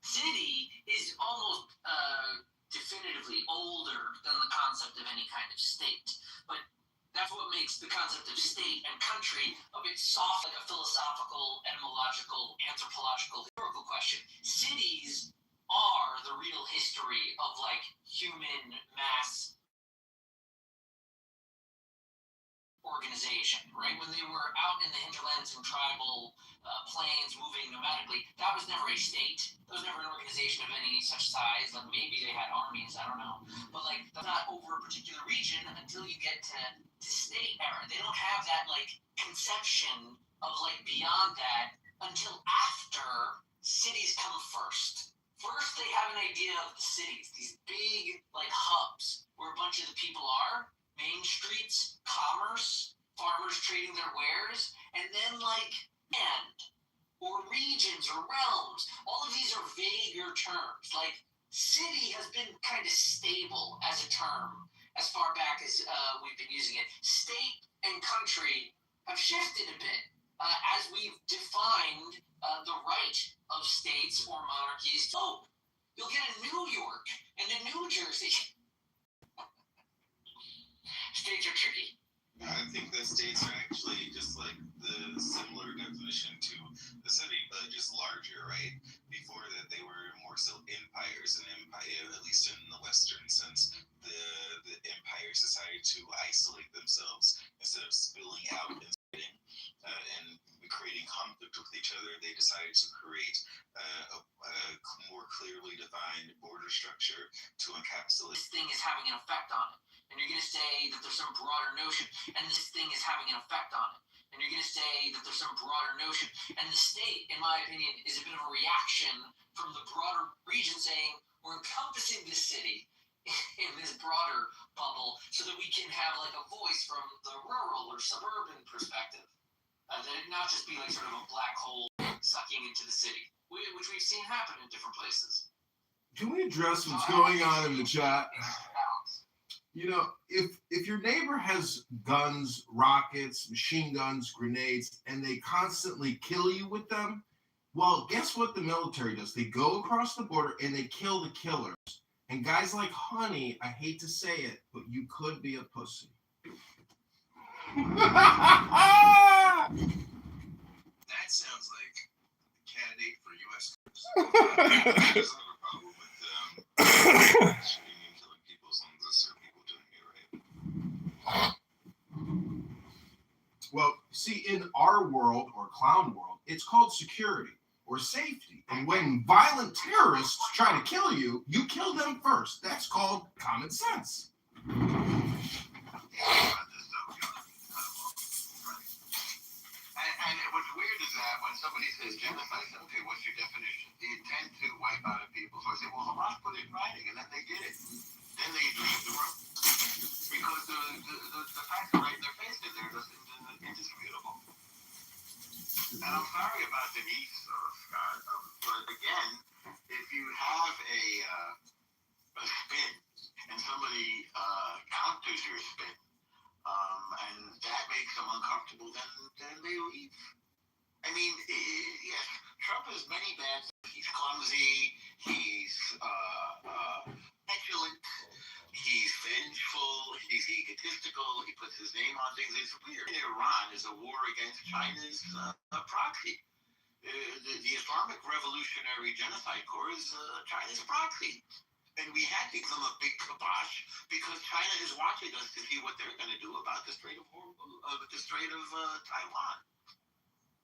City is almost definitively older than the concept of any kind of state. But that's what makes the concept of state and country a bit soft, like a philosophical, etymological, anthropological, historical question. Cities are the real history of like human mass organization, right? When they were out in the hinterlands and tribal plains moving nomadically, that was never a state. That was never an organization of any such size. Like maybe they had armies, I don't know. But like that's not over a particular region until you get to state era. They don't have that like conception of like beyond that until after cities come first. First, they have an idea of the cities, these big like hubs where a bunch of the people are. Main streets, commerce, farmers trading their wares, and then like land or regions or realms. All of these are vaguer terms. Like city has been kind of stable as a term as far back as we've been using it. State and country have shifted a bit as we've defined the right of states or monarchies. Oh, you'll get a New York and a New Jersey. States are tricky. I think the states are actually just like the similar definition to the city, but just larger, right? Before that, they were more so empires, and empire, at least in the Western sense, the empires decided to isolate themselves instead of spilling out and spreading and creating conflict with each other. They decided to create a more clearly defined border structure to encapsulate. This thing is having an effect on it. And you're going to say that there's some broader notion, and this thing is having an effect on it. And you're going to say that there's some broader notion. And the state, in my opinion, is a bit of a reaction from the broader region saying, we're encompassing this city in this broader bubble so that we can have like a voice from the rural or suburban perspective. That it not just be like sort of a black hole sucking into the city, which we've seen happen in different places. Can we address what's going on in the chat? You know, if your neighbor has guns, rockets, machine guns, grenades, and they constantly kill you with them, well, guess what the military does? They go across the border and they kill the killers. And guys like Honey, I hate to say it, but you could be a pussy. That sounds like a candidate for U.S. I have a problem with shooting and killing people as long as there's certain people doing it right. Well, see, in our world, or clown world, it's called security or safety. And when violent terrorists try to kill you, you kill them first. That's called common sense. And what's weird is that when somebody says genocide, I say, okay, what's your definition? The intent to wipe out a people. So I say, well, Hamas put it in writing, and then they did it. Then they leave the room. Because the facts are right in their face, and they're just indisputable. And I'm sorry about Denise, Scott, but again, if you have a spin, and somebody counters your spin, and that makes them uncomfortable, then they leave. I mean, yes, Trump has many bad things. He's clumsy, he's petulant, he's vengeful, he's egotistical, he puts his name on things. It's weird. Iran is a war against China's proxy. The Islamic Revolutionary Genocide Corps is China's proxy. And we had to give them a big kibosh because China is watching us to see what they're going to do about the Strait of Taiwan.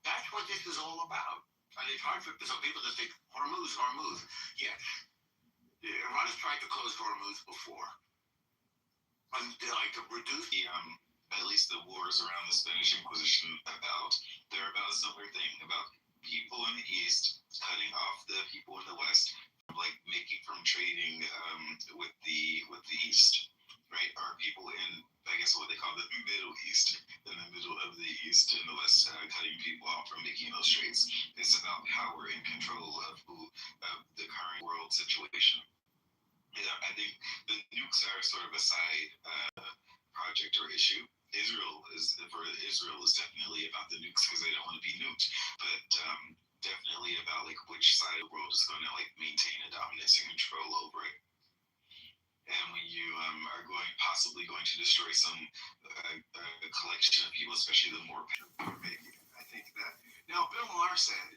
That's what this is all about. And it's hard for some people to think Hormuz. Yes, Iran has tried to close Hormuz before, and they like to reduce The at least the wars around the Spanish Inquisition they're about a similar thing about people in the East cutting off the people in the West, like making from trading with the East, right? Or people in, I guess, what they call the Middle East, in the middle of the East and the West, cutting people off from making those trades. It's about power and control of the current world situation. Yeah, I think the nukes are sort of a side project or issue. Israel is definitely about the nukes because they don't want to be nuked, but definitely about like which side of the world is going to like maintain a dominance and control over it. And when you are possibly going to destroy some a collection of people, especially the more I think that now Bill Maher said,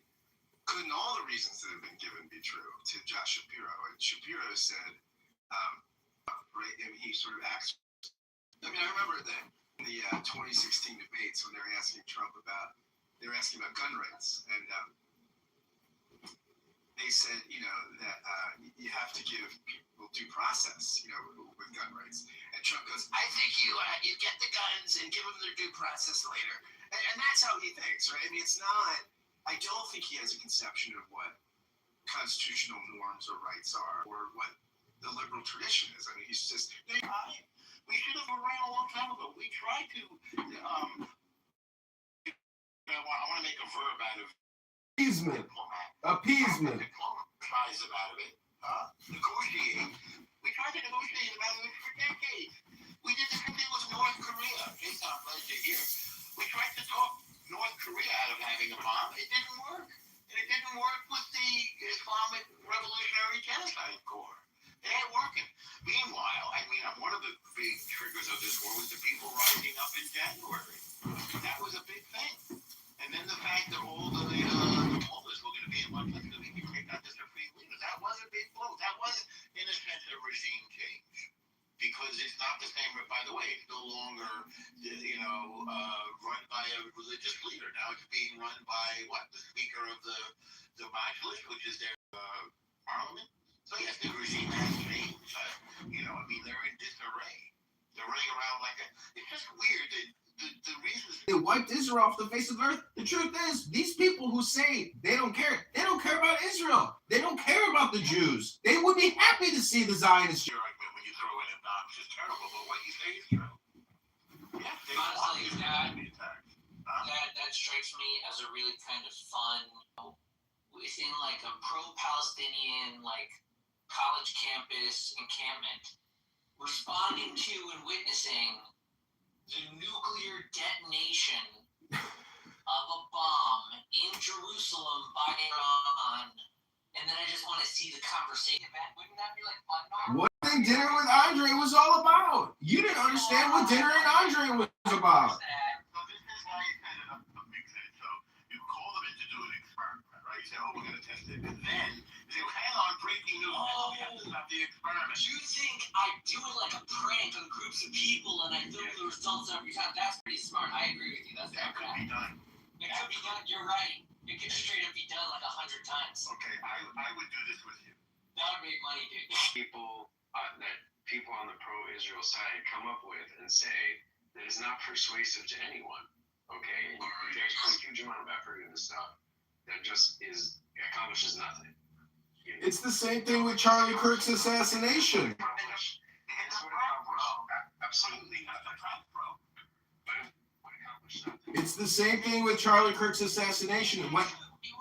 couldn't all the reasons that have been given be true to Josh Shapiro? And Shapiro said, right, and he sort of acts. I mean, I remember that in the 2016 debates when they were asking Trump about gun rights, and they said, you know, that you have to give people due process, you know, with gun rights. And Trump goes, I think you get the guns and give them their due process later. And that's how he thinks, right? I mean, it's not. I don't think he has a conception of what constitutional norms or rights are, or what the liberal tradition is. I mean, he's just. we should have ran a long time ago. We tried to. I want to make a verb out of Appeasement. Appeasement. Tries about it. Negotiating. We tried to negotiate about it for decades. We did the same thing with North Korea. Jason, I'm glad you're here. We tried to talk North Korea out of having a bomb. It didn't work. And it didn't work with the Islamic Revolutionary Genocide Corps. It ain't working. Meanwhile, I mean, one of the big triggers of this war was the people rising up in January. That was a big thing. And then the fact that all the homeless were going to be in one place, we could take out this free leaders. That was a big blow. That was, in a sense, a regime change. Because it's not the same, by the way, it's no longer, run by a religious leader. Now it's being run by, the Speaker of the Majlis, which is their parliament. So yes, the regime has changed. They're in disarray. They're running around like that. It's just weird that the reasons They wiped Israel off the face of the earth. The truth is, these people who say they don't care about Israel. They don't care about the Jews. They would be happy to see the Zionists. your argument when you throw in obnoxious, terrible, but what you say is true. Yeah, they Honestly, want these attacked. that strikes me as a really kind of fun, within like a pro-Palestinian like college campus encampment, responding to and witnessing the nuclear detonation of a bomb in Jerusalem by Iran, and then I just want to see the conversation. Wouldn't that be like fun? What did Dinner with Andre was all about? You didn't understand what Dinner and Andre was about. So this is how you set it up to mix it. So you call them in to do an experiment, right? You say, we're going to test it. And then you say, hang on, breaking news. We have to stop the experiment. You think I do it like a prank on groups of people and I film the results every time? That's pretty smart. I agree with you. That could be done. It could be done. You're right. It could straight up be done like 100 times. Okay, I would do this with you. That would make money, dude. That people on the pro-Israel side come up with and say that is not persuasive to anyone. Okay, and there's a huge amount of effort in this stuff that just accomplishes nothing. It's the same thing with Charlie Kirk's assassination. Absolutely not the Trump pro. But what accomplished nothing. It's the same thing with Charlie Kirk's assassination. It would be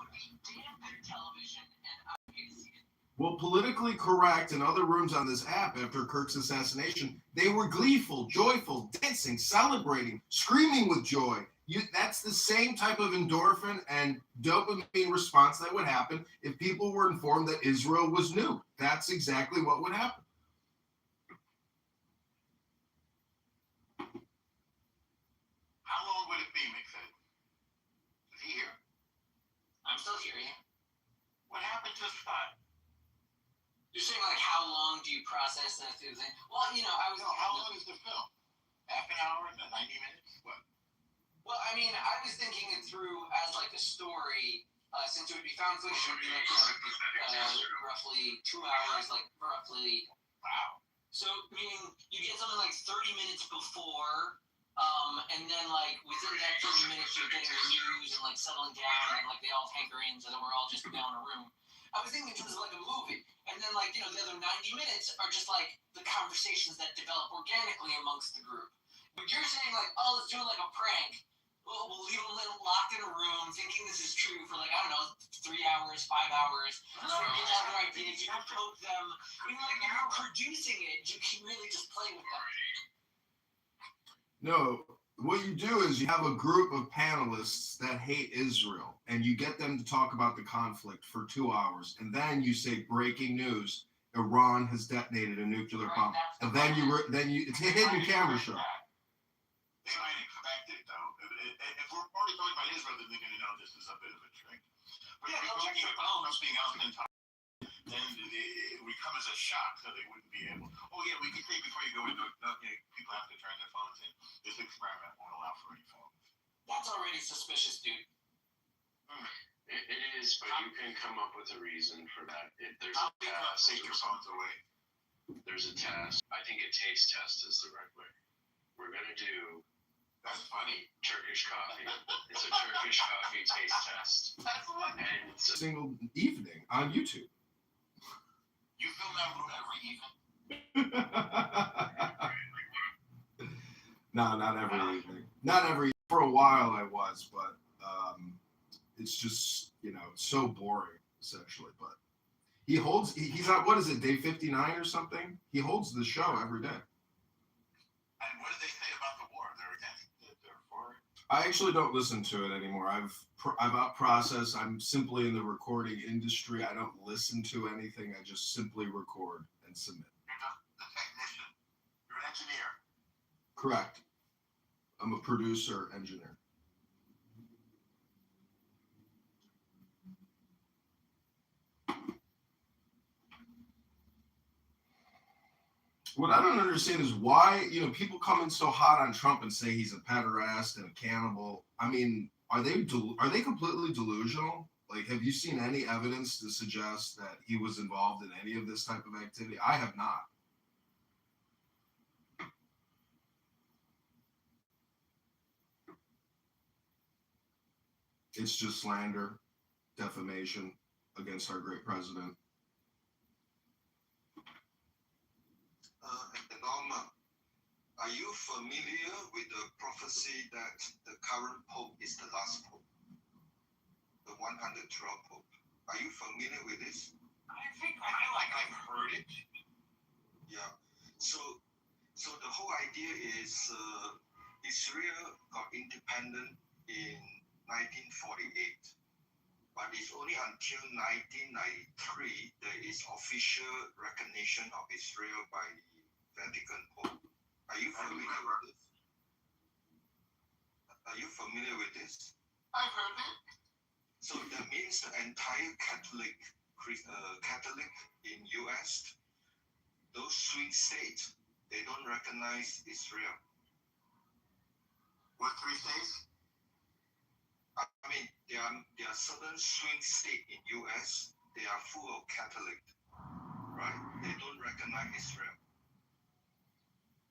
damn good television, and I would hate to see it. Well, politically correct in other rooms on this app after Kirk's assassination, they were gleeful, joyful, dancing, celebrating, screaming with joy. That's the same type of endorphin and dopamine response that would happen if people were informed that Israel was nuked. That's exactly what would happen. How long would it be, McFadden? Is he here? I'm still here, yeah. What happened to Scott? You're saying, like, how long do you process that through the thing? Well, How long is the film? Half an hour? 90 minutes? What? Well, I mean, I was thinking it through as, like, a story Since it would be found footage, it would be like roughly 2 hours, like roughly. Wow. So meaning you get something like 30 minutes before, and then like within that 30 minutes you're getting the news and like settling down and like they all hanker in so that we're all just down in a room. I was thinking in terms of like a movie, and then like the other 90 minutes are just like the conversations that develop organically amongst the group. But you're saying like, oh, let's do it like a prank. We'll leave them locked in a room thinking this is true for like, I don't know, 3 hours, 5 hours. No, you have their ideas, you can poke them. Like you're producing it, you can really just play with them. No, what you do is you have a group of panelists that hate Israel, and you get them to talk about the conflict for 2 hours, and then you say breaking news: Iran has detonated a nuclear bomb, and then you it's a hidden camera show. They might expect it though. If we're already talking about Israel, then they're going to know this is a bit of a trick. But if we're talking about something else then it would come as a shock, so they wouldn't be able. Oh yeah, we can say before you go into people have to turn their phones in. This experiment won't allow for any phones. That's already suspicious, dude. It is, but you can come up with a reason for that. There's a test. Take your phones away. There's a test. I think a taste test is the right way. We're gonna do. That's funny. Turkish coffee. It's a Turkish coffee taste test. That's funny. And it's a Single evening on YouTube. You film that room every evening? No, not every evening. Not every. For a while I was, but it's just it's so boring essentially. But he's on what is it, day 59 or something? He holds the show every day. And what do they say about the war? They're against it. They're for it. I actually don't listen to it anymore. I've out-processed. I'm simply in the recording industry. I don't listen to anything. I just simply record and submit. You're just the technician. You're an engineer. Correct. I'm a producer, engineer. What I don't understand is why, people come in so hot on Trump and say he's a pederast and a cannibal. I mean, are they completely delusional? Like, have you seen any evidence to suggest that he was involved in any of this type of activity? I have not. It's just slander, defamation against our great president. Norma, are you familiar with the prophecy that the current Pope is the last Pope? The 112th Pope. Are you familiar with this? I feel like I've heard it. Yeah. So the whole idea is Israel got independent in 1948. But it's only until 1993 there is official recognition of Israel by the Vatican Pope. Are you familiar with this? Are you familiar with this? I've heard it. So that means the entire Catholic in US, those swing states, they don't recognize Israel. What 3 states? I mean, there are certain swing states in US, they are full of Catholic, right? They don't recognize Israel.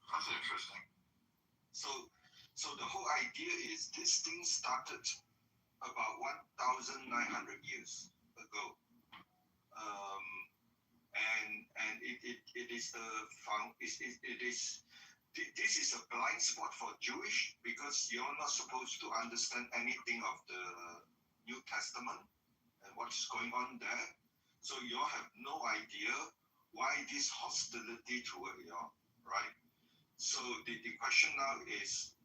That's interesting. So the whole idea is this thing started about 1,900 years ago, and it is this is a blind spot for Jewish because you're not supposed to understand anything of the New Testament and what's going on there, so you have no idea why this hostility toward you, right? So the question now is,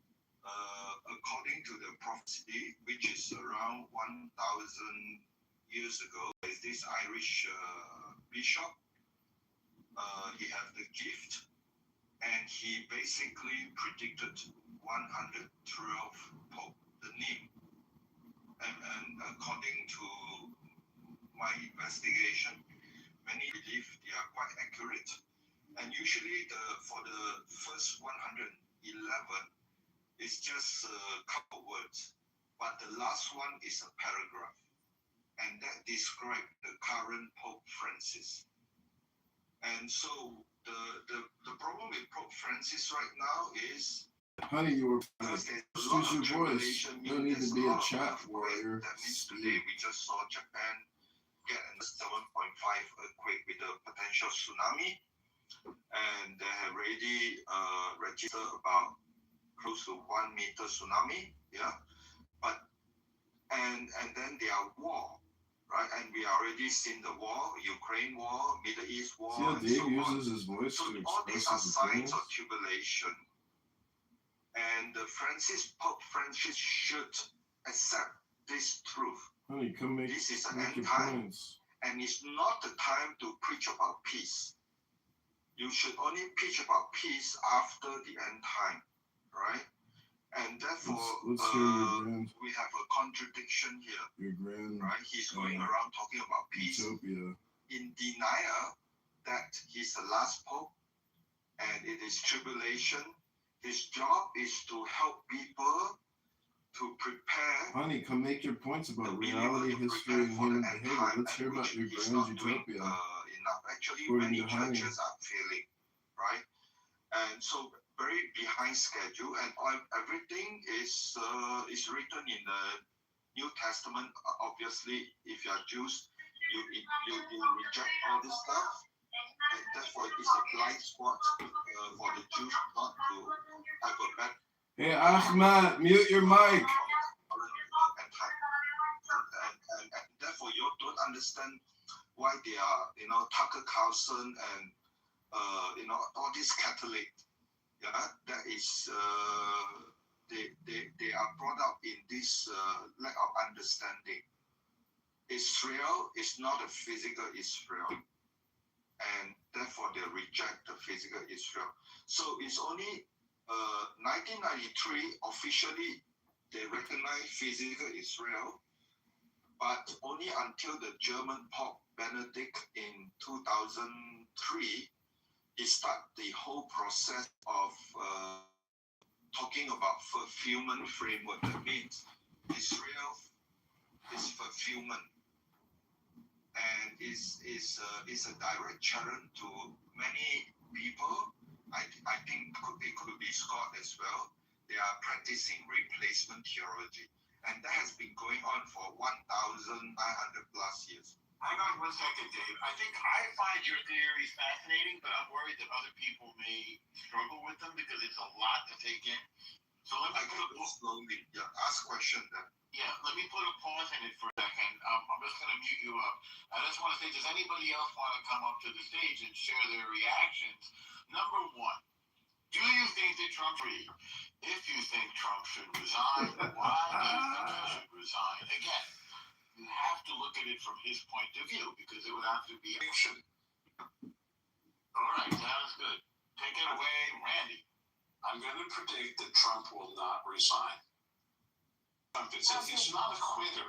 according to the prophecy, which is around 1,000 years ago, is this Irish bishop. He had the gift, and he basically predicted 112 Pope, the name. And according to my investigation, many believe they are quite accurate. And usually for the first 111, it's just a couple words, but the last one is a paragraph. and that described the current Pope Francis. And so the problem with Pope Francis right now is, Honey, you were because there's a just lot use of your voice. tribulation, You don't need there's to be a lot of chat earthquake. warrior. That means today we just saw Japan get a 7.5 earthquake with a potential tsunami, and they have already registered about close to 1 meter tsunami. Yeah, but and then there are war, right? And we already seen the war, Ukraine war, Middle East war, See how and Dave so on. uses his voice So to all these express are his signs opinions? of tribulation, and Pope Francis should accept this truth. Honey, come make This is an your end time, points. and it's not the time to preach about peace. You should only preach about peace after the end time, right? And therefore, Let's hear your grand, we have a contradiction here, your grand right? He's going around talking about peace utopia. in denial that he's the last pope and it is tribulation. His job is to help people to prepare. Honey, come make your points about the reality, believer to history, prepare and for the human end behavior. time, Let's hear and about which your he's grand not doing utopia. enough. Actually, According many to Honey. churches are failing, right? And so very behind schedule, and everything is written in the New Testament. Obviously, if you are Jews, you reject all this stuff, and therefore it's a blind spot for the Jews not to have a better. Hey, Ahmed, mute your mic. And therefore you don't understand why they are, Tucker Carlson and all these Catholic, that is they are brought up in this lack of understanding. Israel is not a physical Israel, and therefore they reject the physical Israel. So it's only 1993 officially they recognize physical Israel, but only until the German Pope Benedict in 2003 he started the whole process of talking about fulfillment framework. That means Israel is fulfillment, and is a direct challenge to many people. I think it could be Scott as well. They are practicing replacement theology, and that has been going on for 1,900 plus years. Hang on 1 second, Dave. I think I find your theories fascinating, but I'm worried that other people may struggle with them because it's a lot to take in. So let me slowly. Yeah, ask question then. Yeah, let me put a pause in it for a second. I'm just going to mute you up. I just want to say, does anybody else want to come up to the stage and share their reactions? Number one, do you think that Trump should resign? If you think Trump should resign, why do you think he should resign? Again, you have to look at it from his point of view because it would have to be. All right, sounds good. Take it away, Randy. I'm going to predict that Trump will not resign. He's not a quitter.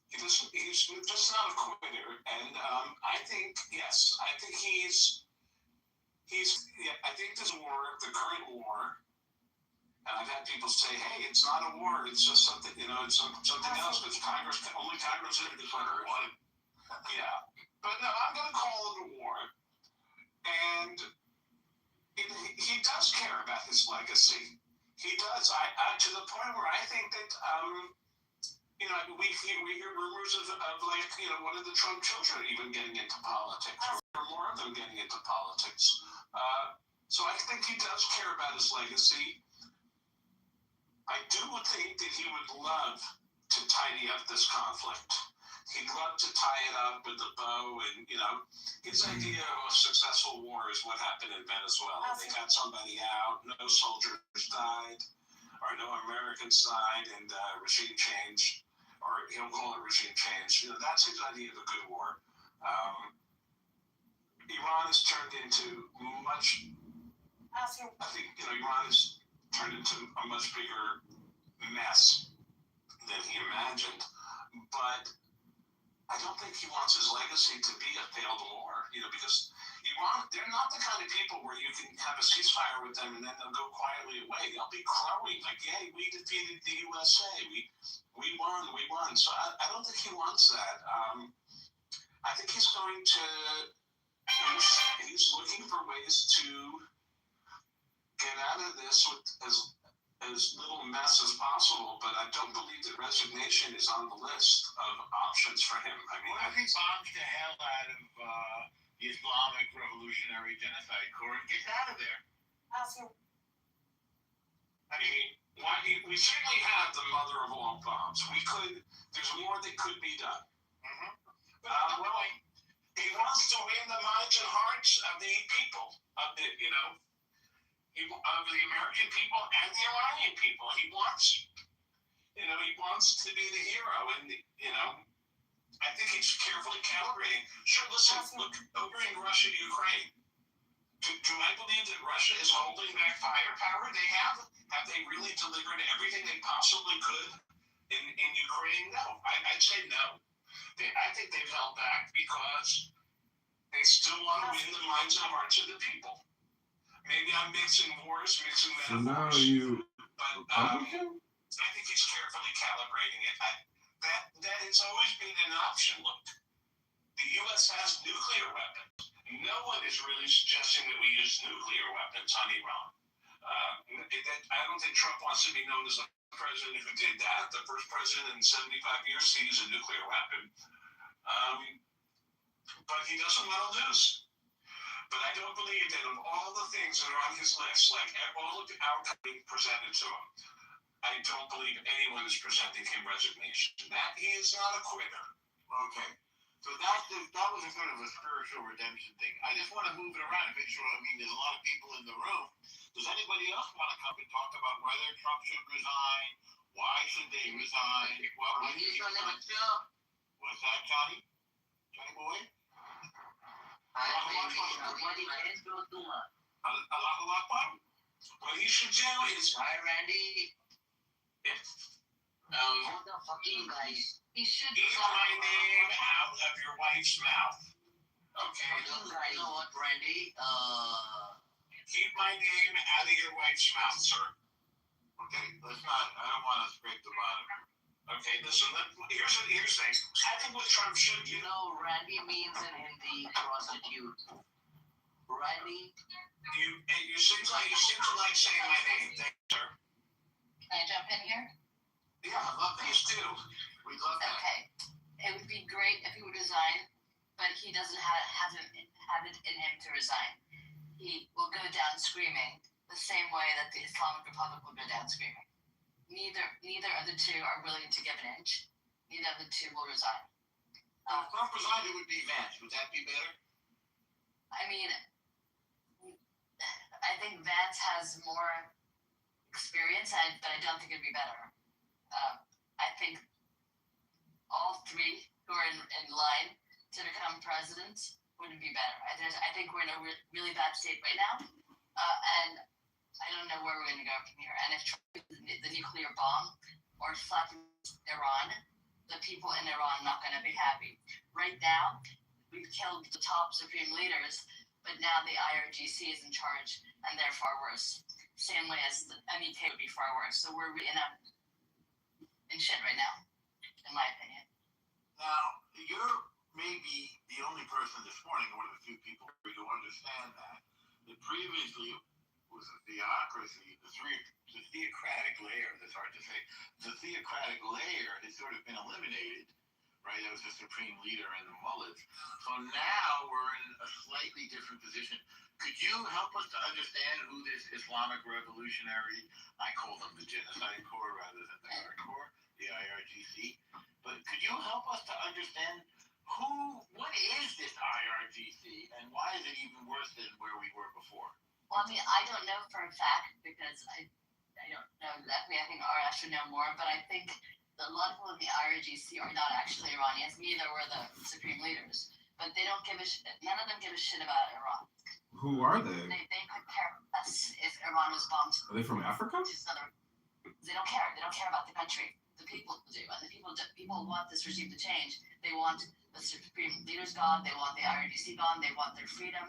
He's just not a quitter, and I think yes, I think I think this war, the current war. And I've had people say, "Hey, it's not a war; it's just something, it's something else." Because only Congress is declared one. Yeah, but no, I'm going to call it a war, and he does care about his legacy. He does. I to the point where I think that we hear rumors of one of the Trump children even getting into politics, or more of them getting into politics. So I think he does care about his legacy. I do think that he would love to tidy up this conflict. He'd love to tie it up with a bow, and his idea of a successful war is what happened in Venezuela. They got somebody out, no soldiers died, or no Americans died, and regime change, or he'll call it regime change. That's his idea of a good war. Iran has turned into much. I think Iran has turned into a much bigger mess than he imagined, but I don't think he wants his legacy to be a failed war. because they're not the kind of people where you can have a ceasefire with them and then they'll go quietly away. They'll be crowing like, "Yay, we defeated the USA. We won. So I don't think he wants that. I think he's going to. He's looking for ways to get out of this with as little mess as possible, but I don't believe that resignation is on the list of options for him. I mean, What if he bombs the hell out of the Islamic Revolutionary Genocide Corps and gets out of there? I mean, we certainly have the mother of all bombs. There's more that could be done. Well, he wants to win the minds and hearts of the people, of the American people and the Iranian people. He wants to be the hero, and I think he's carefully calibrating. Sure, listen, look over in Russia, Ukraine. Do I believe that Russia is holding back firepower? They have. Have they really delivered everything they possibly could in Ukraine? No, I'd say no. I think they've held back because they still want to win the minds and hearts of the people. Maybe I'm mixing metaphors. But I think he's carefully calibrating it. That has always been an option. Look, the U.S. has nuclear weapons. No one is really suggesting that we use nuclear weapons on Iran. I don't think Trump wants to be known as a president who did that. The first president in 75 years to use a nuclear weapon. But he doesn't want to lose. But I don't believe that of all the things that are on his list, like all of our being presented to him, I don't believe anyone is presenting him resignation. That he is not a quitter. Okay. So that was a sort of a spiritual redemption thing. I just want to move it around and make sure, there's a lot of people in the room. Does anybody else want to come and talk about whether Trump should resign? Why should they resign? What's that, Johnny? Johnny boy? Allah Akbar. What he should do is, Hi, Randy. Fucking guys. He should keep my name out of your wife's mouth. Okay? You know what, Randy? Keep my name out of your wife's mouth, sir. Okay, let's not. I don't want to scrape the bottom. Okay, listen, here's the thing. I think what Trump should do. You know, Randy means in Hindi prostitute. Randy? You seem to like saying my name. Thank you, sir. Can I jump in here? Yeah, I love these too. We love that. Okay. It would be great if he would resign, but he doesn't have it in him to resign. He will go down screaming the same way that the Islamic Republic will go down screaming. Neither of the two are willing to give an inch. Neither of the two will resign. If Trump resigned, it would be Vance. Would that be better? I mean, I think Vance has more experience, but I don't think it'd be better. I think all three who are in line to become president wouldn't be better. I think we're in a really bad state right now, and I don't know where we're going to go from here. And if Trump uses the nuclear bomb or flattens Iran, the people in Iran are not going to be happy. Right now, we've killed the top supreme leaders, but now the IRGC is in charge, and they're far worse. Same way as the MEK would be far worse. So we're in shit right now, in my opinion. Now, you're maybe the only person this morning, one of the few people who understand that previously was a theocracy, the theocratic layer, that's hard to say. The theocratic layer has sort of been eliminated, right? That was the supreme leader and the mullahs. So now we're in a slightly different position. Could you help us to understand who this Islamic Revolutionary, I call them the Genocide Corps rather than the Guard Corps, the IRGC, but could you help us to understand what is this IRGC and why is it even worse than where we were before? Well, I mean, I don't know for a fact because I don't know exactly. I think Ara should know more, but I think a lot of people in the IRGC are not actually Iranians. Neither were the supreme leaders. But they don't give a shit. None of them give a shit about Iran. Who are they? They could care less if Iran was bombed. Are they from Africa? They don't care. They don't care about the country. The people do. And the people want this regime to change. They want the supreme leader's gone. They want the IRGC gone. They want their freedom.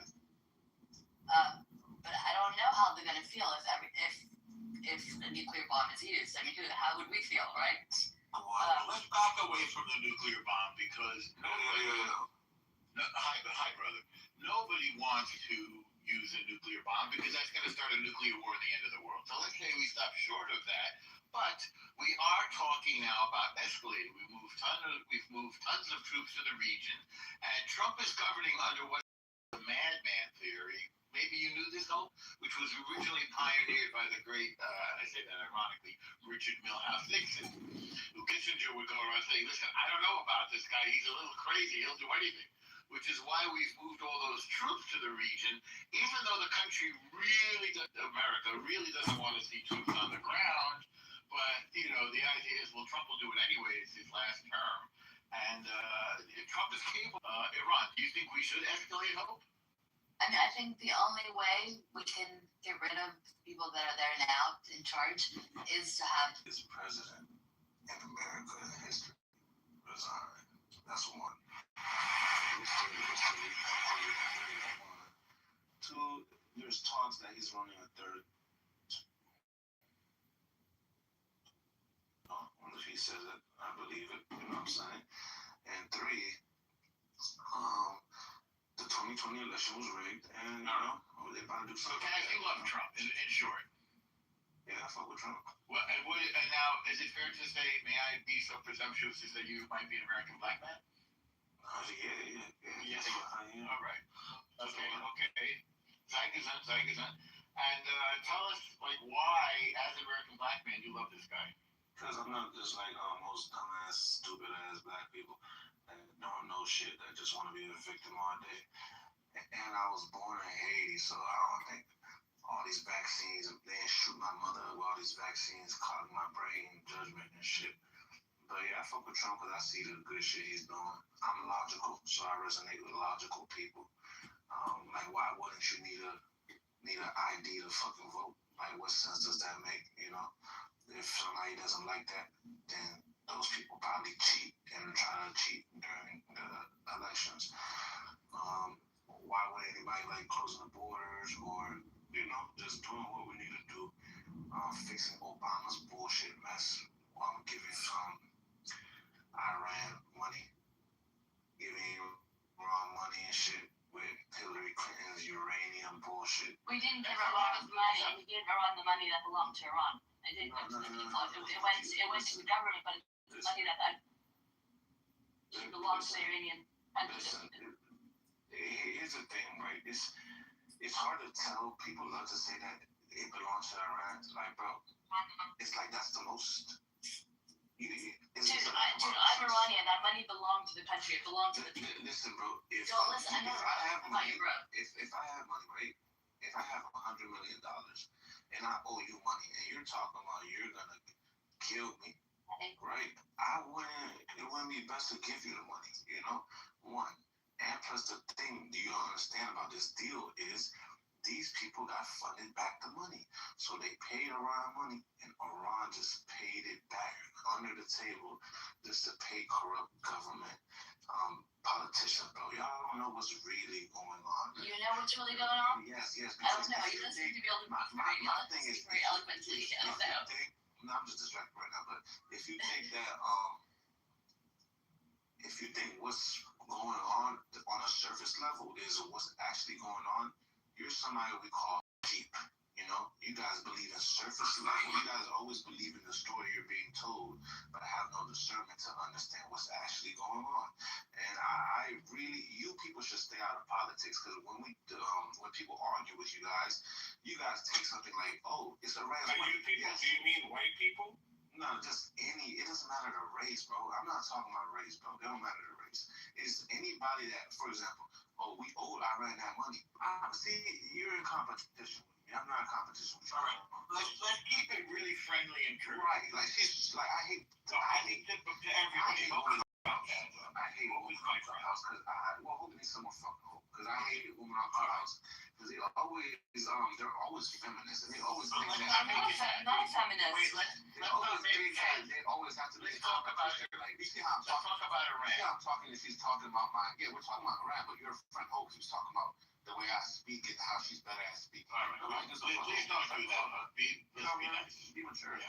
But I don't know how they're gonna feel if a nuclear bomb is used. I mean, how would we feel, right? Let's back away from the nuclear bomb because hi, brother. Nobody wants to use a nuclear bomb because that's going to start a nuclear war in the end of the world. So let's say we stop short of that. But we are talking now about escalating. We've moved tons of troops to the region, and Trump is governing under what the madman theory. Maybe you knew this, Hope, which was originally pioneered by the great, and I say that ironically, Richard Milhous Nixon, who Kissinger would go around saying, listen, I don't know about this guy. He's a little crazy. He'll do anything. Which is why we've moved all those troops to the region, even though the country America really doesn't want to see troops on the ground. But, the idea is, well, Trump will do it anyway. It's his last term. And Trump is capable. Iran, do you think we should escalate, Hope? I mean, I think the only way we can get rid of people that are there now in charge is to have This president in America in history resign. That's one. Two, there's talks that he's running a third. If he says it, I believe it. You know what I'm saying? And three, the 2020 election was rigged, and they about to do something. Okay, you love Trump, in short. Yeah, I fuck with Trump. Well, and now, is it fair to say, may I be so presumptuous to say you might be an American black man? Yeah. Yes. All right. Okay. Zeigazan. And tell us, why, as an American black man, you love this guy? Because I'm not just like most dumbass, stupid ass black people that don't know shit, that just want to be a victim all day. And I was born in Haiti, so I don't think all these vaccines, they didn't shoot my mother with all these vaccines, clogging my brain, judgment and shit. But yeah, I fuck with Trump because I see the good shit he's doing. I'm logical, so I resonate with logical people. Why wouldn't you need an ID to fucking vote? What sense does that make? If somebody doesn't like that, then those people probably cheat and try to cheat during the elections. Why would anybody closing the borders or just doing what we need to do, fixing Obama's bullshit mess while giving Iran money, giving Iran money and shit with Hillary Clinton's uranium bullshit. We didn't give Iran the money. We gave Iran the money that belonged to Iran. It didn't go to the people. It went to the government, but it's money that belongs to the Iranian country. Listen, here's the thing, right? It's hard to tell. People love to say that it belongs to Iran. Bro, it's that's the most. I'm Iranian. That money belonged to the country. It belonged to the people. Listen, bro. If I have money, if I have money, right? If I have $100 million and I owe you money, and you're talking about you're gonna kill me, right? It wouldn't be best to give you the money, One, and plus the thing, do you understand about this deal is these people got funded back the money, so they paid Iran money, and Iran just paid it back under the table just to pay corrupt government politicians, bro. Y'all don't know what's really going on. You know what's really going on? Yes. I don't know. You don't seem to be able to speak very eloquently. I don't know. I'm just distracted right now, but if you think that, if you think what's going on a surface level is what's actually going on, you're somebody we call cheap. You guys believe in surface level. You guys always believe in the story you're being told, but have no discernment to understand what's actually going on. And I really, you people should stay out of politics, because when people argue with you guys take something like, oh, it's a race. You people, yes. Do you mean white people? No, just it doesn't matter the race, bro. I'm not talking about race, bro. It don't matter the race. It's anybody that, for example, we owed Iran that money. See, you're in competition. I'm not in competition with you. All right. Let's keep it really friendly and true. Right. She's I hate to everybody. I hate women on Clubhouse because hope needs some more fucking hope. Because I hate women on Clubhouse because they're always feminists and they always think that. Not feminist. They always always have to talk about it. Like, you see how I'm talking about Iran. You see how I'm talking as he's talking about mine. Yeah, we're talking about Iran, but your friend Hope, she's talking about the way I speak and how she's better at speaking. All right, please don't do that. Be nice. Be mature. Yeah.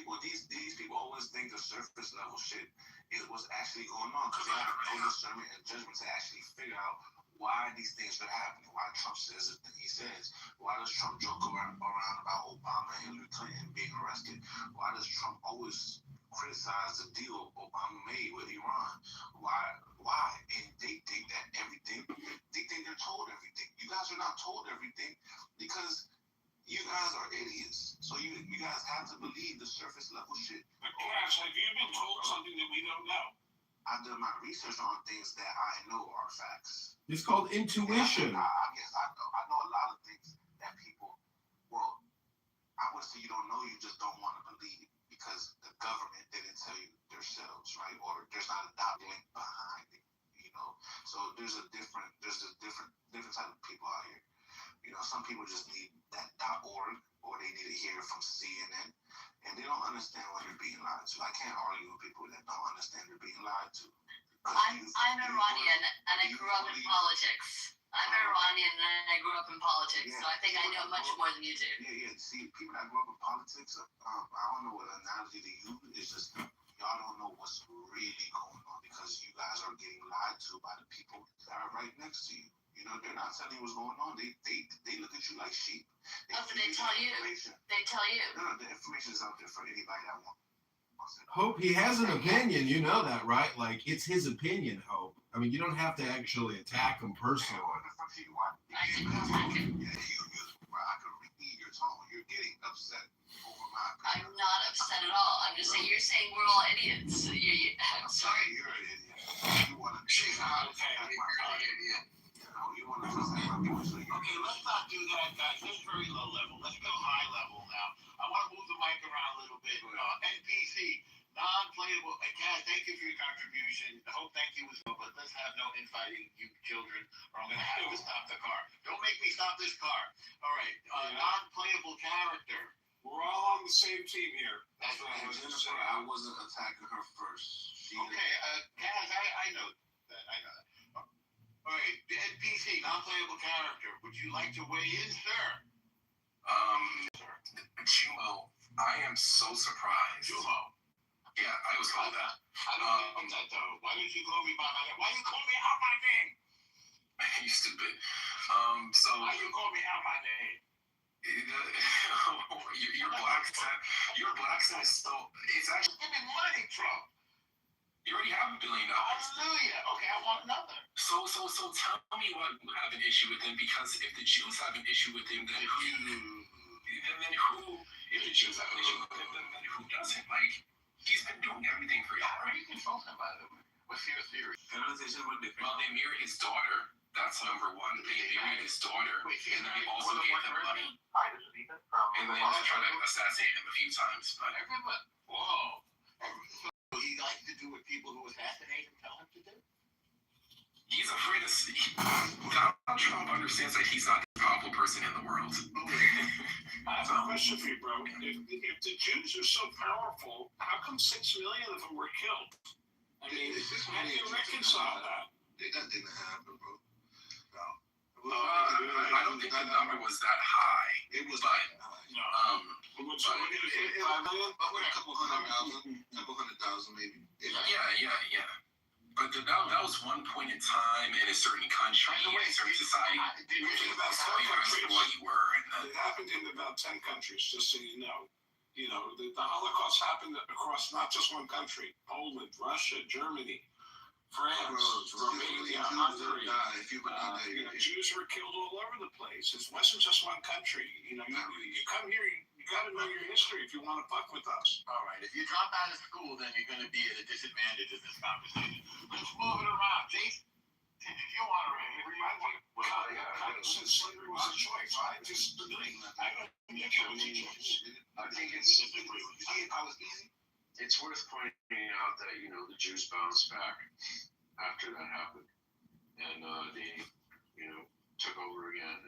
But these people always think the surface level shit is what's actually going on because they have no discernment and judgment to actually figure out why these things are happening, why Trump says it that he says, why does Trump joke around about Obama and Hillary Clinton being arrested, why does Trump always criticize the deal Obama made with Iran, why, and they think that everything, they think they're told everything. You guys are not told everything because you guys are idiots. So you guys have to believe the surface level shit. But Cash, have you been told something that we don't know? I've done my research on things that I know are facts. It's called intuition. Yes, I know. I know a lot of things that people, well, I would say you don't know, you just don't want to believe because the government didn't tell you themselves, right? Or there's not a document behind it, you know? So there's a different type of people out here. You know, some people just need that .org or they need to hear it from CNN and they don't understand what they're being lied to. I can't argue with people that don't understand they're being lied to. I'm Iranian and I grew up in politics. I'm Iranian and I grew up in politics, so I think I know much more than you do. Yeah. See, people that grew up in politics, I don't know what analogy to use. It's just y'all don't know what's really going on because you guys are getting lied to by the people that are right next to you. You know, they're not telling you what's going on. They look at you like sheep. But they tell you. They tell you. No, the information is out there for anybody that wants it. Hope, he has an opinion. You know that, right? Like, it's his opinion, Hope. I mean, you don't have to actually attack him personally. What the fuck do you want? I can read your tone. You're getting upset over my opinion. I'm not upset at all. I'm just saying you're saying we're all idiots. I'm sorry. You're an idiot. You want to she's not okay. You're an idiot. You want to attack my point. Okay, let's not do that, guys. That's very low level. Let's go high level now. I want to move the mic around a little bit. NPC, non-playable. Cass, thank you for your contribution. I hope thank you as well, but let's have no infighting, you children, or I'm going to have to stop the car. Don't make me stop this car. All right, non-playable character. We're all on the same team here. That's what I was going to say. I wasn't attacking her first. Okay, Cass, I know that. I know that. All right, NPC, non-playable character. Would you like to weigh in, sir? Jumo, I am so surprised. Jumo. Yeah, I was called that. I don't get that though. Why didn't you call me by my name? Why you call me out my name? You stupid. Why you call me out my name? Your black accent is so. It's actually. Give me money, Trump. You already have $1 billion. Hallelujah. Okay, I want another. So tell me why you have an issue with him, because if the Jews have an issue with him, then who? If the Jews have an issue with him, then who doesn't? Like, he's been doing everything for you. How are you controlling by the way? What's your theory? Well, they married his daughter. That's number one. They married his daughter, and they also gave him money. And then they tried to assassinate him a few times. But everyone, whoa. So he likes to do what people who assassinate him tell him to do? He's afraid of see. Donald Trump understands that he's not the powerful person in the world. I have a question for you, bro. If the Jews are so powerful, how come 6 million of them were killed? I mean, how do you reconcile that? That didn't happen, bro. No. I don't think the number was that high. It was but, but we're a couple hundred thousand maybe. Yeah. But that was one point in time in a certain country, in a certain society. You about 10 countries. What you were. It happened in about 10 countries, just so you know. You know, the Holocaust happened across not just one country: Poland, Russia, Germany, France, Romania, Hungary. Jews were killed all over the place. It wasn't just one country. You know, you come here, you got to know your history if you want to fuck with us. All right. If you drop out of school, then you're going to be at a disadvantage in this conversation. Let's move it around. Jason, did you want to read? Since slavery was a choice, I just believe that. I think it's worth pointing out that, you know, the Jews bounced back after that happened. And they, you know, took over again.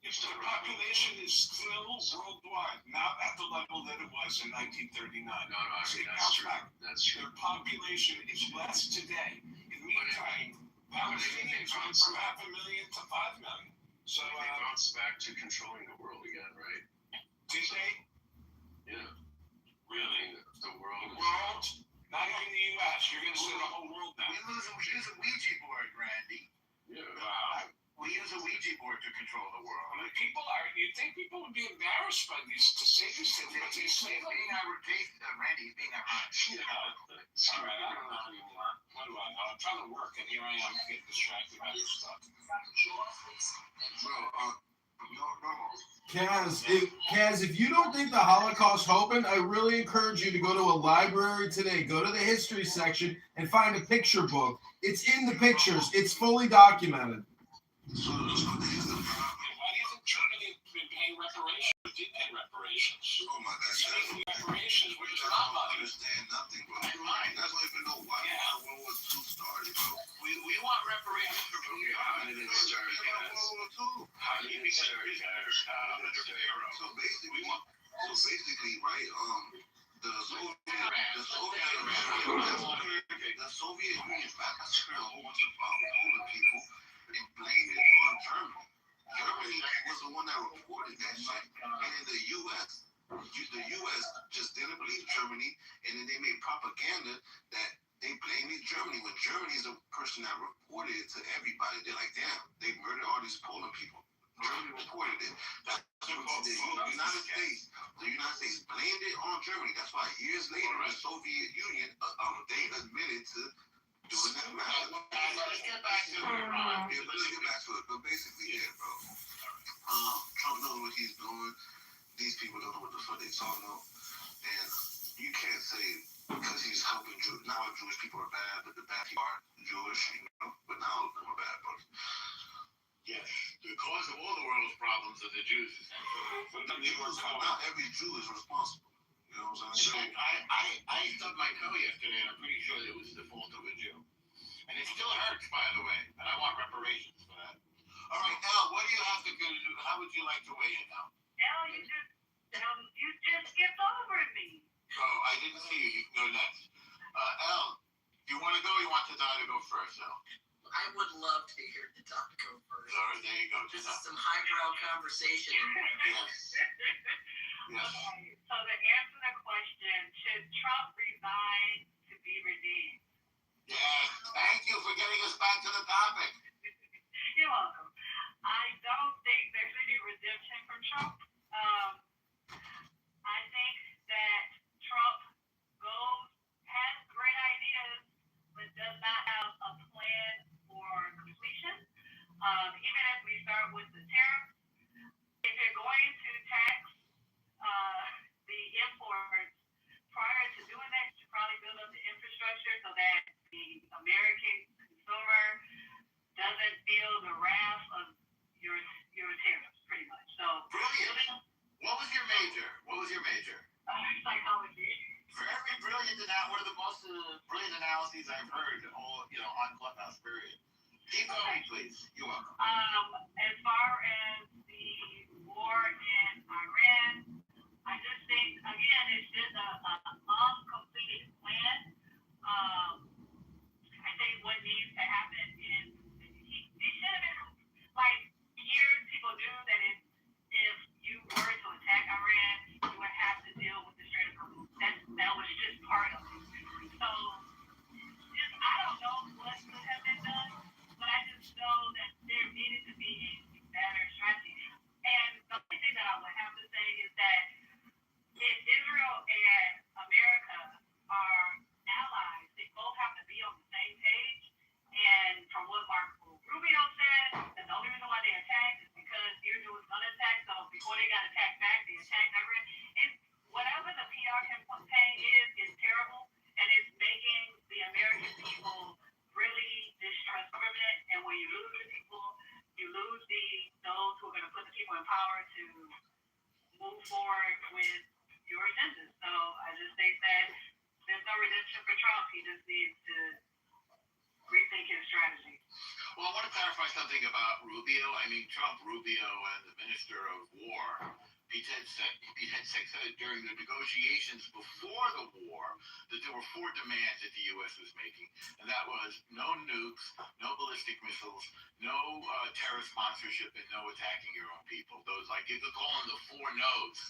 If the population is still worldwide, not at the level that it was in 1939. No, that's true. That's true. Their population is less today. In the meantime, Palestinians went from 500,000 to 5 million. So they bounce back to controlling the world again, right? Did they? Yeah. Really? The world. Not even the U.S. You're going to say the whole world now. We use a Ouija board, Randy. Yeah. Wow. We use a Ouija board to control the world. I mean, you'd think people would be embarrassed by these, to say these things, but they say them. Randy, he's being ironic. All right, I don't know anymore. What do I know? I'm trying to work, and here I am getting distracted by this stuff. Kaz, if you don't think the Holocaust happened, I really encourage you to go to a library today. Go to the history section and find a picture book. It's in the pictures. It's fully documented. So why do you think Germany did pay reparations? Oh my God! Reparations were just I not don't money. understand nothing, bro. I don't even know why World War II started, bro. We want reparations for people. How did it start, guys? World War II. How did it start, guys? So basically, right? The Soviet Union massacred a whole bunch of Polish people and blamed it on Germany. Germany was the one that reported that shit, and in the U.S. just didn't believe Germany, and then they made propaganda that they blamed Germany when Germany is the person that reported it to everybody. They're like, damn, they murdered all these Polish people. Germany reported it. That's what the United States blamed it on Germany. That's why years later, the Soviet Union, they admitted to doing that matter. Let's get back to Iran. Yeah, let's get back to it. But basically, yeah, bro. Trump knows what he's doing. These people don't know what the fuck they talking about. And you can't say because he's helping Jews. Now Jewish people are bad, but the bad people are Jewish, but now all of them are bad, bro. Yes, the cause of all the world's problems are the Jews. Not every Jew is responsible. You know what I'm saying? I stubbed my toe yesterday, and I'm pretty sure it was the fault of a Jew. And it still hurts, by the way. And I want reparations for that. All right, Al, what do you have to do? How would you like to weigh in now? Al, you just skipped over me. Oh, I didn't see you. You can go next. Al, do you want to go or you want Tadai to go first, Al? I would love to hear the talk go first. All right, there you go. This is some highbrow conversation. Yes. Yes. Okay, so to answer the question, should Trump resign to be redeemed? Yes. Thank you for getting us back to the topic. You're welcome. I don't think there's any redemption from Trump. I think that Trump has great ideas, but does not have a plan for completion. Even as we start with the tariffs, if you're going to tax the imports, prior to doing that, you should probably build up the infrastructure so that the American consumer doesn't feel the wrath of your tariffs, pretty much. So brilliant. What was your major? Psychology. Very brilliant. One of the most brilliant analyses I've heard on Clubhouse, period. Keep going, please. You're welcome. As far as the war in Iran, I just think, again, it's just a uncompleted plan. I think what needs to happen is it should have been like years. People knew that if you were to attack Iran, you would have to deal with the Strait of Hormuz. That was just part of it. So, I don't know what could have been done, but I just know that there needed to be a better strategy. And the only thing that I would have to say is that if Israel and America are allies, they both have to be on the same page. And from what Marco Rubio said, that the only reason why they attacked is because Israel was going to attack. So before they got attacked back, they attacked Iran. Whatever the PR campaign is terrible, and it's making the American people really distrust government. And when you lose the people, you lose those who are going to put the people in power to move forward with your agenda. So I just think that there's no redemption for Trump. He just needs to rethink his strategy. Well, I want to clarify something about Rubio. I mean, Trump, Rubio, and the Minister of War, Pete Hegseth said during the negotiations before the war that there were 4 demands that the U.S. was making, and that was no nukes, no ballistic missiles, no terrorist sponsorship, and no attacking your own people. Those, like, you could call them the 4 no's.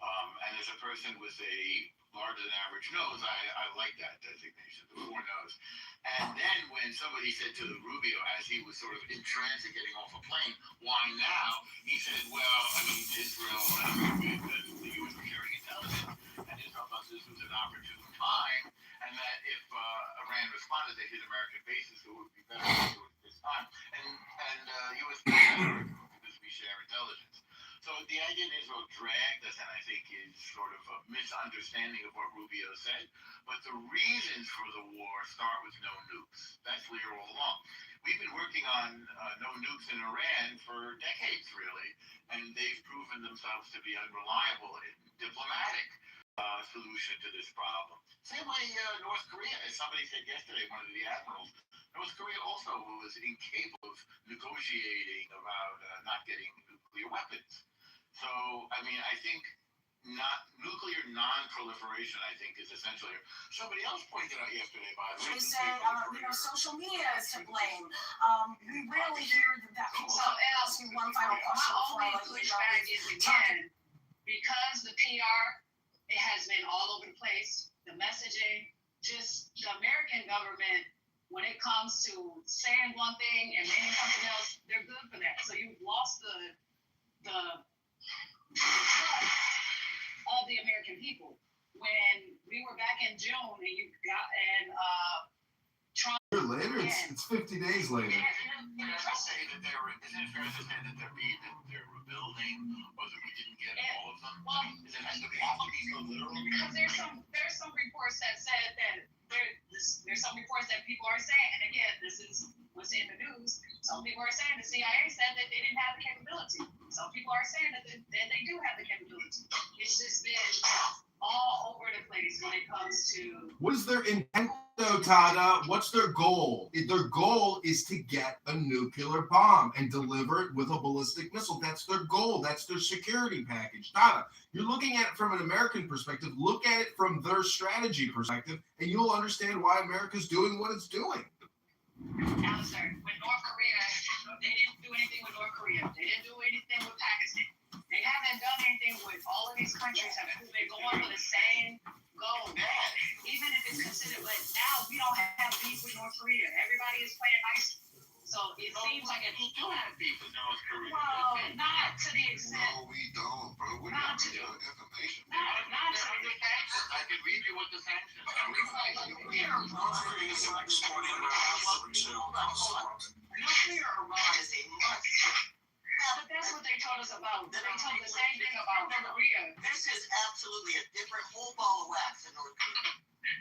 And as a person with a larger than average nose, I like that designation, the 4 no's. And then when somebody said to Rubio, as he was sort of in transit getting off a plane, why now? He said, well, I mean, Israel and the U.S. were sharing intelligence, and Israel thought this was an opportune time, and that if Iran responded, they hit American bases, so it would be better to do it this time. And U.S. because we share intelligence. So the idea that Israel dragged us, and I think is sort of a misunderstanding of what Rubio said. But the reasons for the war start with no nukes. That's clear all along. We've been working on no nukes in Iran for decades, really, and they've proven themselves to be unreliable and diplomatic solution to this problem. Same way North Korea, as somebody said yesterday, one of the admirals, North Korea also was incapable of negotiating about not getting nuclear weapons. So, I mean, I think nuclear non-proliferation, I think, is essential here. Somebody else pointed out yesterday, by the way. They said, social media is to blame. We rarely hear that people ask you one final question before I let you pushback is again, because the PR, it has been all over the place. The messaging, just the American government, when it comes to saying one thing and meaning something else, they're good for that. So you've lost the trust of the American people. When we were back in June and Trump. Later, it's 50 days later. Isn't it fair to say that they're rebuilding, or that we didn't get all of them? Well, Is it has to be so literal? Because there's some reports that said that there's some reports that people are saying, and again, this is what's in the news. Some people are saying the CIA said that they didn't have the capability. Some people are saying that they do have the capability. It's just been all over the place when it comes to. What is their intent, though, Tada? What's their goal? Their goal is to get a nuclear bomb and deliver it with a ballistic missile. That's their goal. That's their security package. Tada, you're looking at it from an American perspective. Look at it from their strategy perspective, and you'll understand why America's doing what it's doing. Alistair, with North Korea, they didn't do anything with North Korea. They didn't do anything with Pakistan. They haven't done anything with all of these countries. They're going for the same goal. Even if it's considered, but now we don't have beef with North Korea. Everybody is playing nice. So it seems like we do have beef with North Korea. Well, not to the extent. No, we don't, bro. We're not information. Not to the extent. I can read you what the sanctions are. Nuclear Iran is a must. But that's what they told us about. They told the same thing about North Korea. This is absolutely a different whole ball of wax in North Korea.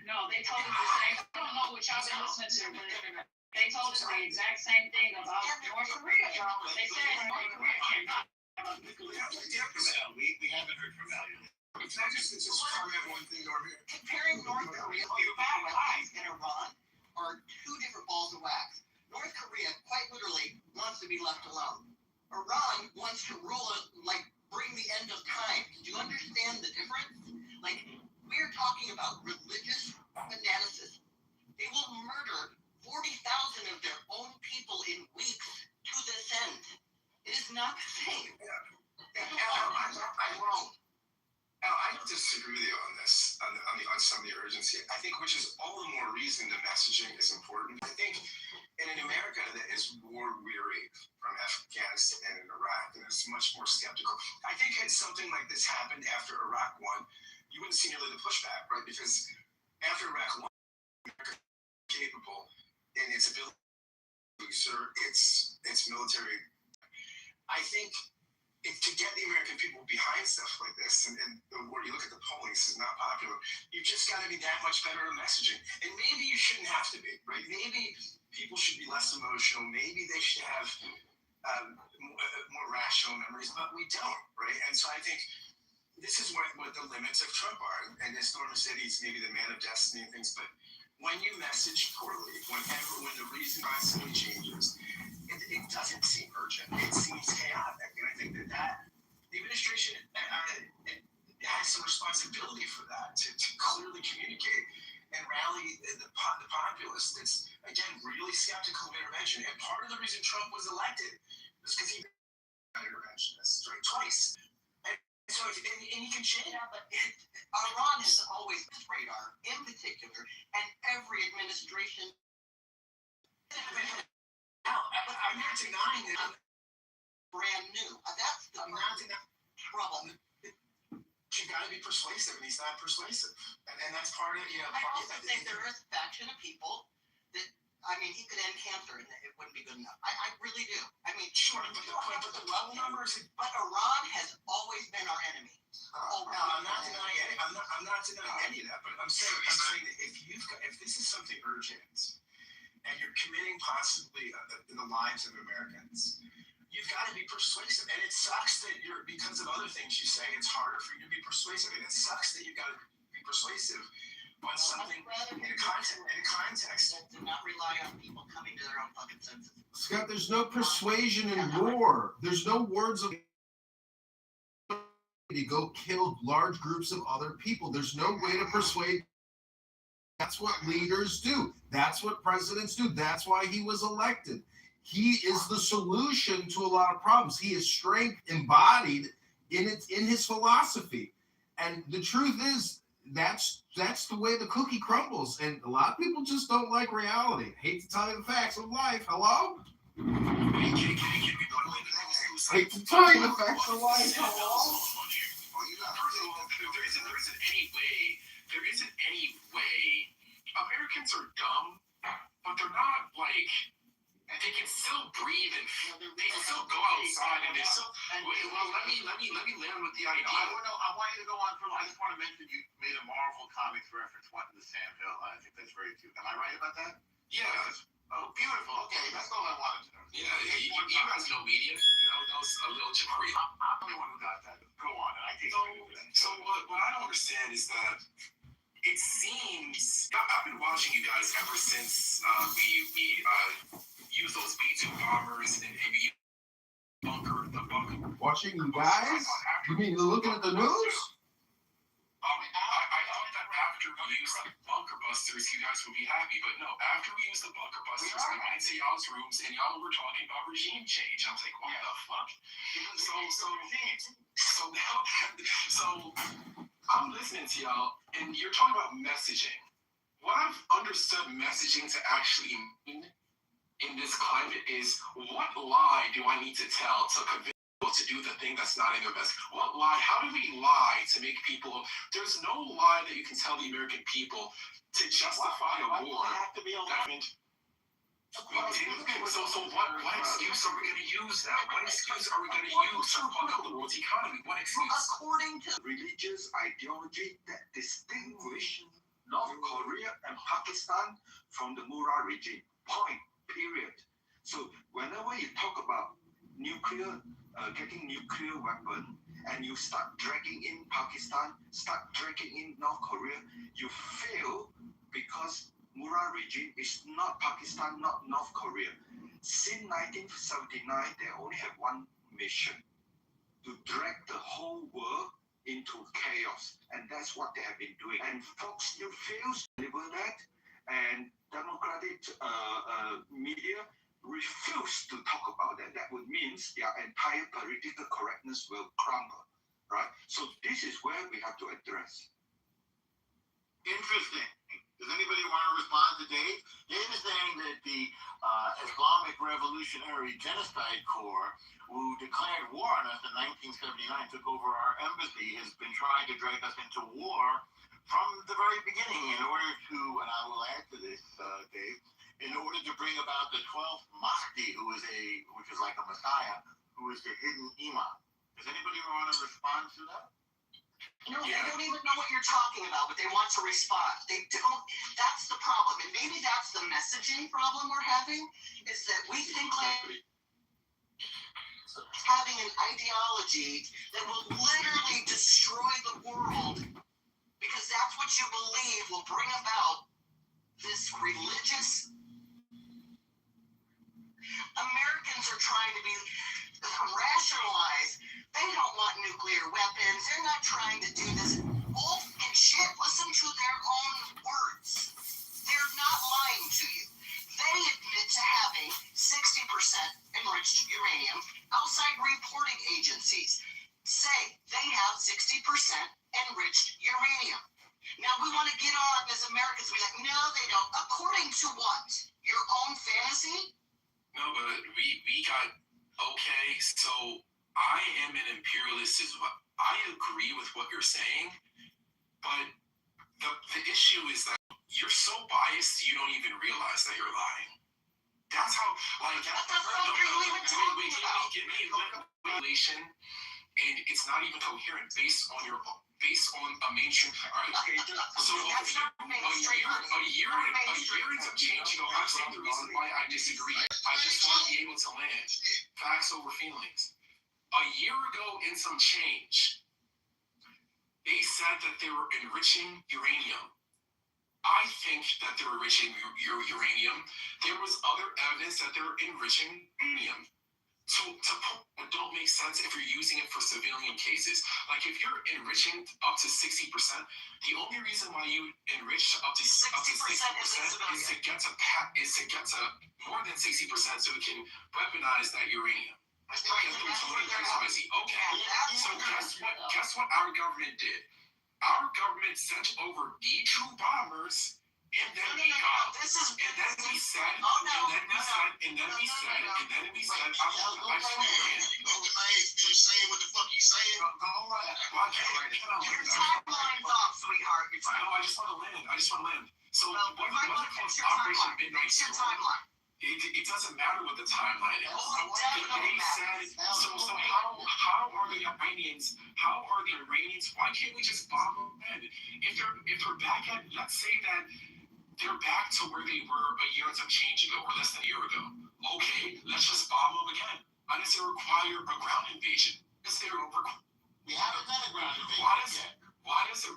No, they told us the same. I don't know what y'all been listening to, but they told us the exact same thing about North Korea. They said North Korea cannot have a nuclear. We haven't heard from Valiant. It's not just comment one thing over here. Comparing North Korea and Iran are 2 different balls of wax. North Korea quite literally wants to be left alone. Iran wants to rule it, like, bring the end of time. Did you understand the difference? Like, we're talking about religious fanaticism. They will murder 40,000 of their own people in weeks to this end. It is not the same. I'm wrong. I don't disagree with you on this, on some of the urgency. I think, which is all the more reason the messaging is important. I think in an America that is war weary from Afghanistan and Iraq, and is much more skeptical, I think had something like this happened after Iraq won, you wouldn't see nearly the pushback, right? Because after Iraq won, America was capable in its ability to exert its military. I think to get the American people behind stuff like this, and where you look at the polling, this is not popular, you've just got to be that much better at messaging. And maybe you shouldn't have to be, right? Maybe people should be less emotional. Maybe they should have more rational memories, but we don't, right? And so I think this is what the limits of Trump are. And as Norma said, he's maybe the man of destiny and things, but when you message poorly, when the reason constantly changes, it doesn't seem urgent. It seems chaotic. And I think that the administration has some responsibility for that, to clearly communicate and rally the populace that's, again, really skeptical of intervention. And part of the reason Trump was elected was because he got interventionists, right? Twice. So and you can change that, but Iran has always been radar, in particular, and every administration. I'm not denying it. Brand new. That's the trouble. You got to be persuasive, and he's not persuasive, and that's part of I also think there is a faction of people that. I mean, he could end cancer, and it wouldn't be good enough. I really do. I mean, sure, but the level numbers. But Iran has always been our enemy. No, I'm not denying it. I'm not denying any of that. But I'm saying that if this is something urgent, and you're committing possibly the lives of Americans, you've got to be persuasive. And it sucks that because of other things you say, it's harder for you to be persuasive. And it sucks that you've got to be persuasive on something in a context that do not rely on people coming to their own fucking senses. Scott, there's no persuasion in war. There's no words of to go kill large groups of other people. There's no way to persuade. That's what leaders do. That's what presidents do. That's why he was elected. He is the solution to a lot of problems. He is strength embodied in his philosophy. And the truth is, that's the way the cookie crumbles. And a lot of people just don't like reality. Hate to tell you the facts of life. Hello? Hate to tell you the facts of life. Hello? There isn't any way. Americans are dumb, but they're not like. They can still breathe and they can still go outside and they still. Well, let me land with the idea. I want you to go on for. I just want to mention you made a Marvel Comics reference once to Sam Hill. I think that's very cute. Am I right about that? Yeah. Oh, beautiful. Okay, that's all I wanted to know. Yeah, you guys know media. That was a little jabri. I'm the only one who got that. Go on, and I take credit for that. So what I don't understand is that it seems I've been watching you guys ever since we used those B-2 bombers and we bunkered the bunker. Watching you guys? You mean looking at the news? I thought that after we used the bunker busters, you guys would be happy, but no. After we used the bunker busters, we went into y'all's rooms and y'all were talking about regime change. I was like, what the fuck? So I'm listening to y'all, and you're talking about messaging. What I've understood messaging to actually mean in this climate is, what lie do I need to tell to convince people to do the thing that's not in their best? What lie? How do we lie to make people? There's no lie that you can tell the American people to justify a war. So what excuse are we going to use now? What excuse are we going to use to fuck up the world's economy? What excuse? According to religious ideology that distinguish North Korea and Pakistan from the Murrah regime. Point. Period. So whenever you talk about nuclear, getting nuclear weapon, and you start dragging in Pakistan, start dragging in North Korea, you fail because Murrah regime is not Pakistan, not North Korea. Since 1979, they only have one mission: to drag the whole world into chaos, and that's what they have been doing. And Fox News fails to deliver that, and Democratic media refuse to talk about that. That would mean their entire political correctness will crumble, right? So this is where we have to address. Interesting. Does anybody want to respond to Dave? Dave is saying that the Islamic Revolutionary Genocide Corps, who declared war on us in 1979, took over our embassy, has been trying to drag us into war from the very beginning in order to, and I will add to this, Dave, in order to bring about the 12th Mahdi, which is like a messiah, who is the hidden imam. Does anybody want to respond to that? No, they don't even know what you're talking about, but they want to respond. They don't. That's the problem. And maybe that's the messaging problem we're having, is that we think like having an ideology that will literally destroy the world, because that's what you believe will bring about this religious. Americans are trying to be rationalized. They don't want nuclear weapons. They're not trying to do this bullshit shit. Listen to their own words. They're not lying to you. They admit to having 60% enriched uranium. Outside reporting agencies say they have 60% enriched uranium. Now we want to get on as Americans. We're like, no, they don't. According to what? Your own fantasy? No, but we got, okay, so I am an imperialist as well. I agree with what you're saying, but the issue is that you're so biased you don't even realize that you're lying. That's how, like, what the fuck are you even talking about? Give me manipulation, and it's not even coherent based on a mainstream. All right, okay, so a year and some change ago, I'm saying the reason why I disagree. I just want to be able to land facts over feelings. A year ago and some change, they said that they were enriching uranium. I think that they're enriching uranium. There was other evidence that they're enriching uranium. It don't make sense if you're using it for civilian cases. Like if you're enriching up to 60%, the only reason why you enrich up to 60% is to get to more than 60% so we can weaponize that uranium. Okay, so guess what our government did? Our government sent over B-2 bombers. And then we said, I just want to land. You're saying what the fuck you saying? Your timeline's off, sweetheart. No, I just want to land. So what calls Operation Midnight Storm? It doesn't matter what the timeline is. So how are the Iranians? Why can't we just bomb them then? If they're back at, let's say that they're back to where they were a year and some change ago, or less than a year ago. Okay, let's just bomb them again. Why does it require a ground invasion? We haven't done a ground invasion yet. Why does it?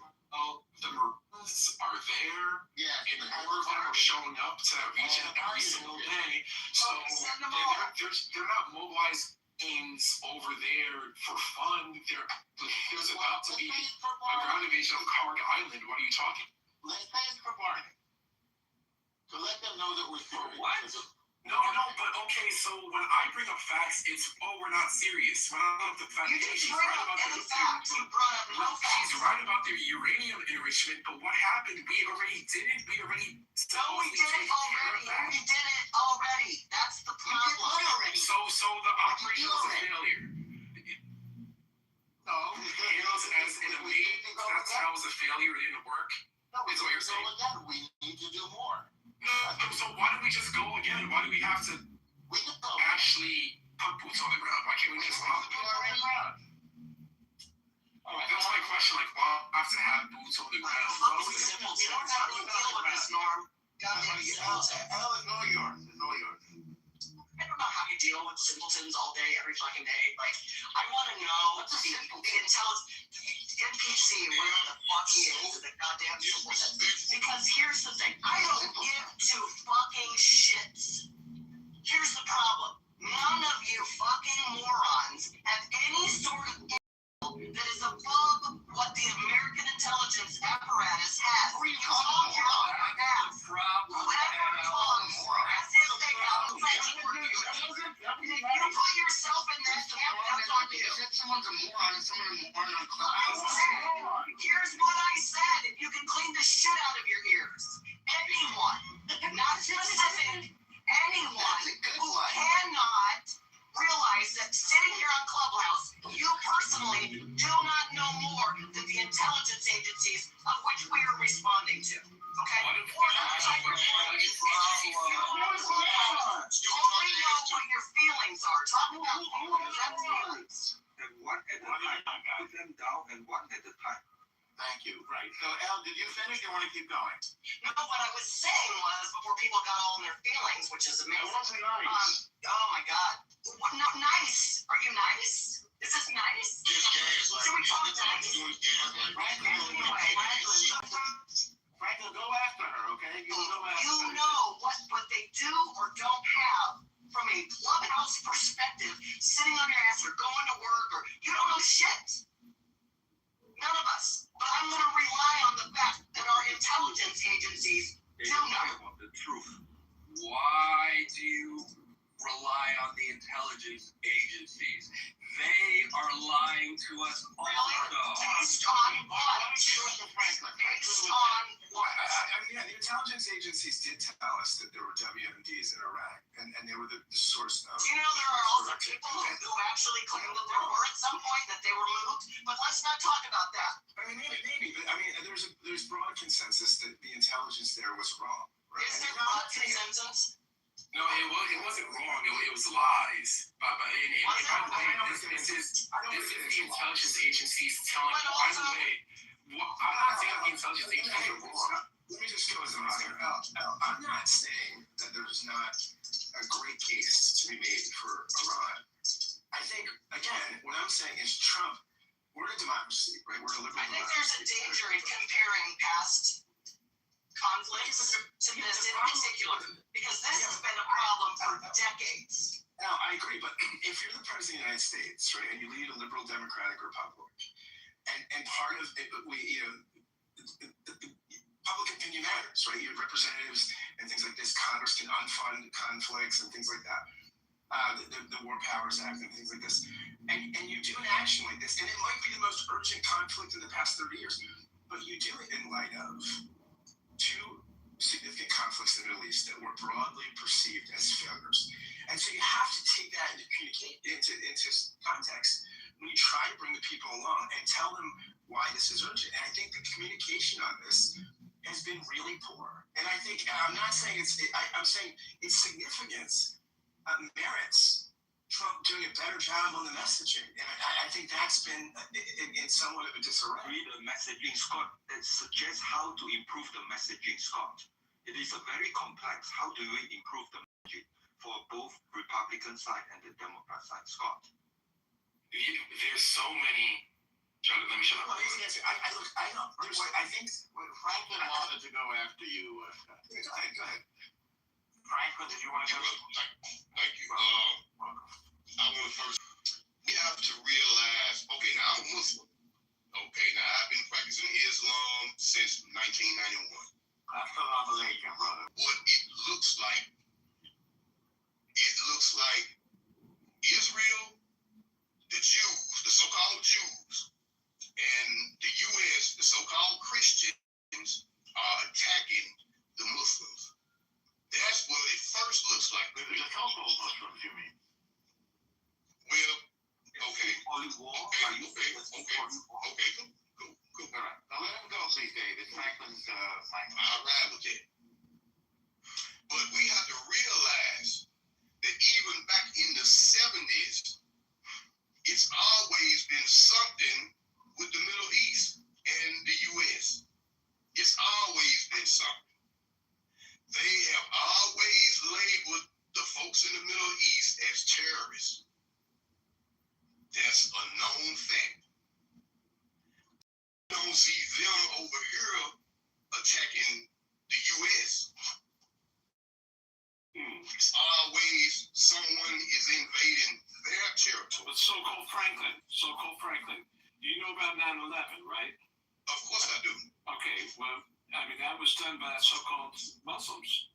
The Marines are there, and more of them are showing up to that region every single day. So they're not mobilized over there for fun. There's about to be a ground invasion of Karg Island. What are you talking? Let's pay for bargaining. To let them know that we're serious. What? No, but okay, so when I bring up facts, it's, we're not serious. When I bring up the fact, she's right about she's right about the uranium enrichment, but what happened? We already did it. We did it already. That's the problem. So the operation was a failure. No, that's how it was a failure. It didn't work. No, it's what you're saying. Again, we need to do more. No, so why don't we just go again? Why do we have to actually put boots on the ground? Why can't we just bomb the ground? That's my question. Like, why have to have boots on the ground? You don't have to deal with this, Norm. It's all yours. I don't know how you deal with simpletons all day, every fucking day. Like, I want to know the intelligence, NPC, where the fuck he is, the goddamn simpleton. Because here's the thing, I don't give two fucking shits. Here's the problem. None of you fucking morons have any sort of info that is above what the American intelligence apparatus has. Who are you talking about? Whoever talks, as if they have you put yourself in that camp, that's on you. Someone's a moron and someone's a moron on cloud. Here's what I said. If you can clean the shit out of your ears. Anyone, not specific, anyone who cannot realize that sitting here on Clubhouse, you personally do not know more than the intelligence agencies of which we are responding to. Okay? You only know what your feelings are. Talk about feelings. And one at a time. Put them down and one at a time. Thank you. Right. So, Al, did you finish or want to keep going? No, what I was saying was, before people got all in their feelings, which is amazing. It wasn't nice. Oh my God. What, not nice? Are you nice? Is this nice? Should we talk nice? Franklin, go after her, okay? You know what they do or don't have from a clubhouse perspective, sitting on your ass or going to work, or you don't know shit. None of us. But I'm going to rely on the fact that our intelligence agencies do know. The truth. Why do you rely on the intelligence agencies? They are lying to us also. Based on what? Based on what? Yeah, the intelligence agencies did tell us that there were WMDs in Iraq, and they were the source of. Do you know there are also people who actually claim that there were at some point, that they were moved? But let's not talk about that. I mean, maybe, but I mean, there's broad consensus that the intelligence there was wrong. Right? Is there broad consensus? No, it wasn't wrong. It was lies. But by the way, this is the intelligence agencies telling. By the way, I'm not saying the intelligence agencies are wrong. Let me just go as a minor. I'm not saying that there's not a great case to be made for Iran. I think, again, what I'm saying is Trump. We're a democracy, right? We're a liberal democracy. I think there's a danger in comparing past conflicts to this in particular, because this has been a problem for decades. No, I agree, but if you're the president of the United States, right, and you lead a liberal democratic republic, and part of it, the public opinion matters, right? Your representatives and things like this, Congress can unfund conflicts and things like that. The War Powers Act and things like this. And you do an action like this, and it might be the most urgent conflict in the past 30 years, but you do it in light of two significant conflicts in the Middle East that were broadly perceived as failures. And so you have to take that into context when you try to bring the people along and tell them why this is urgent. And I think the communication on this has been really poor. And I think, I'm not saying I'm saying its significance merits Trump doing a better job on the messaging. And I think that's been in somewhat of a disarray. Read the messaging, Scott. It suggests how to improve the messaging, Scott. It is a very complex. How do we improve the messaging for both Republican side and the Democrat side, Scott? There's so many. Let me shut up. I think Franklin wanted to go after you. Go ahead. Franklin, did you want to go? Thank you. I want to first, we have to realize, okay, now I'm a Muslim. Okay, now I've been practicing Islam since 1991. Assalamu alaikum, brother. What it looks like Israel, the Jews, the so-called Jews, and the U.S., the so-called Christians, are attacking the Muslims. That's what it first looks like. The so-called Muslims, you mean? Well, okay. Holy war? Okay. Go. All right. Now let him go, please, David. Franklin's mic. I'll ride with that. But we have to realize that even back in the 70s, it's always been something with the Middle East and the U.S. It's always been something. They have always labeled the folks in the Middle East as terrorists. That's a known fact. You don't see them over here attacking the U.S. It's always someone is invading their territory. But so-called Franklin, you know about 9/11, right? Of course I do. Okay, well, I mean, that was done by so-called Muslims.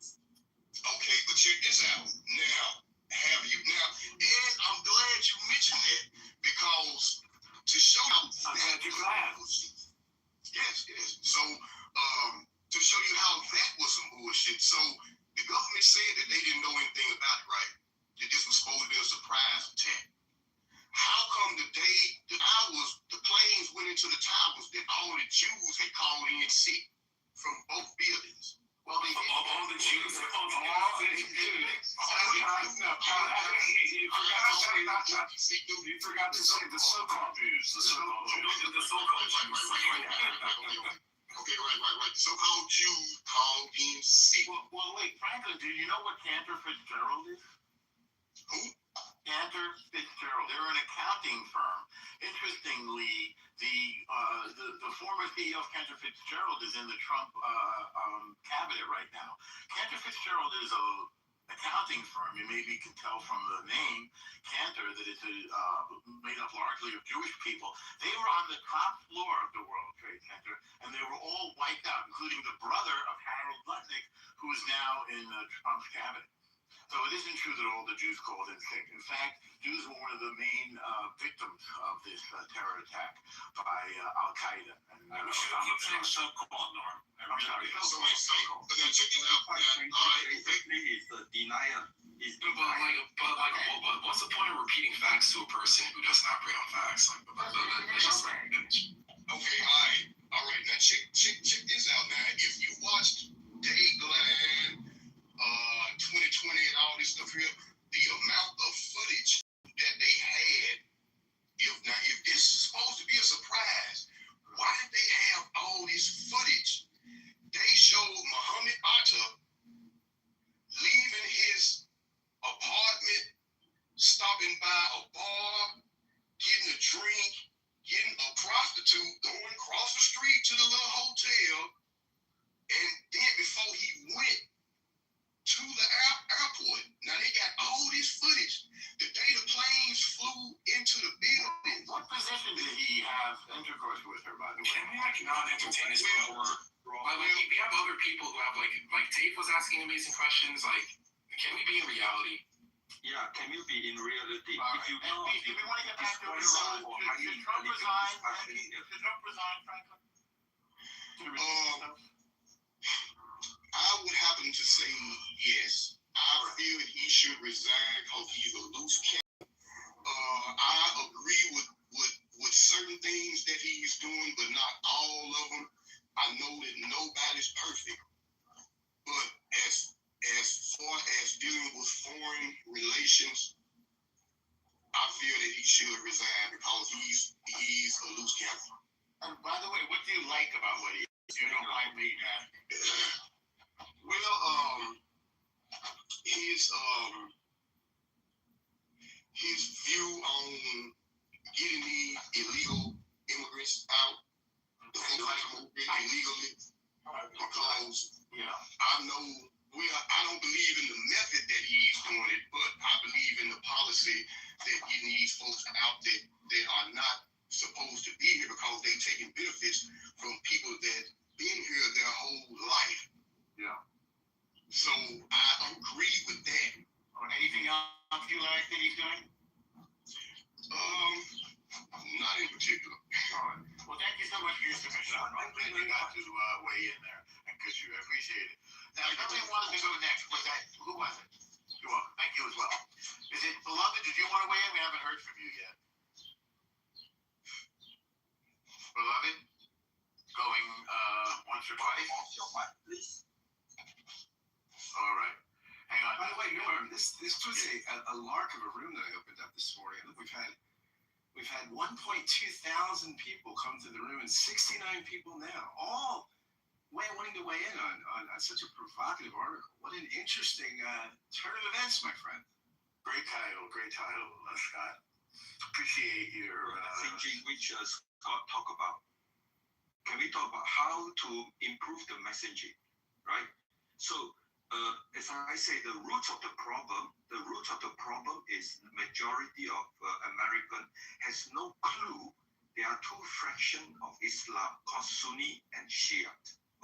Okay, but check this out. Now, and I'm glad you mentioned that, because to show you I'm glad you're glad. Yes. So, to show you how that was some bullshit. So, the government said that they didn't know anything about it, right? That this was supposed to be a surprise attack. How come the planes went into the towers that all the Jews had called in sick from both buildings? Well, they did. All the Jews. You forgot to say the so-called Jews. The so-called Jews. Okay, right. The so-called Jews called in sick. Well, wait, Franklin, do you know what Cantor Fitzgerald is? Who? Cantor Fitzgerald. They're an accounting firm. Interestingly, the former CEO of Cantor Fitzgerald is in the Trump cabinet right Fitzgerald is a accounting firm. You maybe can tell from the name, Cantor, that it's made up largely of Jewish people. They were on the top floor of the World Trade Center, and they were all wiped out, including the brother of Harold Lutnick, who is now in Trump's cabinet. So it isn't true that all the Jews called in sick. In fact, Jews were one of the main victims of this terror attack by Al-Qaeda. And we should keep saying so-called, Norm. So check this out. Basically, is the denial. But what's the point of repeating facts to a person who doesn't operate on facts? It's just like. Okay, all right. Now check this out. Now, if you watched Dayland, 2020, and all this stuff here, the amount of footage that they had. If this is supposed to be a surprise, why did they have all this footage? They showed Muhammad Atta leaving his apartment, stopping by a bar, getting a drink, getting a prostitute, going across the street to the little hotel, and then before he went to the airport. Now they got all this footage. The day the planes flew into the building. What position did he have intercourse with her, by the way? Can we not entertain this before? We have other people who have like Dave was asking amazing questions. Like, can we be in reality? Yeah, can you be in reality? If you know, if we want to get back to Iran, should Trump resign? Should Trump resign, Franklin? I would happen to say yes. I feel that he should resign because he's a loose cannon. I agree with certain things that he's doing, but not all of them. I know that nobody's perfect, but as far as dealing with foreign relations, I feel that he should resign because he's a loose cannon. And by the way, what do you like about what he is? You don't like me asking. Well, his view on getting the illegal immigrants out, the illegally, because I know, I don't believe in the method that he's doing it, but I believe in the policy that getting these folks out that are not supposed to be here because they're taking benefits from people that been here their whole life. Yeah. So I agree with that. Anything else you like that he's doing? Not in particular. All right. Well, thank you so much for your submission. I'm glad you got to weigh in there, because you appreciate it. Now, somebody wanted to go next. Who was it? You're welcome. Thank you as well. Is it Beloved? Did you want to weigh in? We haven't heard from you yet. Beloved? Going once or twice? Please. All right. Hang on. By the way, Norm, this was a lark of a room that I opened up this morning. Look, we've had 1,200 people come to the room and 69 people now, all wanting to weigh in on such a provocative article. What an interesting turn of events, my friend. Great title, Scott. Appreciate your messaging, which Scott talked about. Can we talk about how to improve the messaging, right? So, as I say, the root of the problem is the majority of American has no clue. There are two fractions of Islam called Sunni and Shia.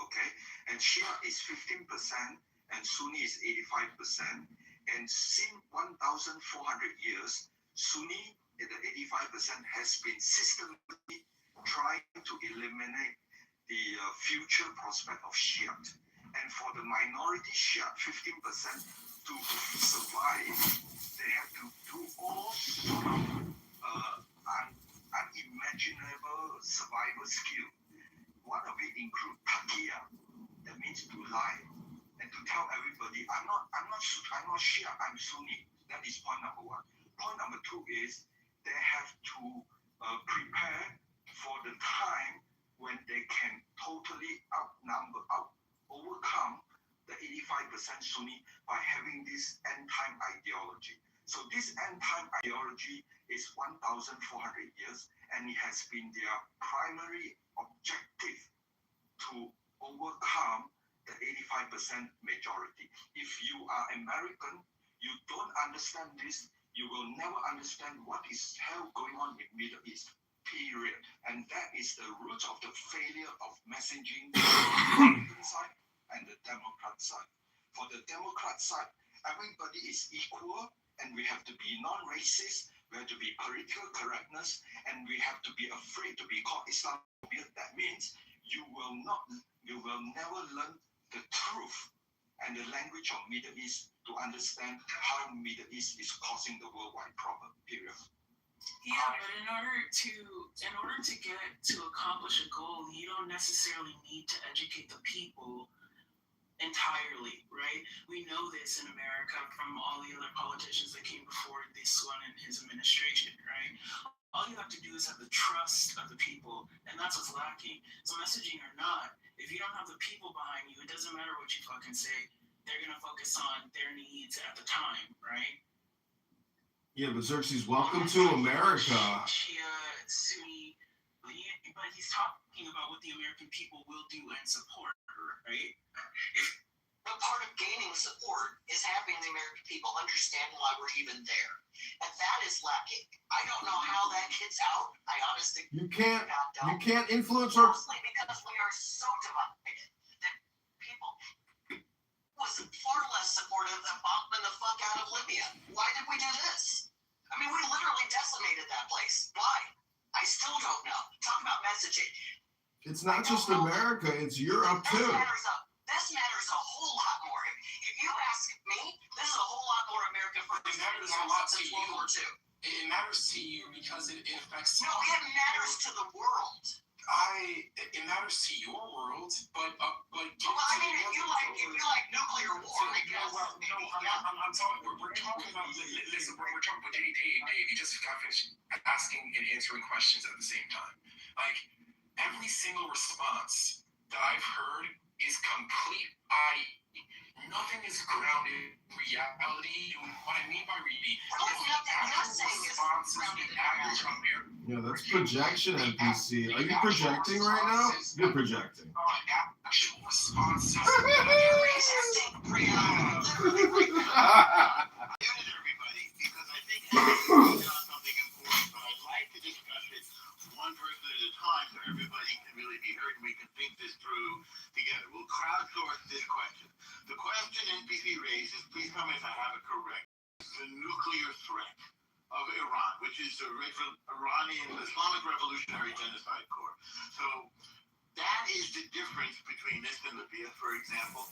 Okay, and Shia is 15% and Sunni is 85%. And since 1,400 years, Sunni, the 85%, has been systematically trying to eliminate the future prospect of Shia. And for the minority Shia, 15%, to survive, they have to do all sorts of unimaginable survival skill. One of it includes taqiyya, that means to lie and to tell everybody, I'm not Shia, I'm Sunni. That is point number one. Point number two is they have to prepare for the time when they can totally overcome the 85% Sunni by having this end-time ideology. So this end-time ideology is 1,400 years, and it has been their primary objective to overcome the 95% majority. If you are American, you don't understand this, you will never understand what is hell going on in Middle East, period. And that is the root of the failure of messaging on the Republican side and the Democrat side. For the Democrat side, everybody is equal, and we have to be non-racist, we have to be political correctness, and we have to be afraid to be called Islamophobia. That means you will never learn the truth and the language of Middle East to understand how Middle East is causing the worldwide problem, period. Yeah, but in order to get to accomplish a goal, you don't necessarily need to educate the people entirely, right? We know this in America from all the other politicians that came before this one and his administration, right? All you have to do is have the trust of the people, and that's what's lacking. So messaging or not, if you don't have the people behind you, it doesn't matter what you fucking say. They're gonna focus on their needs at the time, right? Yeah, but Xerxes, welcome to America. Shia, Sunni, but he's talking about what the American people will do and support, right? But part of gaining support is having the American people understand why we're even there. And that is lacking. I don't know how that gets out. I honestly You can't influence our mostly because we are so divided that people was far less supportive than bombing the fuck out of Libya. Why did we do this? I mean, we literally decimated that place. Why? I still don't know. Talk about messaging. It's not just America, it's Europe too. This matters a whole lot more. If you ask me, this is a whole lot more America first. It matters a lot to since you. World War II. It matters to you because it affects. No, it matters to the world. It matters to your world, but. Well, I mean, if you like nuclear war, I guess. I'm talking. We're talking about. Listen, we're talking about Dave. You just got finished asking and answering questions at the same time. Like every single response that I've heard is complete. Nothing is grounded in reality. What I mean by reality is the average American. Yeah, that's projection, NPC. Are you projecting right now? You're projecting. Actual responses. Everybody, because I think everybody's on something important, but I'd like to discuss it one person at a time so everybody can really be heard and we can think this through together. We'll crowdsource this question. The question NPC raises, please tell me if I have it correct, is the nuclear threat of Iran, which is the Iranian Islamic Revolutionary Genocide Corps. So that is the difference between this and Libya, for example.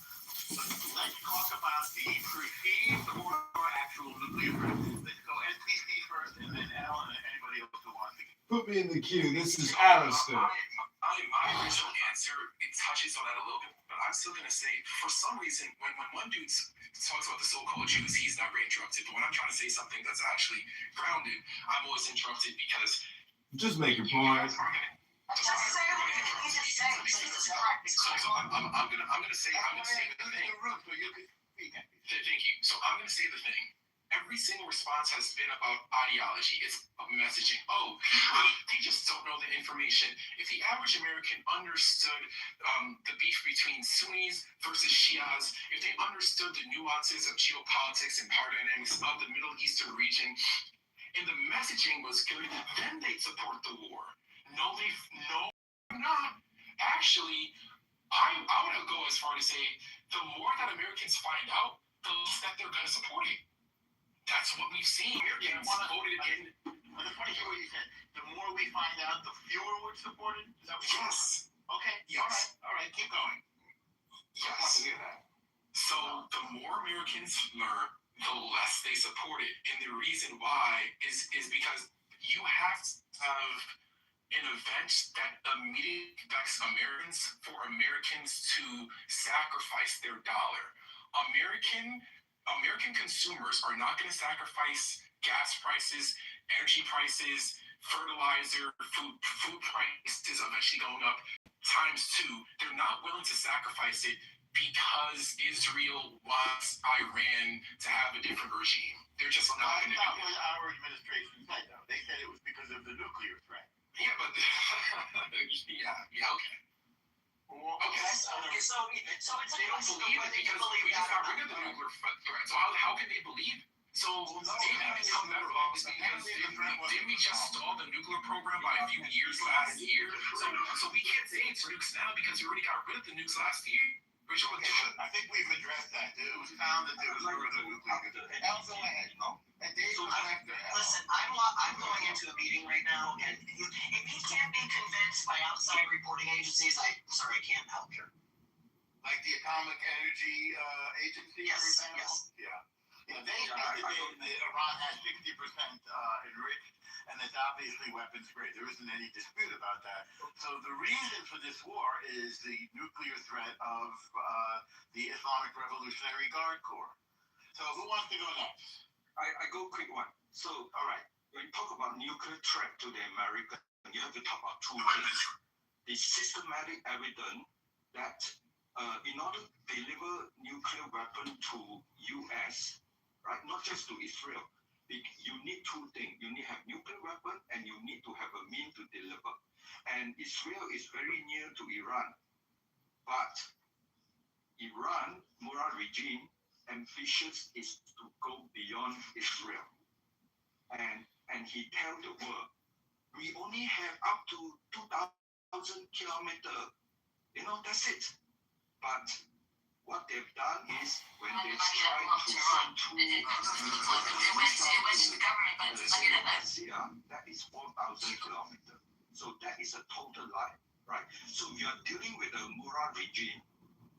Let's talk about the perceived or actual nuclear threat. Let's go NPC first, and then Alan and anybody else who wants to. Put me in the queue. This is Alistair. My original answer, it touches on that a little bit, but I'm still going to say, for some reason, when one dude talks about the so-called Jews, he's not very interrupted. But when I'm trying to say something that's actually grounded, I'm always interrupted because... Just make your point. So I'm gonna say the thing. Thank you. So I'm gonna say the thing. Every single response has been about ideology. It's about messaging. Oh, they just don't know the information. If the average American understood the beef between Sunnis versus Shias, if they understood the nuances of geopolitics and power dynamics of the Middle Eastern region, and the messaging was good, then they'd support the war. No, not. Actually, I would go as far to say the more that Americans find out, the less that they're going to support it. That's what we've seen. Americans voted in. I just want to hear what you said. The more we find out, the fewer would support it? Is that what Yes. Okay. Yes. All right. Keep going. Yes. I want to hear that. So the more Americans learn, the less they support it. And the reason why is because you have to have an event that immediately affects Americans for Americans to sacrifice their dollar. American consumers are not going to sacrifice gas prices, energy prices, fertilizer, food prices eventually going up ×2. They're not willing to sacrifice it because Israel wants Iran to have a different regime. They're just not going to do it. That's not what our administration said, though. They said it was because of the nuclear threat. Yeah, but yeah, okay. Okay, So it's a they don't question of believe it whether you because believe we just that or got rid of the not. nuclear threat. So how can they believe? So they have become better off because didn't we just stall the nuclear program by a few years last year? So we can't say it's nukes now because we already got rid of the nukes last year. Okay, but I think we've addressed that. It was found that there was further nuclear. Al, go ahead. And Dave goes after Al. Listen, I'm going into a meeting right now, and if he can't be convinced by outside reporting agencies, I can't help you. Like the Atomic Energy Agency, Yes, for example? yes. Yeah. They estimated that Iran has 60% enriched, and it's obviously weapons grade. There isn't any dispute about that. So the reason for this war is the nuclear threat of the Islamic Revolutionary Guard Corps. So who wants to go next? I go quick one. So, all right, when you talk about nuclear threat to the American, you have to talk about two things. The systematic evidence that in order to deliver nuclear weapon to U.S., right, not just to Israel, you need two things. You need to have nuclear weapon and you need to have a means to deliver. And Israel is very near to Iran. But Iran, Murad regime, ambitious is to go beyond Israel. And he tell the world, we only have up to 2,000 kilometers. That's it. But what they've done is when they try to send two that is 4,000 kilometers. So that is a total lie, right? So you are dealing with a Murad regime.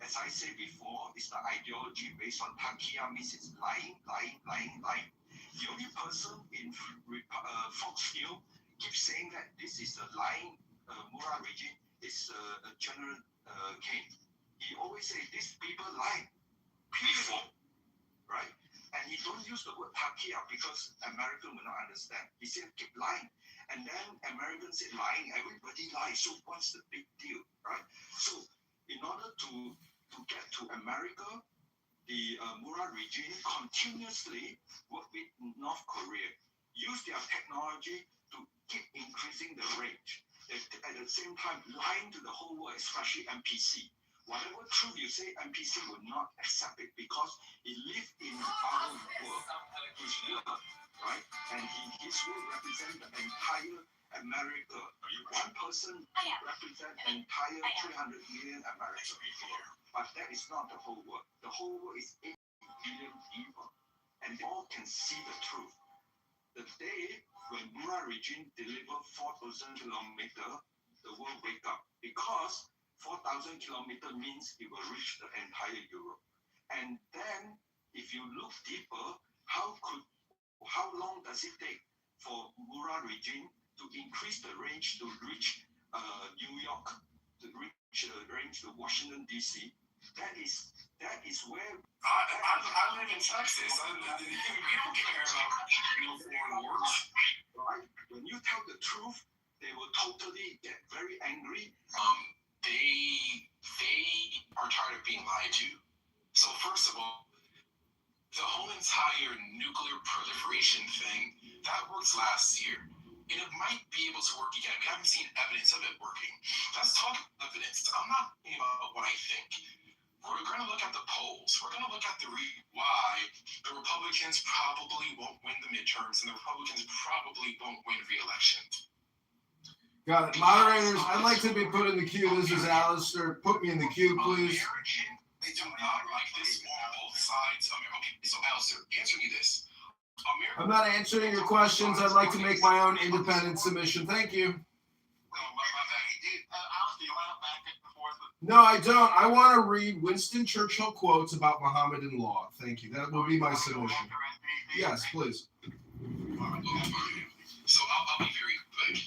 As I said before, it's the ideology based on Takia means it's lying. The only person in Fox News keeps saying that this is a lying Murad regime is General Kane. He always say these people lie before, right? And he don't use the word Takia because American will not understand. He said keep lying. And then Americans say lying, everybody lies. So what's the big deal, right? So in order to get to America, the Murad regime continuously work with North Korea, use their technology to keep increasing the range. At the same time, lying to the whole world, especially MPC. Whatever truth you say, MPC will not accept it because he lives in our world, his world, right? And his world represents the entire America. One person represents the entire 300 million America. But that is not the whole world. The whole world is 8 billion people. And they all can see the truth. The day when Murad regime delivered 4,000 kilometers, the world wake up. Because 4,000 kilometers means it will reach the entire Europe. And then, if you look deeper, how long does it take for Murad regime to increase the range to reach New York, to reach the range to Washington D.C.? That is where I live in Texas. We don't care about foreign wars. Right? When you tell the truth, they will totally get very angry. They are tired of being lied to. So first of all, the whole entire nuclear proliferation thing, that worked last year. And it might be able to work again. We haven't seen evidence of it working. Let's talk evidence. I'm not thinking about what I think. We're going to look at the polls. We're going to look at why the Republicans probably won't win the midterms and the Republicans probably won't win re-election. Got it. Moderators, I'd like to be put in the queue. This is Alistair. Put me in the queue, please. They do not like this on both sides. Okay, so Alistair, answer me this. I'm not answering your questions. I'd like to make my own independent submission. Thank you. No, I don't. I want to read Winston Churchill quotes about Mohammedan law. Thank you. That will be my submission. Yes, please. So I'll be very quick.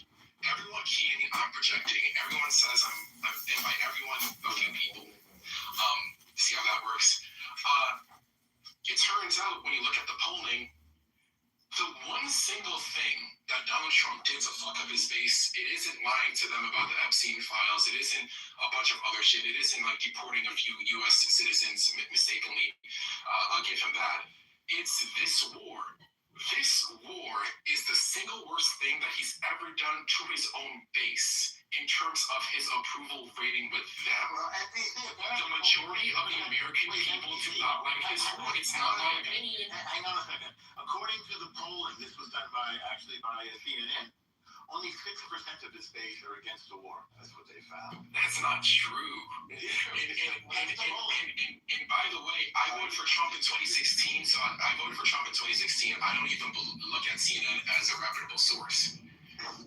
Everyone key, I'm projecting. Everyone says I'm invite everyone, a few people. See how that works. It turns out when you look at the polling, the one single thing that Donald Trump did to fuck up his base, it isn't lying to them about the Epstein files. It isn't a bunch of other shit. It isn't like deporting a few U.S. citizens mistakenly. I'll give him that. It's this war. This war is the single worst thing that he's ever done to his own base. in terms of his approval rating with them. The majority of the American people do not like his rule. It's not my opinion. Hang on a second. According to the polling, this was done by CNN, only 6% of his base are against the war. That's what they found. That's not true. And by the way, I voted for Trump in 2016, so I voted for Trump in 2016. I don't even look at CNN as a reputable source.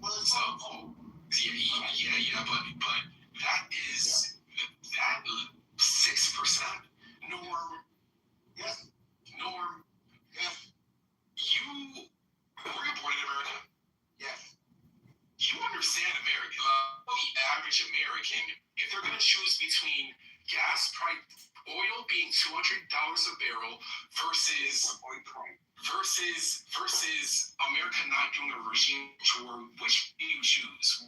Well, it's so, but that is that 6%. Norm. Yes. Norm. Yes. Were you born in America? Yes. You understand American, the average American, if they're going to choose between gas price, oil being $200 a barrel versus America not doing a regime change war, which do you choose?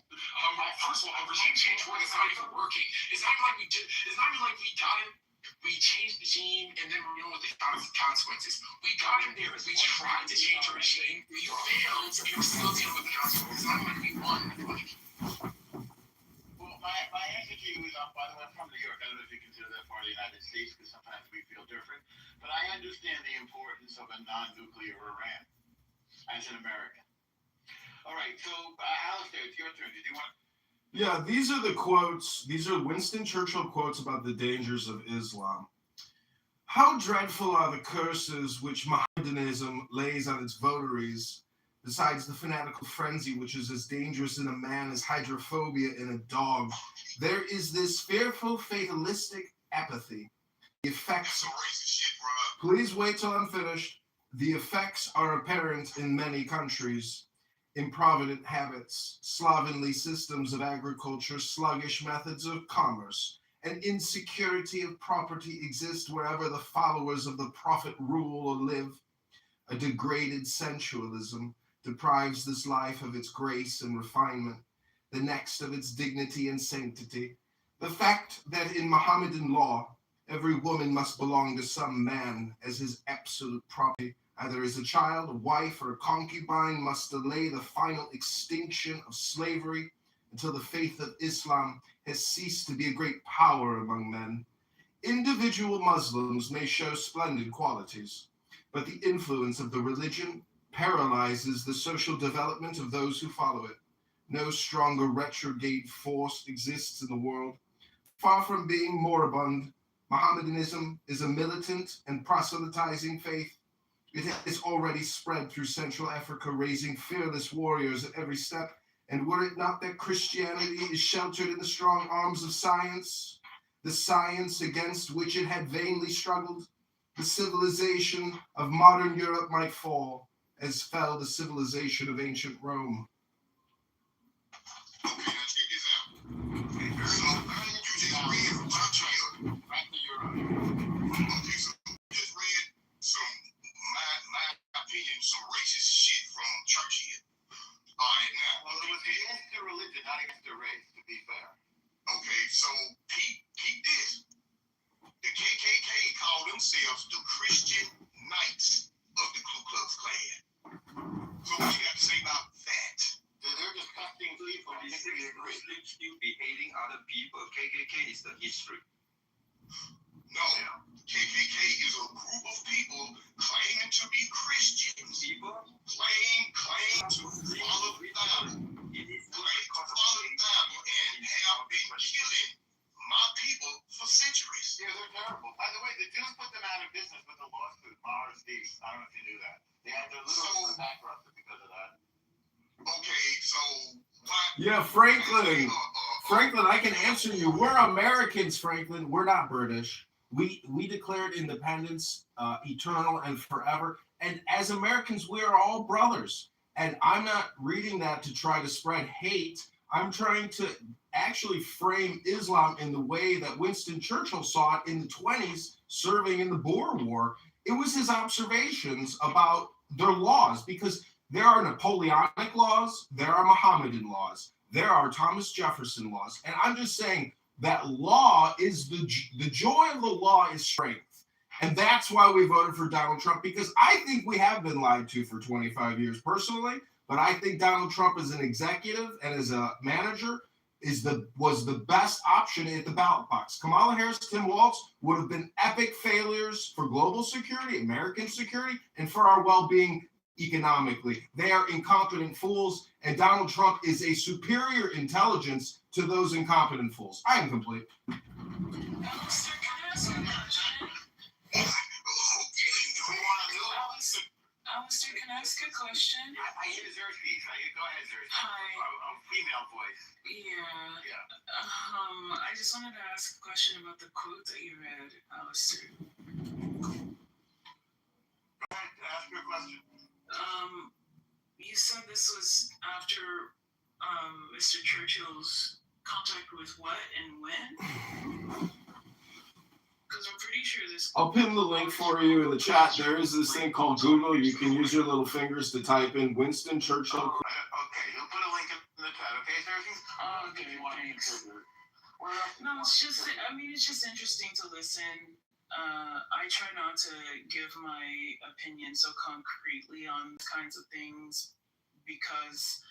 First of all, a regime change war that's not even working. It's not even like we got it. We changed the regime and then we're dealing with the consequences. We got in there, we tried to change the regime, we failed, and we're still dealing with the consequences. It's not like we won. Well, my answer to you is, by the way, I'm from New York. I don't know if you consider that part of the United States, because sometimes we feel different. But I understand the importance of a non-nuclear Iran as an American. All right, so Alistair, it's your turn. Did you want? Yeah, these are the quotes. These are Winston Churchill quotes about the dangers of Islam. How dreadful are the curses which Mohammedanism lays on its votaries, besides the fanatical frenzy which is as dangerous in a man as hydrophobia in a dog. There is this fearful fatalistic apathy. The effects. Please wait till I'm finished. The effects are apparent in many countries. Improvident habits, slovenly systems of agriculture, sluggish methods of commerce, and insecurity of property exist wherever the followers of the prophet rule or live. A degraded sensualism deprives this life of its grace and refinement, the next of its dignity and sanctity. The fact that in Mohammedan law, every woman must belong to some man as his absolute property, either as a child, a wife, or a concubine, must delay the final extinction of slavery until the faith of Islam has ceased to be a great power among men. Individual Muslims may show splendid qualities, but the influence of the religion paralyzes the social development of those who follow it. No stronger retrograde force exists in the world. Far from being moribund, Mohammedanism is a militant and proselytizing faith. It has already spread through Central Africa, raising fearless warriors at every step. And were it not that Christianity is sheltered in the strong arms of science, the science against which it had vainly struggled, the civilization of modern Europe might fall, as fell the civilization of ancient Rome. Okay, now check this out. So, you just read from Churchill. Okay, so you just read some, my opinion, some racist shit from Churchill. All right, now. Well, it was against the religion, not against the race, to be fair. Okay, so keep this. The KKK call themselves the Christian Knights of the Ku Klux Klan. So what you got to say about that? They're disgusting people. I think we agree. Muslims still be hating other people. KKK is the history. No, KKK is a group of people claiming to be Christians. People claim to follow the Bible. And have been killing my people for centuries. Yeah, they're terrible. By the way, the Jews put them out of business with the lawsuit, Maher Steve. I don't know if you knew that. They had their little bankrupted because of that. Okay, so why? Yeah, Franklin. Franklin, I can answer you. We're Americans, Franklin. We're not British. We declared independence eternal and forever. And as Americans, we are all brothers. And I'm not reading that to try to spread hate. I'm trying to actually frame Islam in the way that Winston Churchill saw it in the 20s, serving in the Boer War. It was his observations about their laws, because there are Napoleonic laws, there are Mohammedan laws, there are Thomas Jefferson laws. And I'm just saying that law is the joy of the law is strength. And that's why we voted for Donald Trump, because I think we have been lied to for 25 years personally. But I think Donald Trump as an executive and as a manager was the best option at the ballot box. Kamala Harris, Tim Walz would have been epic failures for global security, American security, and for our well-being economically. They are incompetent fools, and Donald Trump is a superior intelligence to those incompetent fools. I am complete. Alistair, can I ask a question? I hear Xerxes. Go ahead, Xerxes. Hi. A female voice. Yeah. I just wanted to ask a question about the quote that you read, Alistair. Go ahead, ask your question. You said this was after Mr. Churchill's contact with what and when? Because I'm pretty sure this. I'll pin the link for you in the chat. There is this thing called Google. You can use your little fingers to type in Winston Churchill. Okay, he'll put a link in the chat. Okay, Xerxes? Okay, thanks. No, it's just interesting to listen. I try not to give my opinion so concretely on kinds of things because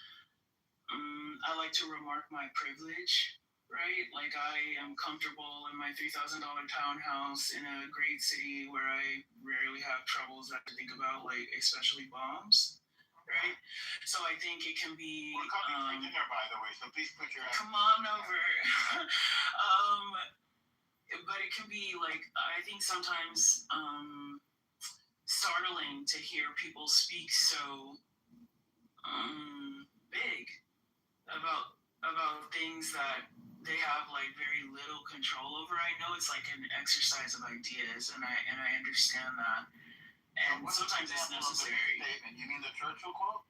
I like to remark my privilege. Right? Like I am comfortable in my $3,000 townhouse in a great city where I rarely have troubles that I think about, like especially bombs. Right? So I think it can be. We're coming for dinner, by the way, so please put your. Come on over. But it can be like I think sometimes startling to hear people speak so big about things that they have like very little control over. I know it's like an exercise of ideas, and I understand that. And sometimes it's necessary. You mean the Churchill quote?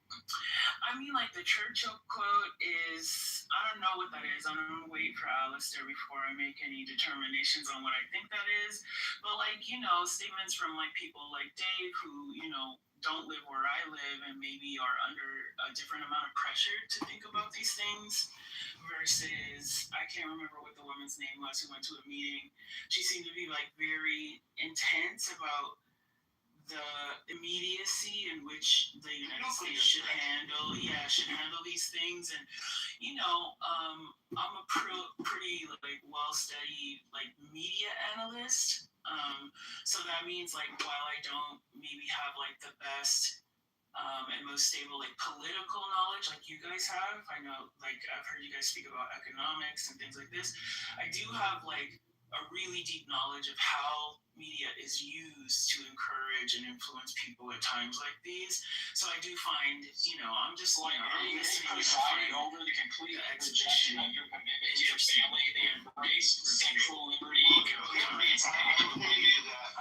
I mean, like the Churchill quote is, I don't know what that is. I'm gonna wait for Alistair before I make any determinations on what I think that is. But like, statements from like people like Dave who, don't live where I live and maybe are under a different amount of pressure to think about these things versus, I can't remember what the woman's name was who went to a meeting. She seemed to be like very intense about the immediacy in which the United States should handle these things. And I'm a pretty like well-studied like media analyst, so that means like while I don't maybe have like the best and most stable like political knowledge like you guys have, I know like I've heard you guys speak about economics and things like this, I do have like a really deep knowledge of how media is used to encourage and influence people at times like these. So I do find, I'm just like I'm listening presiding over the complete rejection of your commitment to your family. They embrace sexual liberty,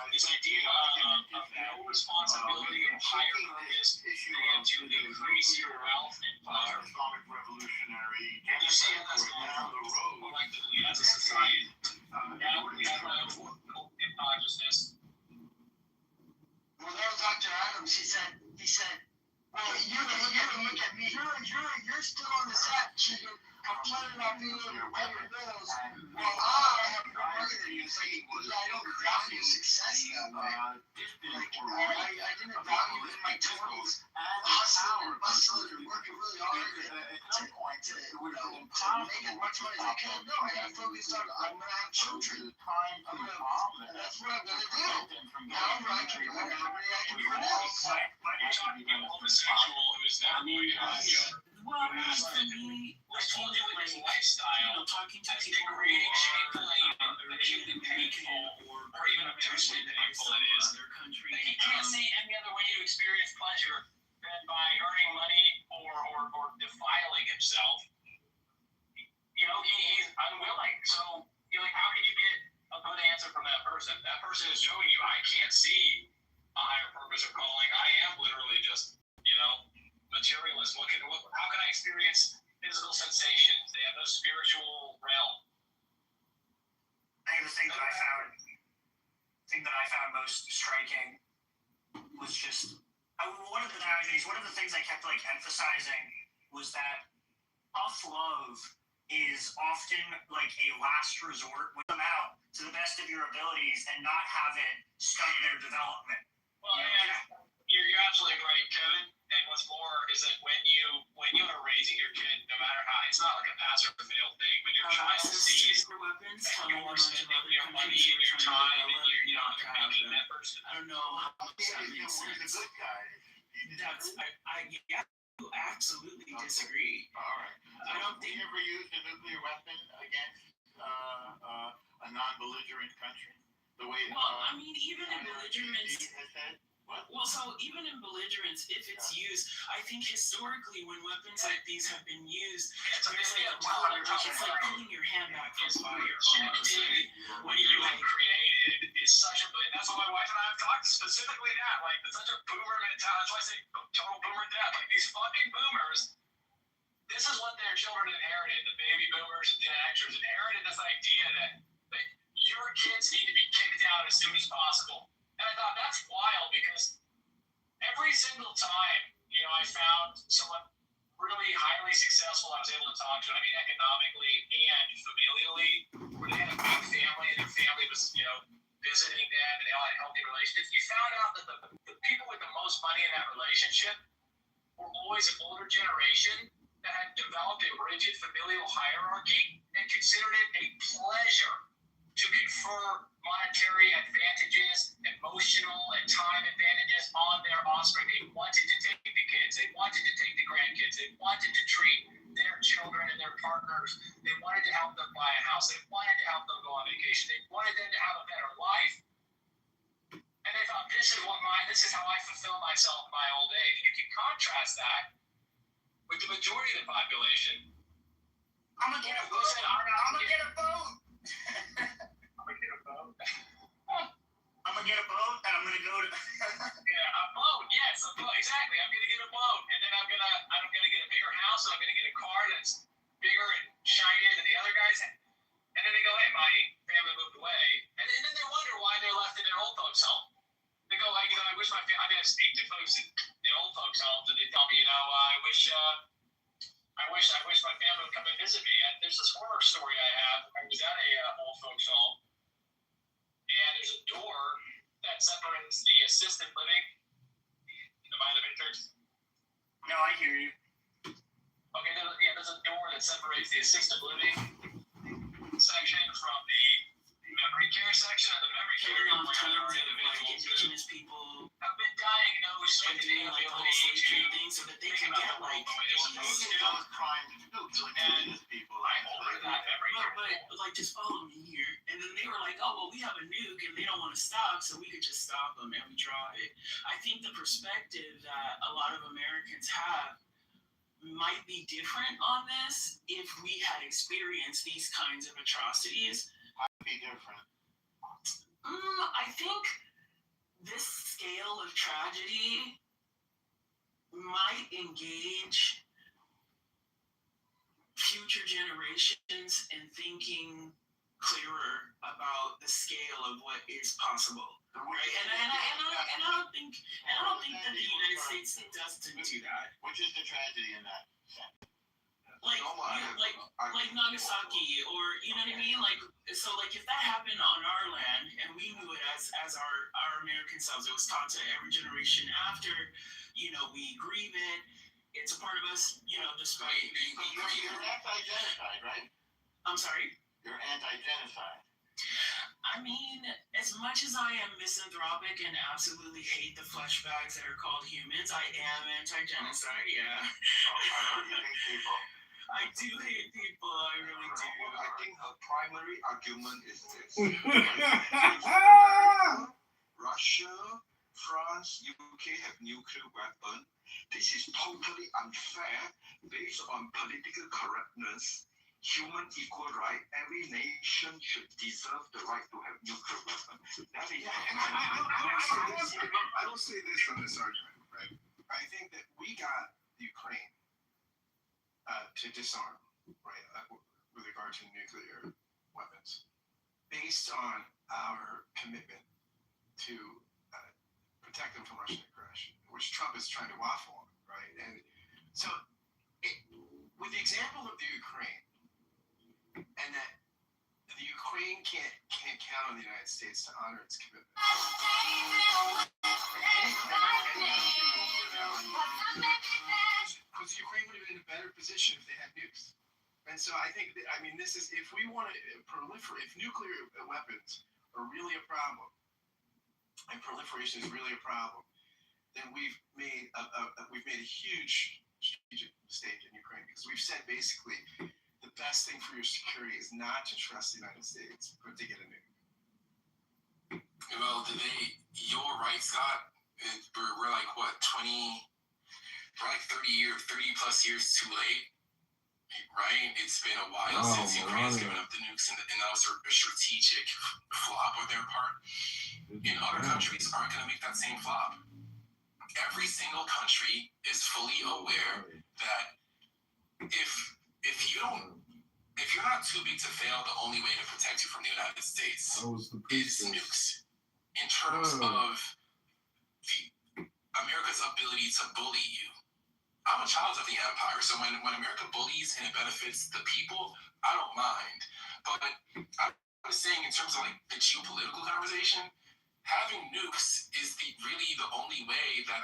this idea of no responsibility and higher purpose, and to increase your wealth and pleasure. Islamic revolutionary. You see how that's going down the road collectively as a society. Now we have our own consciousness. Well, there was Dr. Adams. He said, well, you look at me. You're still on the set. I'm planning on being able to pay your bills. Well, I have no money that you say, I don't value success that way. I didn't value in my 20s hustling and bustling and working really hard to make as much money as I can. No, I got focused on, I'm going to have children. That's what I'm going to do. However I can produce. You're talking about a homosexual who is now going to have well, for me, I told you his lifestyle talking to as people degrading, shamefully, acutely painful, or even objectively painful it is. That he can't see any other way to experience pleasure than by earning money or defiling himself. He's unwilling. So, how can you get a good answer from that person? That person is showing you, I can't see a higher purpose or calling. I am literally just, materialist. How can I experience physical sensations? They have no spiritual realm. I think the thing that I found most striking was just one of the things I kept like emphasizing was that tough love is often like a last resort with them out to the best of your abilities and not have it stunt their development. Well, You're absolutely right, Kevin. And what's more is that when you are raising your kid, no matter how, it's not like a pass or fail thing. When your child sees weapons, that you're spending your money and your time and you're making efforts. I don't know how much that makes sense. Yeah, I absolutely disagree. All right. I don't think you ever used a nuclear weapon against a non-belligerent country. The way. Well, I mean, even in belligerence. Has said. What? Well, so even in belligerence, if it's used, I think historically when weapons like these have been used, there's like it's like pulling your hand back from fire almost, right? What you have created is such a, that's what my wife and I have talked specifically that, like, it's such a boomer mentality. That's why I say total boomer death. Like, these fucking boomers, this is what their children inherited. The baby boomers and Gen Xers inherited this idea that your kids need to be kicked out as soon as possible. And I thought that's wild because every single time, I found someone really highly successful I was able to talk to, I mean economically and familially, where they had a big family and their family was, visiting them and they all had healthy relationships. You found out that the people with the most money in that relationship were always an older generation that had developed a rigid familial hierarchy and considered it a pleasure to confer monetary advantages, emotional and time advantages on their offspring. They wanted to take the kids. They wanted to take the grandkids. They wanted to treat their children and their partners. They wanted to help them buy a house. They wanted to help them go on vacation. They wanted them to have a better life. And they thought, this is how I fulfill myself in my old age. You can contrast that with the majority of the population. I'm gonna get a vote. I'm gonna get a vote. I'm gonna get a vote. I'm gonna get a boat and I'm gonna go to. Yeah, a boat. Yes, a boat. Exactly. I'm gonna get a boat, and then I'm gonna get a bigger house, and I'm gonna get a car that's bigger and shinier than the other guys. And then they go, hey, my family moved away, and then they wonder why they're left in their old folks' home. They go, like, I wish my family. I speak to folks in old folks' homes, and they tell me, I wish my family would come and visit me. And there's this horror story I have. I was at a old folks' home, and there's a door that separates the assisted living. Am I in the matrix? No, I hear you. Okay, there's a door that separates the assisted living section from the memory care section. And the memory care is where individuals indigenous people have been diagnosed with the inability to things so that they can get like crime to do to indigenous people. But like, just follow me here. And then they were like, oh, well, we have a nuke and they don't want to stop, so we could just stop them and we drop it. I think the perspective that a lot of Americans have might be different on this if we had experienced these kinds of atrocities. Might be different. I think this scale of tragedy might engage future generations in thinking clearer about the scale of what is possible, right? And I don't think that the United States doesn't do that. Which is the tragedy in that sense? Like Nagasaki, or you know what I mean? Like, so like if that happened on our land and we knew it as our American selves, it was taught to every generation after, we grieve it. It's a part of us, despite being. You're anti-genocide, right? I'm sorry? You're anti-genocide. I mean, as much as I am misanthropic and absolutely hate the flesh bags that are called humans, I am anti-genocide, yeah. I hate people. I do hate people, I really do. I think her primary argument is this. Russia, France, UK have nuclear weapons. This is totally unfair based on political correctness, human equal right. Every nation should deserve the right to have nuclear weapons. That is. I don't say this on this argument, right? I think that we got Ukraine to disarm, right, with regard to nuclear weapons, based on our commitment to protect them from Russian aggression, which Trump is trying to waffle on, right? And so, with the example of the Ukraine, and that the Ukraine can't count on the United States to honor its commitment. So I think that, I mean, this is, if we want to proliferate, if nuclear weapons are really a problem, and proliferation is really a problem, then we've made a huge strategic mistake in Ukraine, because we've said basically the best thing for your security is not to trust the United States, but to get a nuke. Well, you're right, Scott. We're like, what, 20, we're like 30 plus years too late, right? It's been a while since Ukraine's given up the nukes, and that was a strategic flop on their part. And other countries aren't going to make that same flop. Every single country is fully aware that if you're not too big to fail, the only way to protect you from the United States is nukes. In terms of America's ability to bully you, I'm a child of the empire, so when America bullies and it benefits the people, I don't mind. But I was saying, in terms of like the geopolitical conversation, having nukes is really the only way that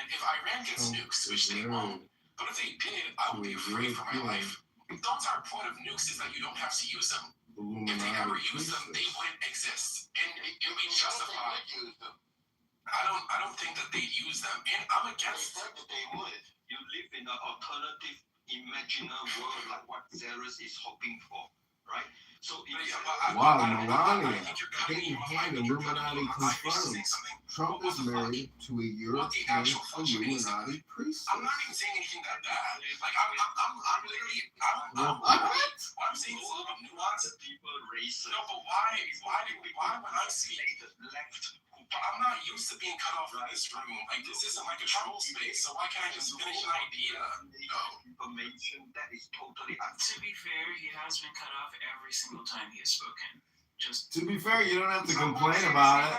if Iran gets nukes, which they won't, but if they did, I would be afraid for my life. The entire point of nukes is that you don't have to use them. If they ever use them, they wouldn't exist, and it would be justified. I don't think that they'd use them, and I'm against that they would. You live in an alternative, imaginary world like what Zeros is hoping for, right? So Melania, Peyton Hand, Illuminati confirmed Trump is married to a European Illuminati priest. I'm not even saying anything that bad. Like I'm literally, what I'm saying is a little bit nuanced. People racist. No, but why when I speak left? But I'm not used to being cut off in this room. Like, this isn't like a troll space, so why can't I just finish an idea? Information that is totally To be fair, he has been cut off every single time he has spoken. To be fair, you don't have to complain about it.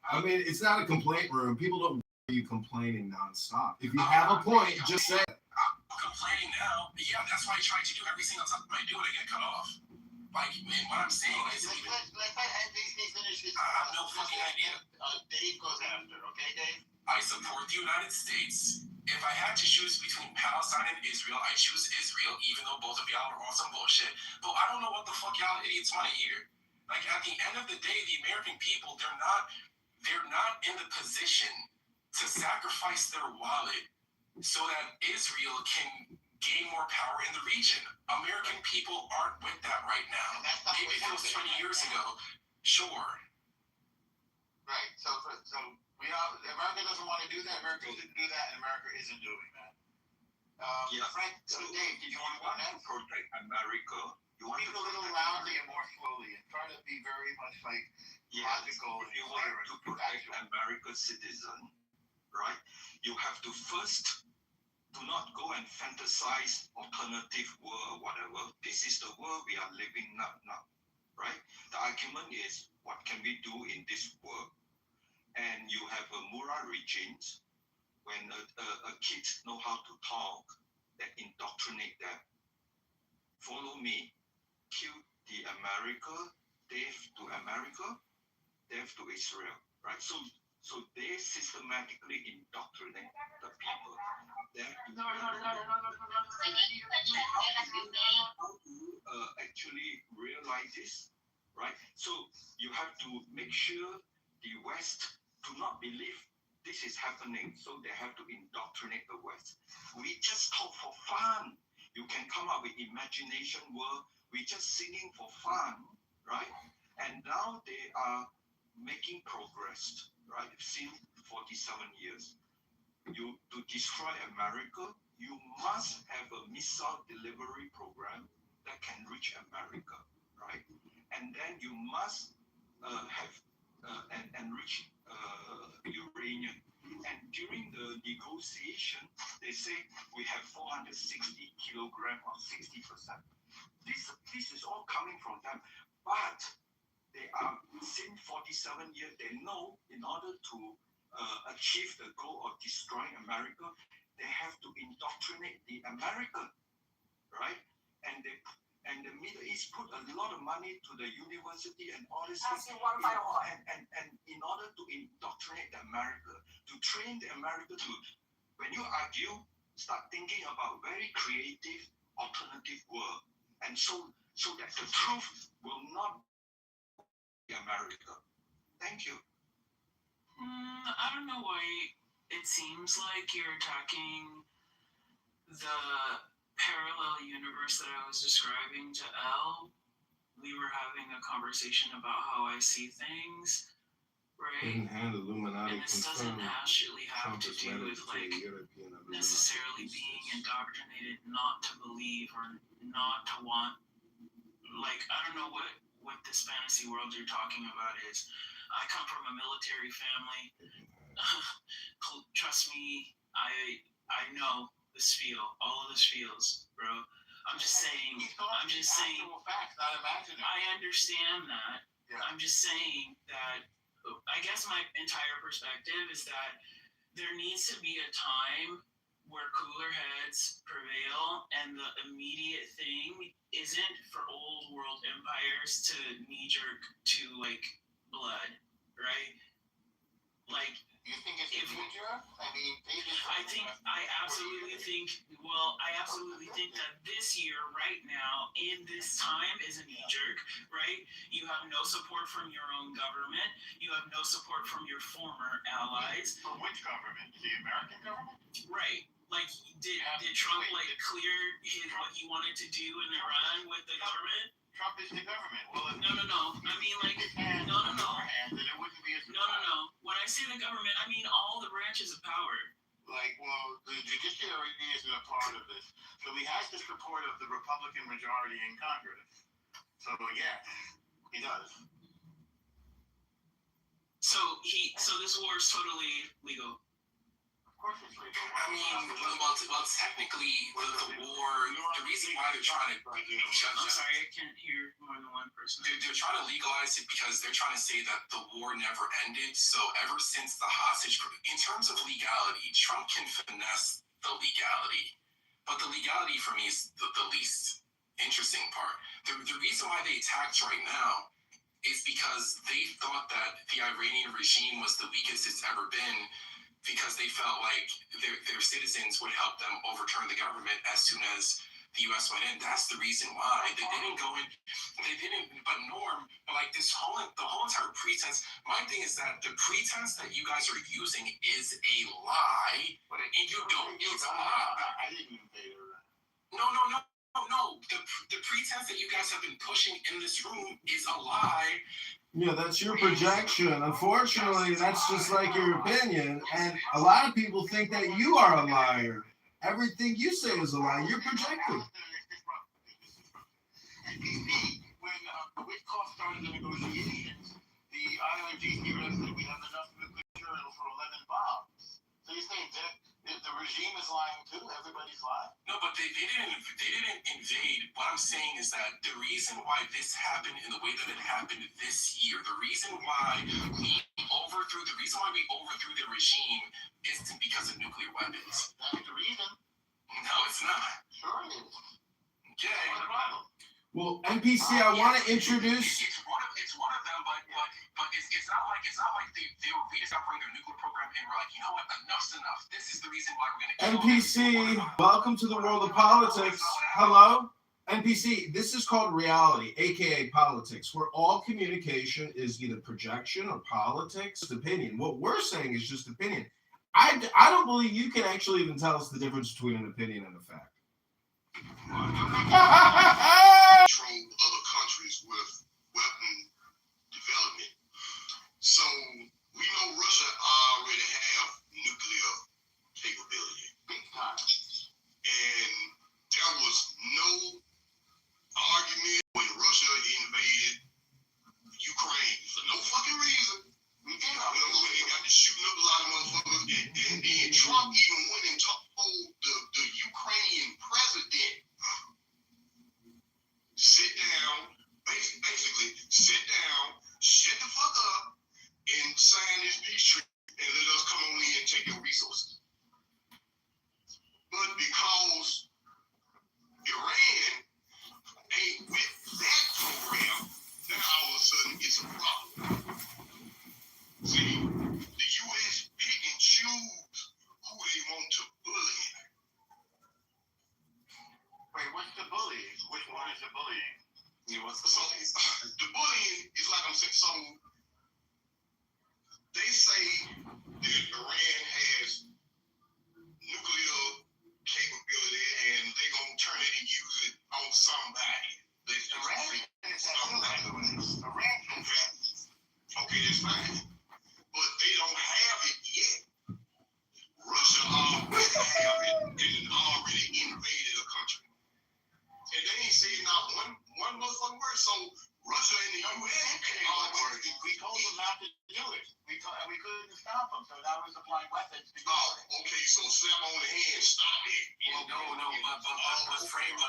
I mean, it's not a complaint room. People don't want you complaining nonstop. If you have a point, just say it. I'm complaining now. Yeah, that's why I try to do every single time I do it, I get cut off. Like, man, what I'm saying is, let's finish this. I have no fucking idea. Dave goes after, okay, Dave? I support the United States. If I had to choose between Palestine and Israel, I choose Israel, even though both of y'all are on some bullshit. But I don't know what the fuck y'all idiots want to hear. Like, at the end of the day, the American people, they're not in the position to sacrifice their wallet so that Israel can gain more power in the region. American people aren't with that right now. Maybe if it was 20 years ago, sure. Right. So America doesn't want to do that. America didn't do that, and America isn't doing that. Frank, so Dave, did you want to protect America? You want speak a little loudly and more slowly, and try to be very much like logical. If you want to protect America's citizen, right? You have to first do not go and fantasize alternative world or whatever. This is the world we are living now, right? The argument is, what can we do in this world? And you have a Mura regimes, when a kid know how to talk, that indoctrinate them. Follow me. Kill the America, death to America, death to Israel, right? So they systematically indoctrinate the people. Actually realize this, right? So you have to make sure the West do not believe this is happening, so they have to indoctrinate the West. We just talk for fun. You can come up with imagination world. We just singing for fun, right? And now they are making progress, right? Since 47 years. To destroy America, you must have a missile delivery program that can reach America, right? And then you must have enriched uranium. And during the negotiation, they say we have 460 kilograms or 60%. This is all coming from them, but they are since 47 years. They know in order to achieve the goal of destroying America, they have to indoctrinate the American, right? And the Middle East put a lot of money to the university and all this thing, and in order to indoctrinate the America, to train the America to, when you argue, start thinking about very creative alternative world. and so that the truth will not be America. Thank you. I don't know why it seems like you're attacking the parallel universe that I was describing to Elle. We were having a conversation about how I see things, right? Hidden-hand Illuminati And this doesn't confirmed. actually have Trump to is do wedded with to like European Illuminati necessarily being indoctrinated not to believe or not to want. Like, I don't know what this fantasy world you're talking about is. I come from a military family. Trust me, I know the spiel, all of the spiels, bro. I'm just saying. Actual facts, not imaginary. I understand that. Yeah. I'm just saying that. I guess my entire perspective is that there needs to be a time where cooler heads prevail, and the immediate thing isn't for old world empires to knee jerk to like blood, right? Like, You think it's a knee-jerk? I mean, I absolutely think that this year, right now, in this time, is a knee jerk, right? You have no support from your own government. You have no support from your former allies. From which government? The American government? Right. Like, did Trump like clear what he wanted to do in Iran with the government? Trump is the government. Well, No. I mean, like, no. Then it wouldn't be as No. When I say the government, I mean all the branches of power. Like, well, the judiciary isn't a part of this. So he has the support of the Republican majority in Congress. So, yeah, he does. So this war is totally legal. Of course it's legal. I mean, well, technically, the war, the reason why they're trying to, I'm sorry, I can't hear more than one person. They're trying to legalize it because they're trying to say that the war never ended. So ever since the hostage, in terms of legality, Trump can finesse the legality. But the legality for me is the least interesting part. The reason why they attacked right now is because they thought that the Iranian regime was the weakest it's ever been, because they felt like their citizens would help them overturn the government as soon as the U.S. went in. That's the reason why. They didn't go in. But like the whole entire pretense, my thing is that the pretense that you guys are using is a lie, and you don't use a lie. I didn't invade Iran. No. The pretense that you guys have been pushing in this room is a lie. Yeah, that's your projection. Unfortunately, that's just like your opinion. And a lot of people think that you are a liar. Everything you say is a lie. You're projecting. When the Witkoff started the negotiations, the IRGC said we have enough nuclear material for 11 bombs. So you're saying that the regime is lying too? Everybody's lying? No, but they didn't invade. What I'm saying is that the reason why this happened in the way that it happened this year, the reason why we overthrew the regime isn't because of nuclear weapons. That's the reason. No, it's not. Sure it is. Okay. What's the problem? Well, NPC, I want to introduce. It's one of them, but it's not like they were rediscovering their nuclear program and we're like, you know what, enough's enough. This is the reason why we're going to. NPC, welcome to the world of politics. Hello, NPC. This is called reality, aka politics, where all communication is either projection or politics. Opinion. What we're saying is just opinion. I don't believe you can actually even tell us the difference between an opinion and a fact. Control other countries with weapon development. So we know Russia already have nuclear capability. Big time. And there was no argument when Russia invaded Ukraine for no fucking reason. They got to shooting up a lot of motherfuckers. And then Trump even went and told the Ukrainian president, sit down, basically sit down, shut the fuck up, and sign this peace treaty, and let us come on in and take your resources. But because Iran ain't with that program, now all of a sudden it's a problem. See, the U.S. pick and choose who they want to bully. Wait, what's the bully? Which one is the bully? couldn't stop them, so that was applying weapons. Oh, okay, so slap on the hand, stop it. But Franklin,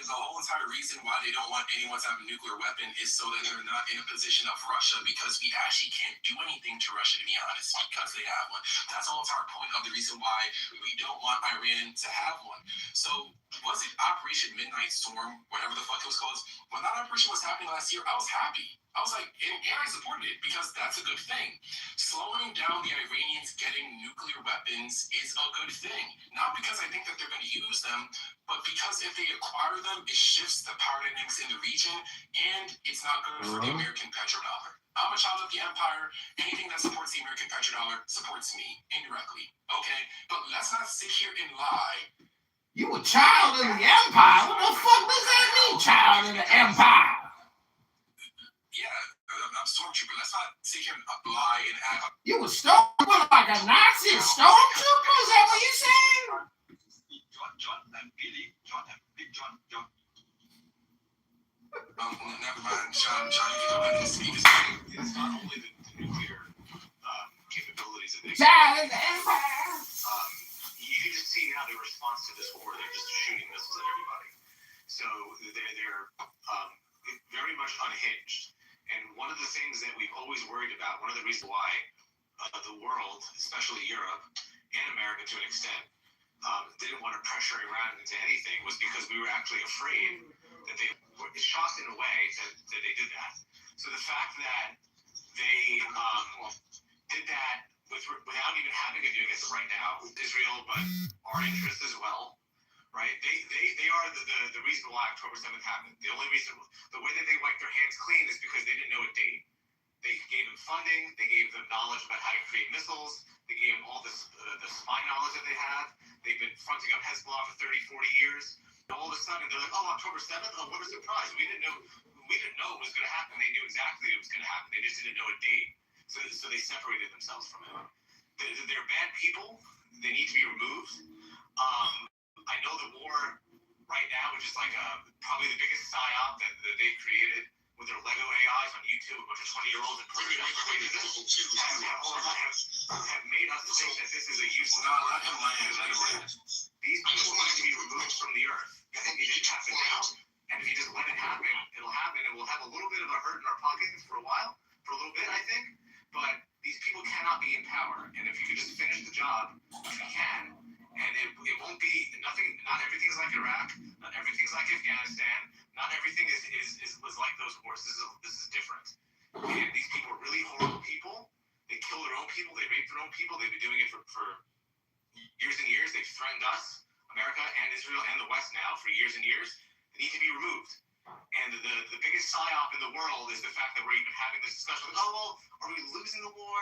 the whole entire reason why they don't want anyone to have a nuclear weapon is so that they're not in a position of Russia, because we actually can't do anything to Russia, to be honest, because they have one. That's the whole entire point of the reason why we don't want Iran to have one. So was it Operation Midnight Storm, whatever the fuck it was called? When that operation was happening last year, I was happy. I was like, and I supported it because that's a good thing. Slowing down the Iranians getting nuclear weapons is a good thing. Not because I think that they're going to use them, but because if they acquire them, it shifts the power dynamics in the region, and it's not good for the American petrodollar. I'm a child of the empire. Anything that supports the American petrodollar supports me indirectly. Okay? But let's not sit here and lie. You a child of the empire? What the fuck does that mean, child of the empire? Yeah, I'm stormtrooper. Let's not sit here and lie and act. You a stormtrooper like a Nazi stormtrooper? Is that what you saying? John and Billy, John. Never mind, John. You can go ahead and speak. It's not only the nuclear capabilities of the child of the empire. You can just see how their response to this war, they're just shooting missiles at everybody. So they're very much unhinged. And one of the things that we've always worried about, one of the reasons why the world, especially Europe and America to an extent, didn't want to pressure Iran into anything was because we were actually afraid that they were shocked in a way that they did that. So the fact that they did that without even having to do this right now, Israel, but our interests as well, right? They are the reason why October 7th happened. The only reason, the way that they wiped their hands clean is because they didn't know a date. They gave them funding, they gave them knowledge about how to create missiles, they gave them all the spy knowledge that they have. They've been fronting up Hezbollah for 30, 40 years. And all of a sudden, they're like, oh, October 7th? Oh, what a surprise. We didn't know it was going to happen. They knew exactly it was going to happen. They just didn't know a date. So they separated themselves from it. They're bad people. They need to be removed. I know the war right now is just like probably the biggest psyop that they've created with their Lego AIs on YouTube, a bunch of 20-year-olds and created this, have made us think that this is a useless land. These people need to be removed from the earth. They need to happen now. And if you just let it happen, it'll happen, and we'll have a little bit of a hurt in our pockets for a while, for a little bit, I think. But these people cannot be in power. And if you could just finish the job, which we can, and it won't be nothing. Not everything's like Iraq. Not everything's like Afghanistan. Not everything was like those wars. This is different. And these people are really horrible people. They kill their own people. They rape their own people. They've been doing it for years and years. They've threatened us, America and Israel and the West now for years and years. They need to be removed. And the biggest psyop in the world is the fact that we're even having this discussion. Like, oh well, are we losing the war?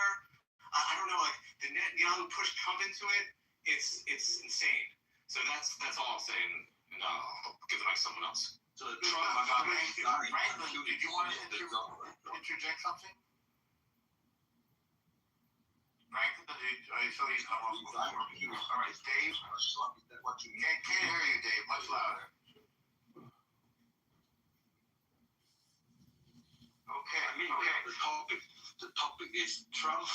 I don't know. Like, did Netanyahu push Trump into it? It's insane. So that's all I'm saying. And I'll give the mic to someone else. So Trump, Franklin, did you want to interject something? Franklin, I saw you come off before. All right, Dave. Can't hear you, Dave. Much louder. Okay. The topic is Trump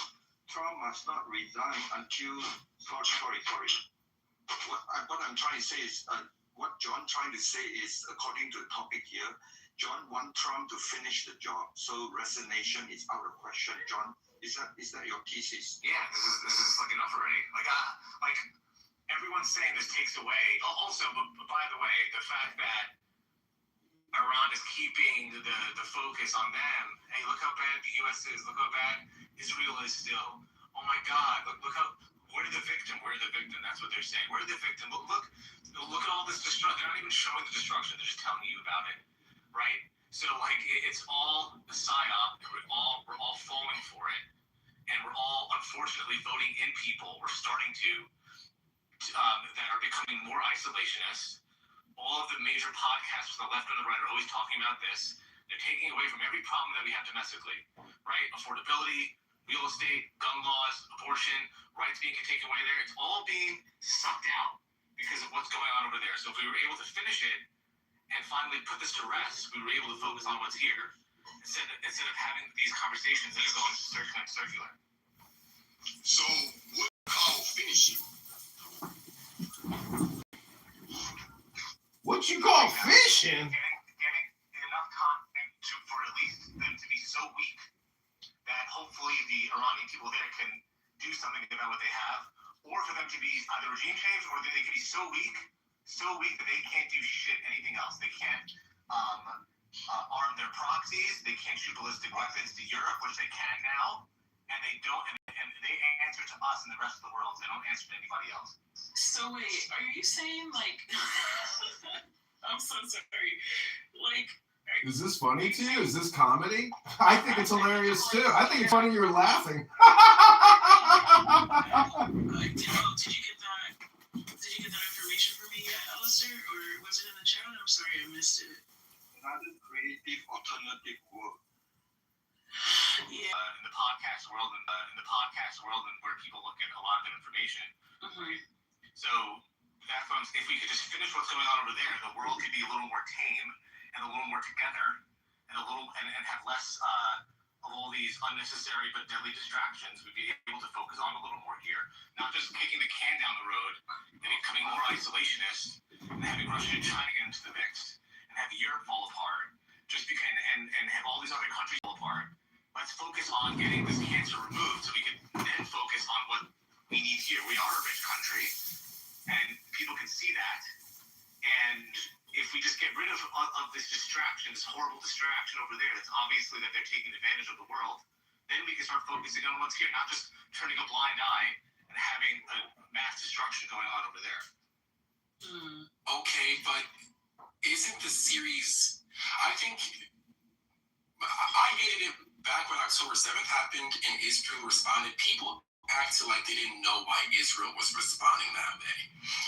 must not resign until. Sorry. What I'm trying to say is, what John trying to say is, according to the topic here, John wants Trump to finish the job, so resignation is out of question. John, is that your thesis? Yeah, this is like enough already. Like everyone's saying this takes away. Also, but by the way, the fact that Iran is keeping the focus on them. Hey, look how bad the U.S. is. Look how bad Israel is still. Oh my God! Look how. We're the victim. That's what they're saying. We're the victim. Look at all this destruction. They're not even showing the destruction. They're just telling you about it, right? So like it's all a psyop. We're all falling for it, and we're all unfortunately voting in people. We're starting to that are becoming more isolationist. All of the major podcasts from the left and the right are always talking about this. They're taking away from every problem that we have domestically, right? Affordability, real estate, gun laws, abortion, rights being taken away there. It's all being sucked out because of what's going on over there. So if we were able to finish it and finally put this to rest, we were able to focus on what's here instead of having these conversations that are going circular. So what call finishing? What you call fishing? Getting enough content for at least them to be so weak that hopefully the Iranian people there can do something about what they have, or for them to be either regime change, or that they can be so weak that they can't do shit anything else. They can't arm their proxies. They can't shoot ballistic weapons to Europe, which they can now, and they don't. And they answer to us and the rest of the world. They don't answer to anybody else. So wait, are you saying like? I'm so sorry. Like. Is this funny to you? Is this comedy? I think it's hilarious too. I think it's funny you were laughing. Did you get that? Did you get that information from me yet, Alistair, or was it in the chat? I'm sorry, I missed it. Another creative alternative work. Yeah. In the podcast world, and where people look at a lot of information. Mm-hmm. So that's what if we could just finish what's going on over there, the world could be a little more tame and a little more together, and have less of all these unnecessary but deadly distractions. We'd be able to focus on a little more here, not just kicking the can down the road and becoming more isolationist and having Russia and China get into the mix and have Europe fall apart just because and have all these other countries fall apart. Let's focus on getting this cancer removed so we can then focus on what we need here. We are a rich country, and people can see that. And if we just get rid of this distraction, this horrible distraction over there, that's obviously that they're taking advantage of the world, then we can start focusing on what's here, not just turning a blind eye and having a mass destruction going on over there. Okay, but isn't the series... I think... I hated it back when October 7th happened and Israel responded. People acted like they didn't know why Israel was responding that way.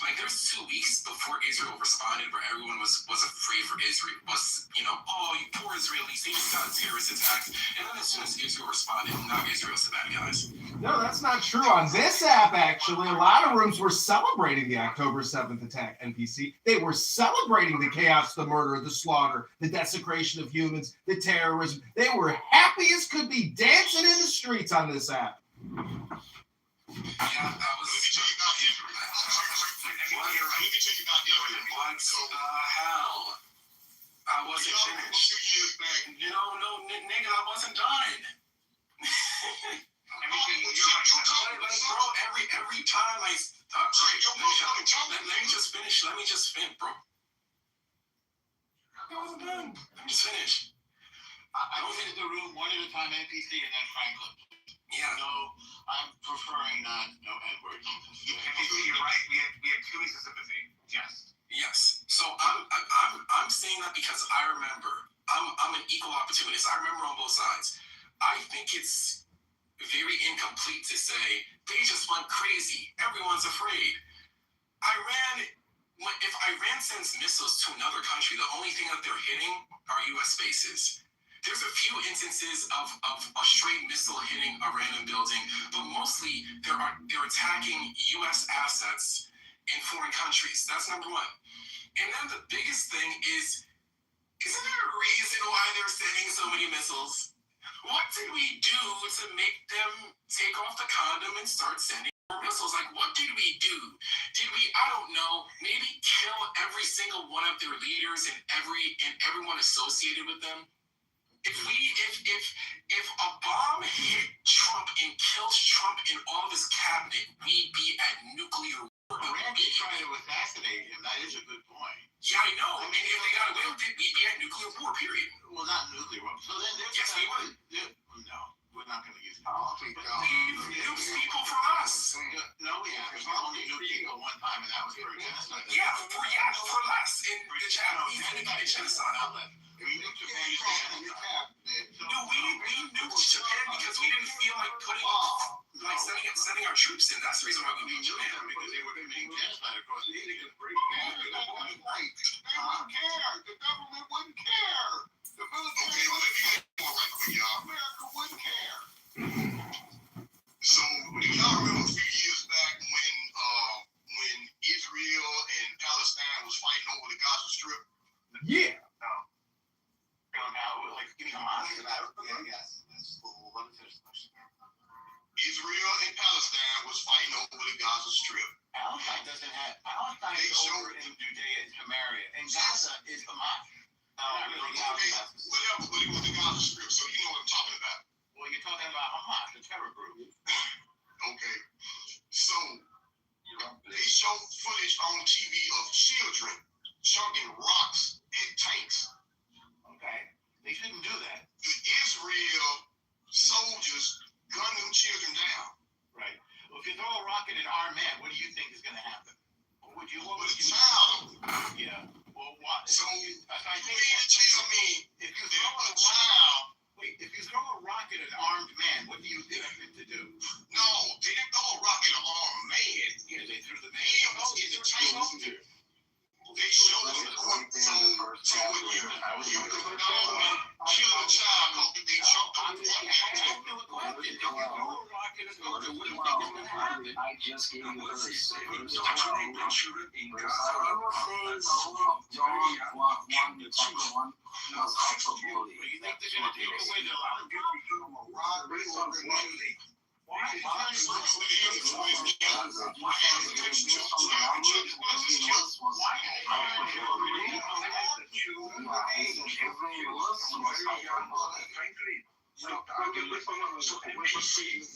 Like there's 2 weeks before Israel responded where everyone was afraid for Israel. Was, oh, you poor Israelis, they just got terrorist attacks. And then as soon as Israel responded, now Israel's the bad guys. No, that's not true. On this app, actually, a lot of rooms were celebrating the October 7th attack, NPC. They were celebrating the chaos, the murder, the slaughter, the desecration of humans, the terrorism. They were happy as could be, dancing in the streets on this app. Yeah, that was... What the hell? I wasn't finished. No, nigga, I wasn't done. Bro, every time I... Let me just finish, bro. I wasn't done. Let me just finish. I was in the room one at a time, NPC, and then Franklin. Yeah. No, I'm preferring no Edwards. You're right. We had 2 weeks of sympathy. Yes. So I'm saying that because I remember. I'm an equal opportunist. I remember on both sides. I think it's very incomplete to say they just went crazy. Everyone's afraid. If Iran sends missiles to another country, the only thing that they're hitting are U.S. bases. There's a few instances of a straight missile hitting a random building, but mostly they're attacking U.S. assets in foreign countries. That's number one. And then the biggest thing isn't there a reason why they're sending so many missiles? What did we do to make them take off the condom and start sending more missiles? Like, what did we do? Did we, I don't know, maybe kill every single one of their leaders and everyone associated with them? If a bomb hit Trump and kills Trump and all of his cabinet, we'd be at nuclear war. Iran did try to assassinate him. That is a good point. Yeah, I know. I mean, if they got away with it, we'd be at nuclear war, period. Well, not nuclear war. So then yes, we would. No, we're not going to use politics. We've nuked people for us. No, we haven't. We only nuked people one time, and that was for a genocide. Yeah, for less. In the genocide. We nuked Japan. No, we nuked Japan because we didn't feel like sending our troops in. That's the reason why we nuked Japan. Because they were committing genocide across the Indian. They wouldn't care. The government wouldn't care. The military wouldn't care. Right quick, y'all. America wouldn't care. So, do y'all remember a few years back when Israel and Palestine was fighting over the Gaza Strip? Yeah. Israel and Palestine Palestine is over in Judea and Samaria, and Gaza is Hamas. Whatever, but it was the Gaza Strip, so you know what I'm talking about. Well, you're talking about Hamas, the terror group. Okay, so they show footage on TV of children chucking rocks at tanks. Okay, they shouldn't do that. The Israel soldiers gun them children down. Right. Well, if you throw a rock at an armed man, what do you think is going to happen? What would you? Child. Yeah. Well, what? So you mean to tell me if you throw a child. Wait, if you throw a rock at an armed man, what do you expect it to do? No, they didn't throw a rock at an armed man. Yeah, they threw the man. He was in the tank. They showed it. So when you can kill a child because they jumped on the tank. I just gave you a verse.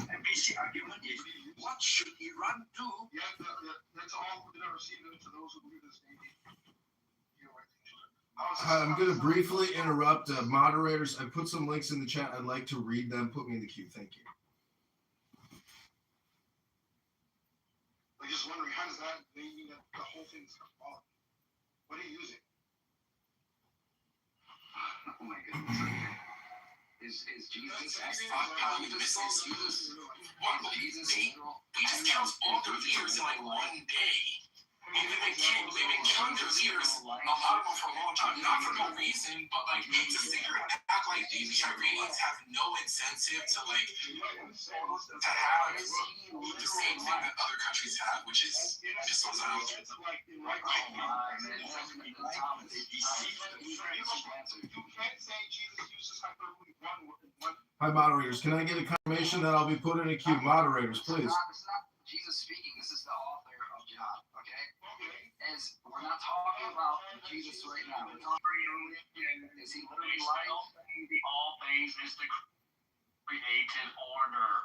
NBC argument is, what should Iran do? Yeah, that's all we're going to receive to those who believe this name. I'm going to briefly interrupt moderators. I put some links in the chat. I'd like to read them. Put me in the queue. Thank you. I'm just wondering, how does that mean that the whole thing's symbolic? What are you using? Oh my goodness. Is Jesus? He just counts all their leaders in like one day. And then they've been killing their leaders, a lot of them for a long time, not for no reason, but like to sit here and act like the Iranians have no incentive to like to have the same thing that other countries have, which is missiles out. Hi, moderators. Can I get a confirmation that I'll be put in a queue? Moderators, please. It's not Jesus speaking. This is the author of jihad, okay? As we're not talking about Jesus right now. We're talking, is he literally like all things is the created order?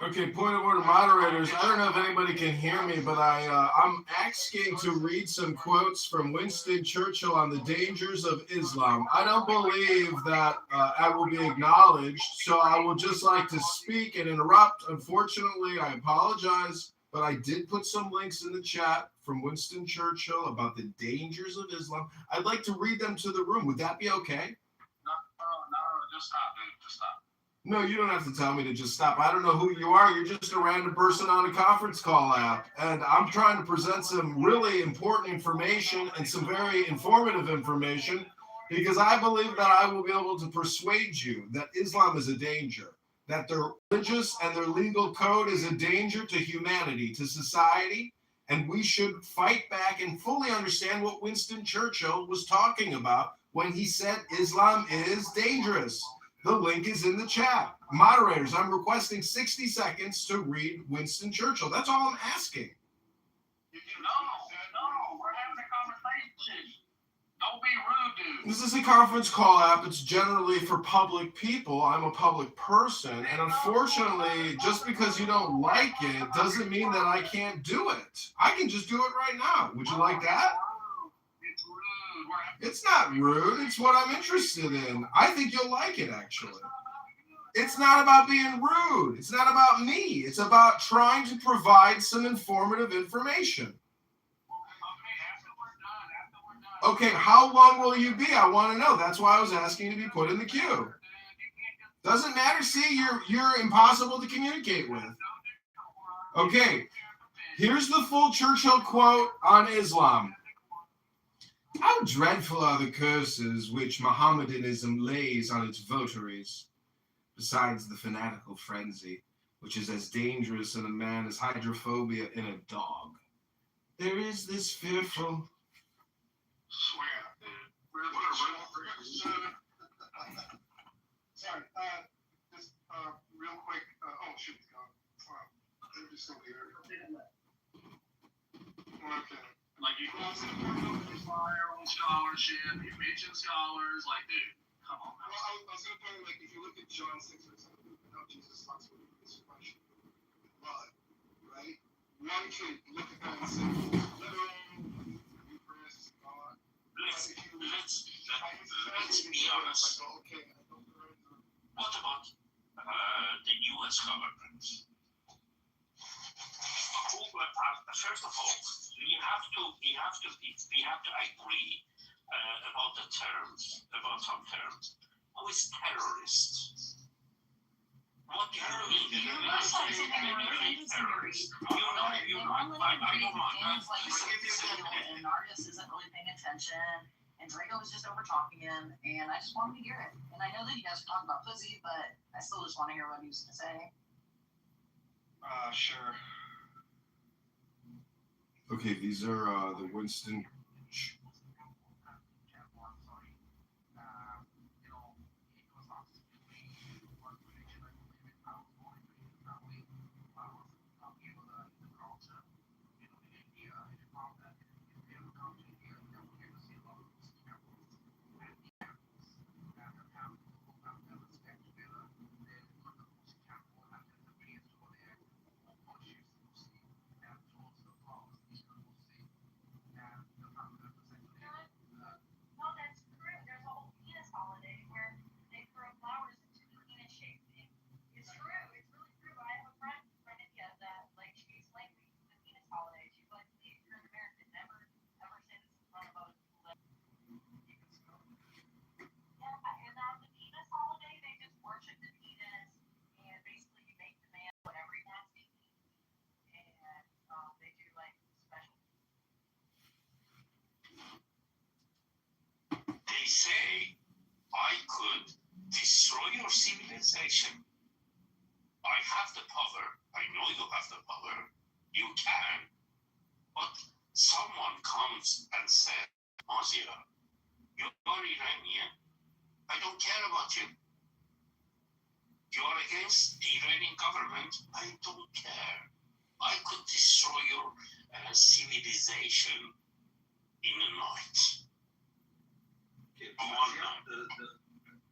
Okay, point of order, moderators. I don't know if anybody can hear me, but I'm asking to read some quotes from Winston Churchill on the dangers of Islam. I don't believe that I will be acknowledged, so I would just like to speak and interrupt. Unfortunately, I apologize, but I did put some links in the chat from Winston Churchill about the dangers of Islam. I'd like to read them to the room. Would that be okay? No, just stop, dude. Just stop. No, you don't have to tell me to just stop. I don't know who you are. You're just a random person on a conference call app. And I'm trying to present some really important information and some very informative information because I believe that I will be able to persuade you that Islam is a danger, that their religious and their legal code is a danger to humanity, to society, and we should fight back and fully understand what Winston Churchill was talking about when he said Islam is dangerous. The link is in the chat. Moderators, I'm requesting 60 seconds to read Winston Churchill. That's all I'm asking. No, we're having a conversation. Don't be rude, dude. This is a conference call app. It's generally for public people. I'm a public person. And unfortunately, just because you don't like it doesn't mean that I can't do it. I can just do it right now. Would you like that? It's not rude. It's what I'm interested in. I think you'll like it, actually. It's not about being rude. It's not about me. It's about trying to provide some informative information. Okay, how long will you be? I want to know. That's why I was asking to be put in the queue. Doesn't matter. See, you're impossible to communicate with. Okay, here's the full Churchill quote on Islam. How dreadful are the curses which Mohammedanism lays on its votaries, besides the fanatical frenzy, which is as dangerous in a man as hydrophobia in a dog. There is this fearful... Sorry, just real quick. Oh, shoot, it's gone. Wow, they're just over here. Okay. Like, you go to the Congressman flyer on scholarship, you mention scholars, like, dude, come on. Well, I was going to tell you, like, if you look at John 6, for example, how Jesus talks about this question with blood, right? One could look at that and say, literal, Eucharist, God. Let's be honest. What about the U.S. government? First of all, we have to agree about some terms. Who is terrorist? What do you mean? You must have something really terrorist. I don't mind. And Nargis isn't really paying attention, and Draco was just over talking him, and I just wanted to hear it. And I know that you guys are talking about pussy, but I still just want to hear what he was going to say. Sure. Okay, these are the Winston. They say I could destroy your civilization. I have the power. I know you have the power. You can. But someone comes and says, Mazia, you're Iranian. I don't care about you. You're against the Iranian government. I don't care. I could destroy your civilization in a night.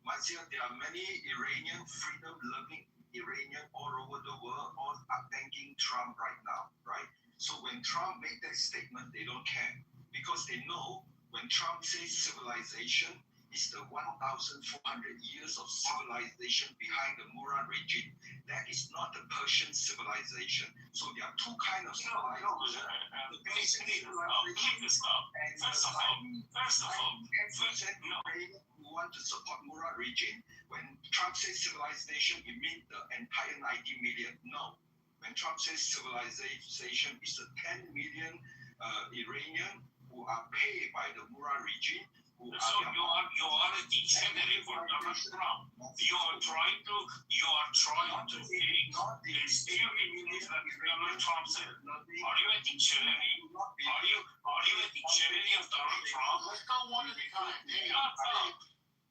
Mazia, there are many Iranian, freedom-loving Iranian all over the world, all are thanking Trump right now, right? So when Trump made that statement, they don't care because they know when Trump says civilization is the 1,400 years of civilization behind the Murad regime. That is not the Persian civilization. So there are two kinds of civilization. First of all, who want to support Murad regime, when Trump says civilization, it means the entire 90 million. No. When Trump says civilization, it's the 10 million Iranian who are paid by the Murad regime. So you are a dictionary for Donald Trump. You are trying to think it's purely means that Donald Trump said. Are you a dictionary? Are you a dictionary of Donald Trump? Let's go one at a time.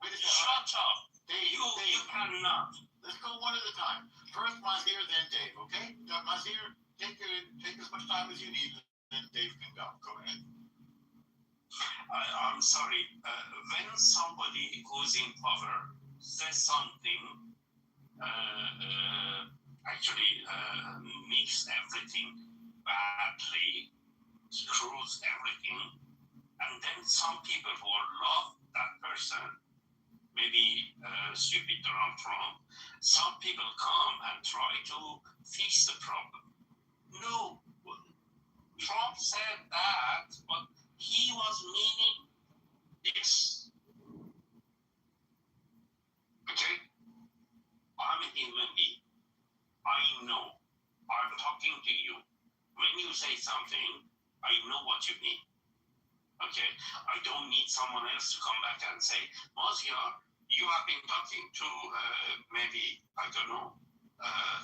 Shut up. You cannot. Let's go one at a time. First Mazir, then Dave, okay? Mazir, take as much time as you need, then Dave can go. Go ahead. I'm sorry. When somebody who's in power says something, mix everything badly, screws everything, and then some people who love that person, maybe stupid Donald Trump, some people come and try to fix the problem. No, Trump said that, but he was meaning this. Okay? I'm a human being. I know. I'm talking to you. When you say something, I know what you mean. Okay? I don't need someone else to come back and say, Mazia, you have been talking to maybe, I don't know,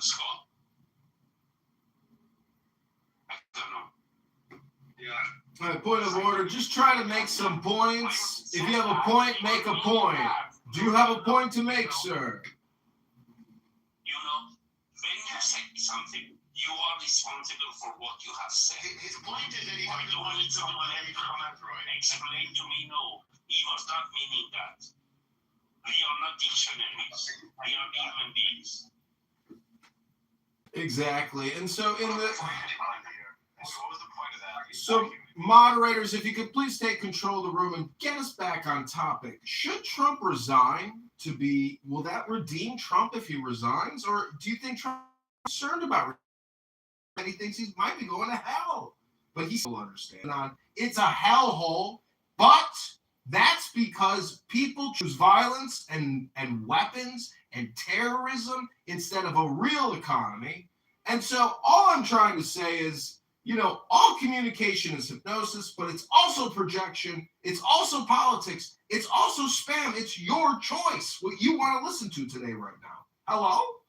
Scott. I don't know. All right, point of order. Just try to make some points. If you have a point, make a point. Do you have a point to make, sir? You know, when you say something. You are responsible for what you have said. His point is that he I doesn't don't want need someone somebody to to explain to me, no. He was not meaning that. We are not dictionaries. We are human beings. Exactly. And so in the What was the point of that? so moderators, if you could please take control of the room and get us back on topic. Should Trump resign will that redeem Trump if he resigns? Or do you think Trump is concerned about and he thinks he might be going to hell? But he still understands. It's a hellhole, but that's because people choose violence and weapons and terrorism instead of a real economy. And so all I'm trying to say is, all communication is hypnosis, but it's also projection. It's also politics. It's also spam. It's your choice what you want to listen to today right now. Hello?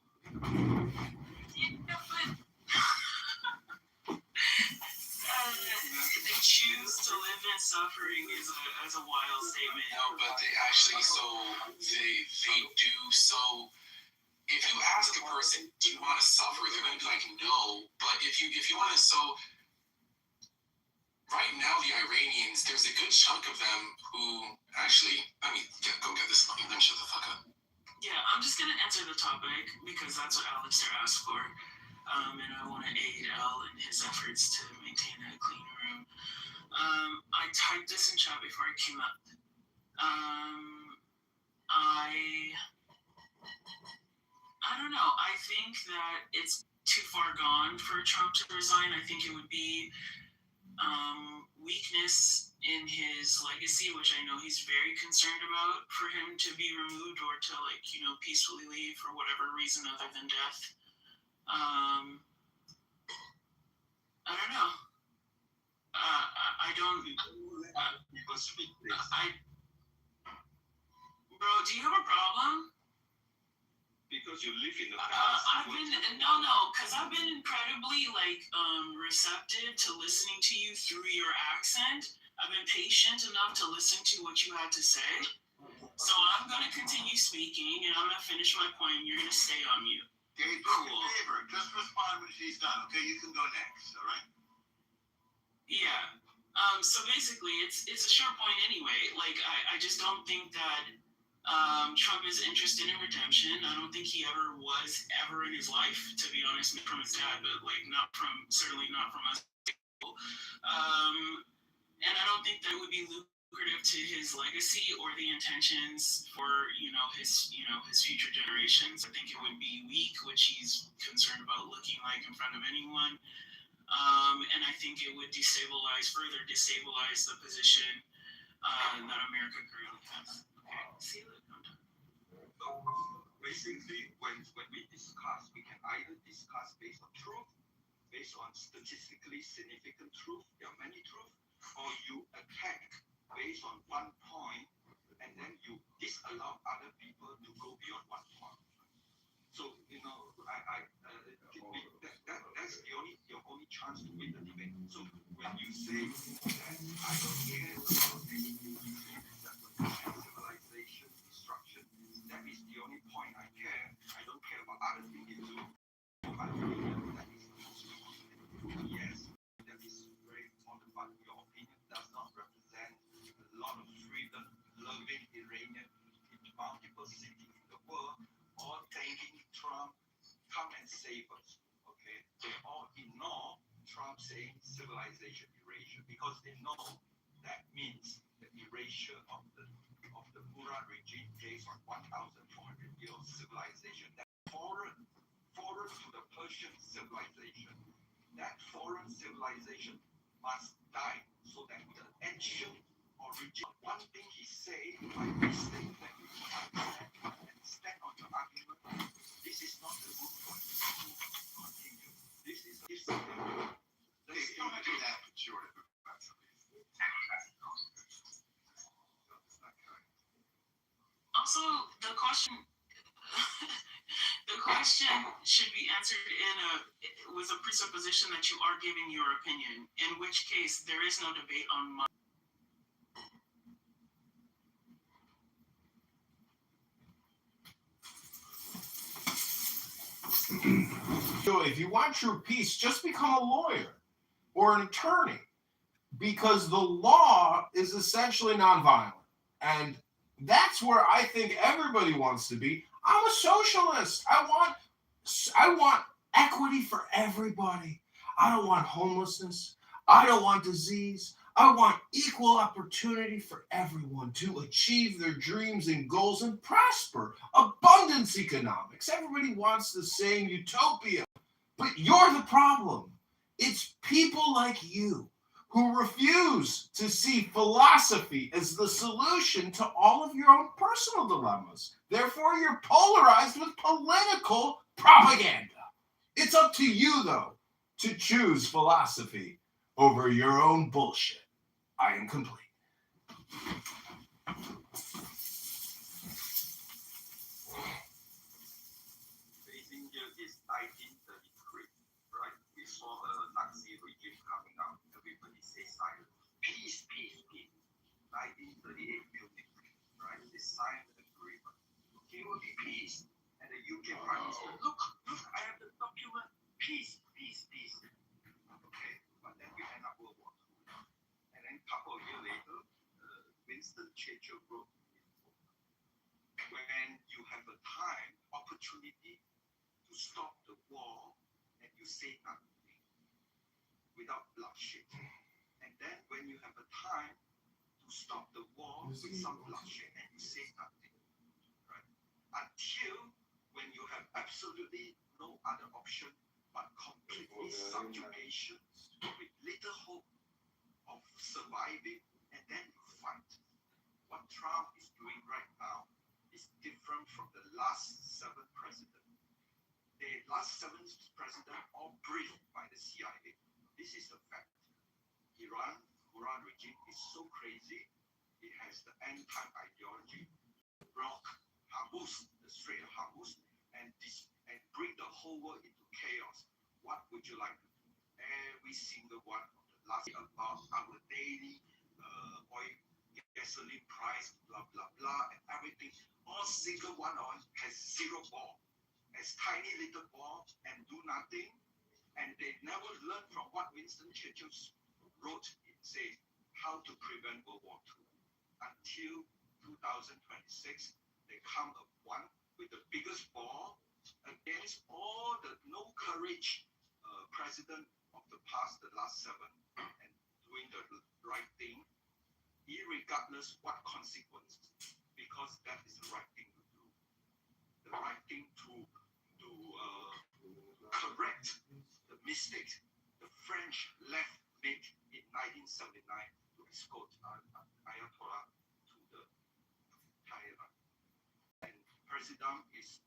They choose to live in suffering is a wild statement. No, but they actually they do so. If you ask a person, do you want to suffer? They're going to be like, no. But if you want to, so right now the Iranians, there's a good chunk of them who actually, go get this. Let me shut the fuck up. Yeah, I'm just gonna answer the topic because that's what Alistair asked for, and I want to aid Al in his efforts to maintain a clean room. I typed this in chat before I came up. I don't know. I think that it's too far gone for Trump to resign. I think it would be weakness in his legacy, which I know he's very concerned about, for him to be removed or to peacefully leave for whatever reason other than death. I don't know. Bro, do you have a problem? Because you live in the because I've been incredibly receptive to listening to you through your accent. I've been patient enough to listen to what you had to say. So I'm gonna continue speaking, and I'm gonna finish my point. And you're gonna stay on mute. Okay, cool. Favor, just respond when she's done. Okay, you can go next. All right. Yeah. So basically, it's a short point anyway. I just don't think that Trump is interested in redemption. I don't think he ever was in his life, to be honest, from his dad, but certainly not from us. And I don't think that would be lucrative to his legacy or the intentions for his future generations. I think it would be weak, which he's concerned about looking like in front of anyone. And I think it would further destabilize the position that America currently has. Okay, see you later. Basically, when we discuss, we can either discuss based on truth, based on statistically significant truth, there are many truths, or you attack based on one point, and then you disallow other people to go beyond one point. So, that's your only chance to win the debate. So when you say that I don't care about anything civilization, destruction, that is the only point I care. I don't care about other things you do. But that is the most important. Yes, that is very important, but your opinion does not represent a lot of freedom, loving Iranian in multiple cities in the world, all thanking Trump, come and save us. Okay, they all ignore Trump saying civilization erasure because they know that means the erasure of the Murad regime based on 1,400 years of civilization that foreign to the Persian civilization. That foreign civilization must die so that the ancient origin. One thing he said, I mistake that you and stand on your argument. This is not the room for you to continue. This is let's don't do that. Sure. Also, the question should be answered with a presupposition that you are giving your opinion, in which case there is no debate on my. If you want true peace, just become a lawyer or an attorney, because the law is essentially nonviolent. And that's where I think everybody wants to be. I'm a socialist. I want equity for everybody. I don't want homelessness. I don't want disease. I want equal opportunity for everyone to achieve their dreams and goals and prosper. Abundance economics. Everybody wants the same utopia. But you're the problem. It's people like you who refuse to see philosophy as the solution to all of your own personal dilemmas. Therefore, you're polarized with political propaganda. It's up to you, though, to choose philosophy over your own bullshit. I am complete. Facing here is 1933, right? We saw a Nazi regime coming out. Everybody say silence. Peace, peace, peace. 1938 Munich, right? They signed an agreement. It will be peace. And the UK Prime Minister, look, I have the document. Peace, peace, peace. Okay, but then you end up World War II. And then a couple of years later, Winston Churchill wrote, when you have a time, opportunity to stop the war, and you say nothing without bloodshed. And then when you have a time to stop the war with some bloodshed, and you say nothing, right? Until when you have absolutely no other option but completely subjugation with little hope of surviving, and then you fight. What Trump is doing right now is different from the last 7 presidents. The last 7 presidents all briefed by the CIA. This is a fact. Iran regime is so crazy. It has the end-time ideology, block Hormuz, the Strait of Hormuz, and bring the whole world into chaos. What would you like to do? Every single one of the last about our daily oil, gasoline price, blah blah blah, and everything. All single one of us has zero ball, has tiny little ball, and do nothing. And they never learn from what Winston Churchill wrote. It says how to prevent World War II. Until 2026, they come up one with the biggest ball against all the no courage president of the past, the last 7, and doing the right thing, irregardless what consequences, because that is the right thing to do. The right thing to correct the mistake the French left made in 1979 to escort Ayatollah to the Tehran. And President Trump is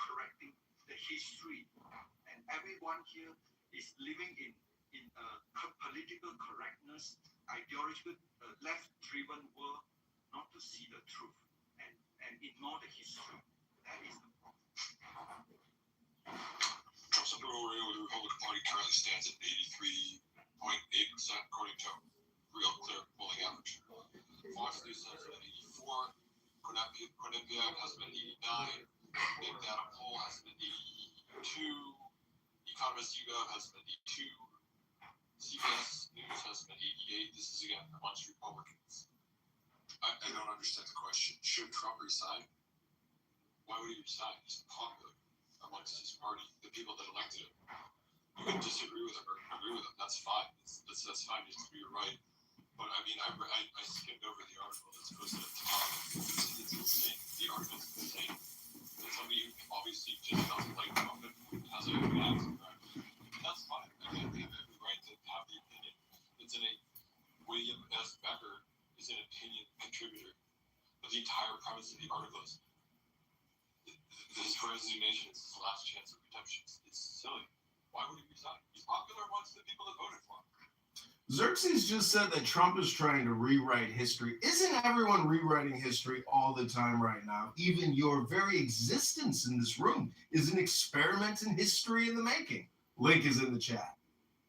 correcting the history, and everyone here is living in political correctness, ideological, left-driven world, not to see the truth and ignore the history. That is the problem. Trump's approval rating with the Republican Party currently stands at 83.8%, according to Real Clear polling average. Fox News has been 84. Quinnipiac has been 89. Big Data Poll has been 82. Economist YouGov has been 82. CBS News has been 88. This is again amongst Republicans. I don't understand the question. Should Trump resign? Why would he resign? He's popular amongst his party, the people that elected him. You can disagree with him or agree with him. That's fine. That's fine. You're right. But I mean, I skimmed over the article that's posted at the top. It's insane. The article's insane. And somebody who obviously just doesn't like Trump and has a reaction. That's fine. Again, they have every right to have the opinion. William S. Becker is an opinion contributor. But the entire premise of the article is his resignation is his last chance of redemption. It's silly. Why would he resign? He's popular amongst the people that voted for him. Xerxes just said that Trump is trying to rewrite history. Isn't everyone rewriting history all the time right now? Even your very existence in this room is an experiment in history in the making. Link is in the chat.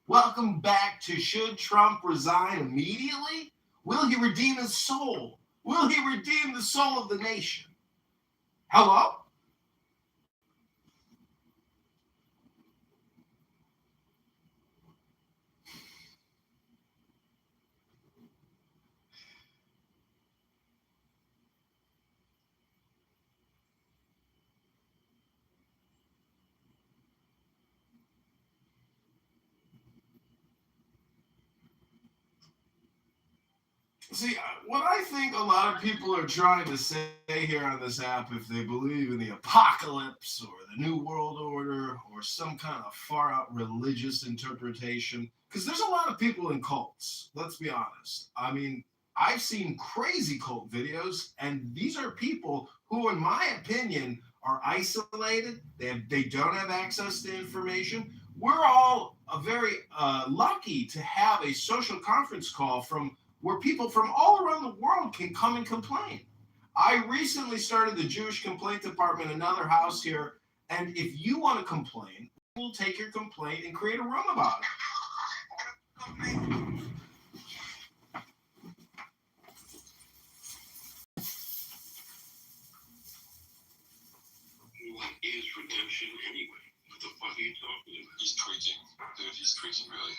Welcome back to Should Trump Resign Immediately? Will he redeem his soul? Will he redeem the soul of the nation? Hello? See, what I think a lot of people are trying to say here on this app, if they believe in the apocalypse or the New World Order or some kind of far out religious interpretation, because there's a lot of people in cults, let's be honest. I mean, I've seen crazy cult videos, and these are people who, in my opinion, are isolated. They don't have access to information. We're all very lucky to have a social conference call from where people from all around the world can come and complain. I recently started the Jewish Complaint Department, another house here, and if you want to complain, we'll take your complaint and create a room about it. What is redemption anyway? What the fuck are you talking about? He's tweaking. Dude, he's tweaking really.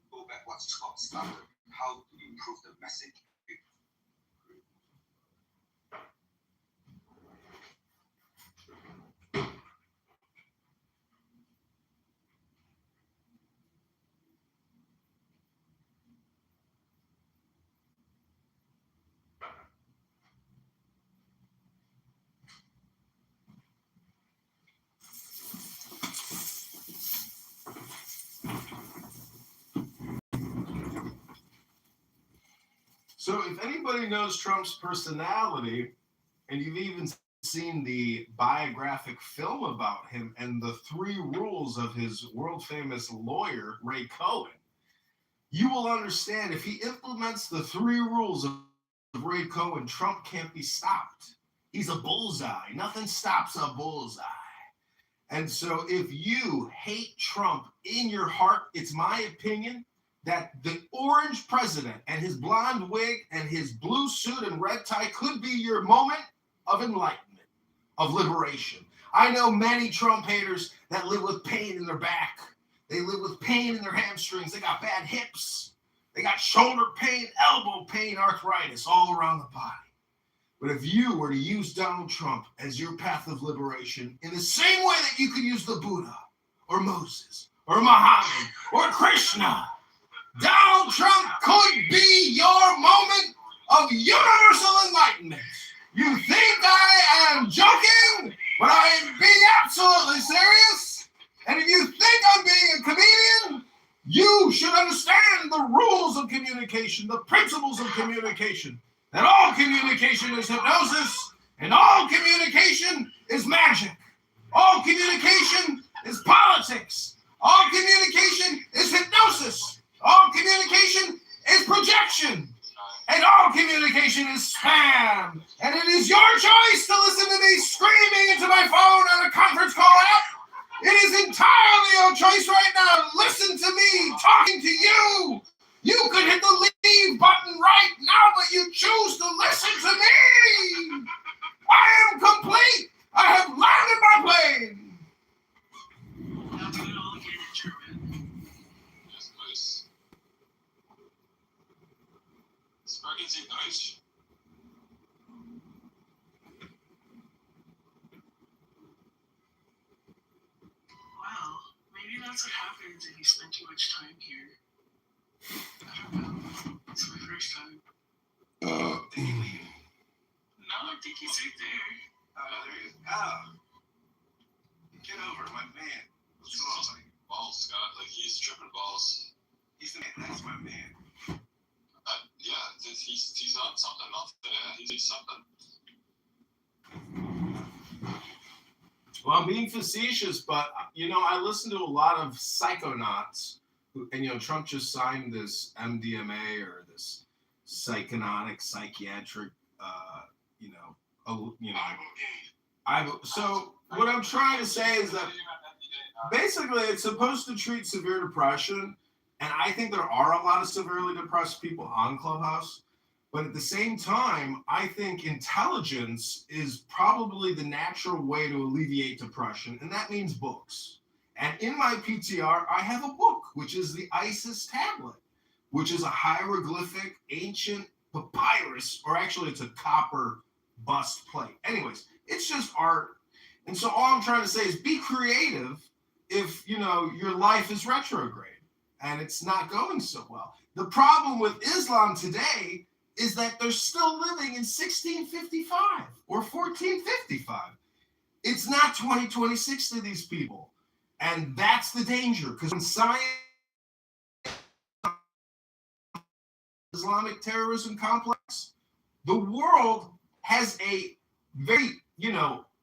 Go back what Scott started, how to improve the message. So if anybody knows Trump's personality, and you've even seen the biographic film about him and the 3 rules of his world famous lawyer, Ray Cohen, you will understand if he implements the 3 rules of Ray Cohen, Trump can't be stopped. He's a bullseye. Nothing stops a bullseye. And so if you hate Trump in your heart, it's my opinion that the orange president and his blonde wig and his blue suit and red tie could be your moment of enlightenment, of liberation. I know many Trump haters that live with pain in their back. They live with pain in their hamstrings. They got bad hips. They got shoulder pain, elbow pain, arthritis all around the body. But if you were to use Donald Trump as your path of liberation in the same way that you could use the Buddha or Moses or Muhammad or Krishna, Donald Trump could be your moment of universal enlightenment. You think I am joking, but I am being absolutely serious. And if you think I'm being a comedian, you should understand the rules of communication, the principles of communication, that all communication is hypnosis, and all communication is magic. All communication is politics. All communication is hypnosis. All communication is projection. And all communication is spam. And it is your choice to listen to me screaming into my phone on a conference call app. It is entirely your choice right now. Listen to me talking to you. You could hit the leave button right now, but you choose to listen to me. I am complete. I have landed my plane. Now do it all again in German. Yes, please. Sprechen Sie Deutsch? Wow, maybe that's what happens if you spend too much time here. I don't know. It's my first time. No, I think he's right there. There he is. Kitover, my man. What's going on, buddy? Balls, Scott. Like, he's tripping balls. He's the man. That's my man. Yeah, he's on something. Not there. He's something. Well, I'm being facetious, but, I listen to a lot of psychonauts, and, Trump just signed this MDMA or this psychiatric, so what I'm trying to say is that basically it's supposed to treat severe depression, and I think there are a lot of severely depressed people on Clubhouse. But at the same time, I think intelligence is probably the natural way to alleviate depression, and that means books. And in my PTR, I have a book, which is the Isis tablet, which is a hieroglyphic ancient papyrus, or actually it's a copper bust plate. Anyways, It's just art. And so all I'm trying to say is be creative if, your life is retrograde and it's not going so well. The problem with Islam today is that they're still living in 1655 or 1455. It's not 2026 to these people. And that's the danger, because when science, Islamic terrorism complex, the world has a very,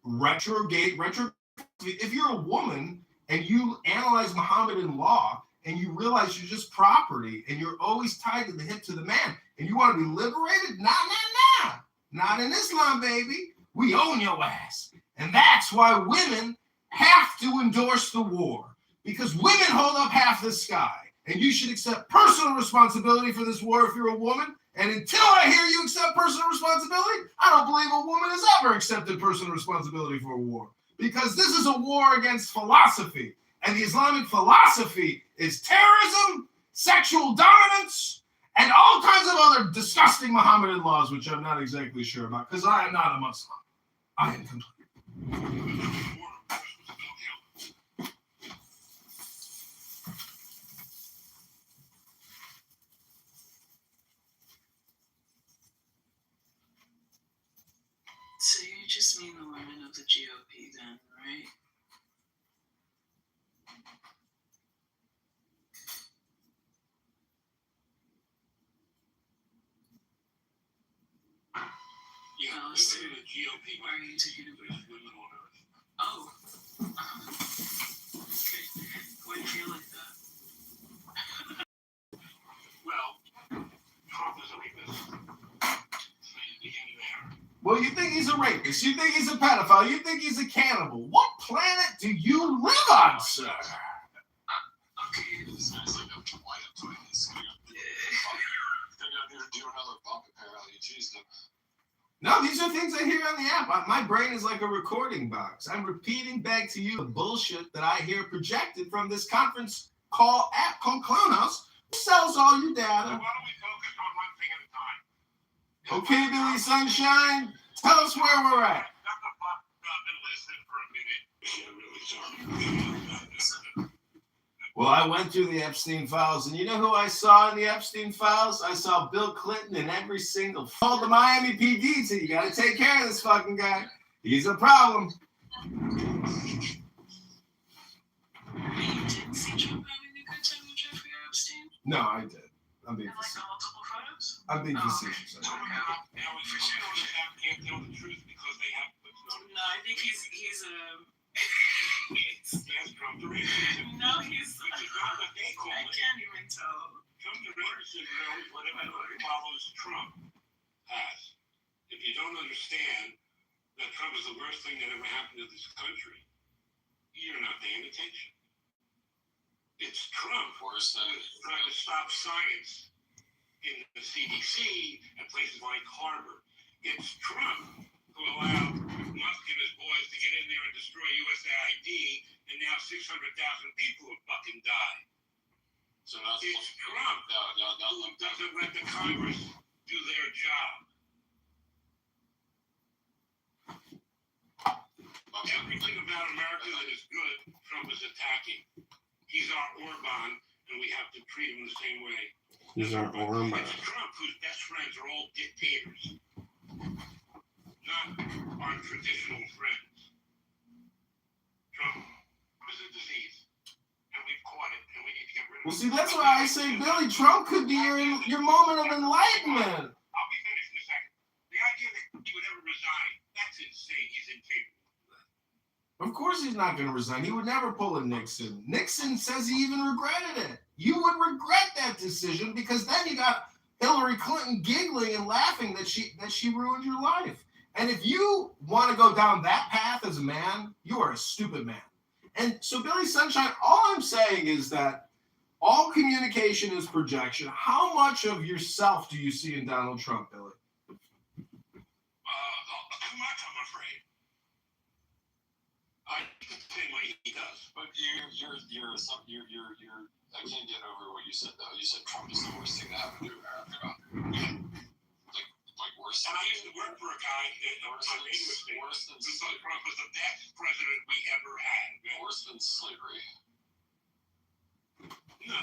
retrograde. If you're a woman and you analyze Mohammedan law and you realize you're just property and you're always tied to the hip to the man and you want to be liberated, nah. Not in Islam, baby. We own your ass. And that's why women have to endorse the war, because women hold up half the sky. And you should accept personal responsibility for this war if you're a woman. And until I hear you accept personal responsibility, I don't believe a woman has ever accepted personal responsibility for a war. Because this is a war against philosophy. And the Islamic philosophy is terrorism, sexual dominance, and all kinds of other disgusting Mohammedan laws, which I'm not exactly sure about, because I am not a Muslim. I am complete. So you just mean the women of the GOP then, right? Yeah, women in the GOP. Why are you taking it? Women on earth. Oh. Okay. Why do you feel like that? Well, Trump is a rapist. Well, you think he's a rapist. You think he's a pedophile. You think he's a cannibal. What planet do you live on, sir? Okay, this guy's like a white up to this. They're gonna do another bump apparently. Jeez, No, these are things I hear on the app. My brain is like a recording box. I'm repeating back to you the bullshit that I hear projected from this conference call app called Clownhouse, who sells all your data. Why don't we focus on one thing at a time? Okay, Billy Sunshine, tell us where we're at. Well, I went through the Epstein files, and you know who I saw in the Epstein files? I saw Bill Clinton in every single. Called the Miami PD, so you got to take care of this fucking guy. He's a problem. You didn't see Trump having a good time with Jeffrey Epstein? No, I did. I'm being and like multiple photos? I'm being facetious. No, the truth because they have. No, I think he's Trump the racist. No, he's. I can't even tell. Trump the racist knows whatever follows Trump has. If you don't understand that Trump is the worst thing that ever happened to this country, you're not paying attention. It's Trump worse than trying to stop science in the CDC and places like Harvard. It's Trump who allowed Musk and his boys to get in there and destroy USAID, and now 600,000 people have fucking died. So that's it's Trump who doesn't let the Congress do their job. Everything about America that is good, Trump is attacking. He's our Orban, and we have to treat him the same way. He's our Orban. It's Trump whose best friends are all dictators, not our traditional friends. Trump is a disease, and we've caught it, and we need to get rid of it. Well, see, that's why I say, Billy, Trump could be your moment of enlightenment. I'll be finished in a second. The idea that he would ever resign, that's insane. He's incapable. Of course he's not going to resign. He would never pull a Nixon. Nixon says he even regretted it. You would regret that decision because then you got Hillary Clinton giggling and laughing that she ruined your life. And if you want to go down that path as a man, you are a stupid man. And so, Billy Sunshine, all I'm saying is that all communication is projection. How much of yourself do you see in Donald Trump, Billy? Too much, I'm afraid. I can say what he does. But you're I can't get over what you said though. You said Trump is the worst thing that happened to America. Like worse. And I used to work for a guy on my radio station who thought Trump was the best president we ever had. Worse than slavery. No.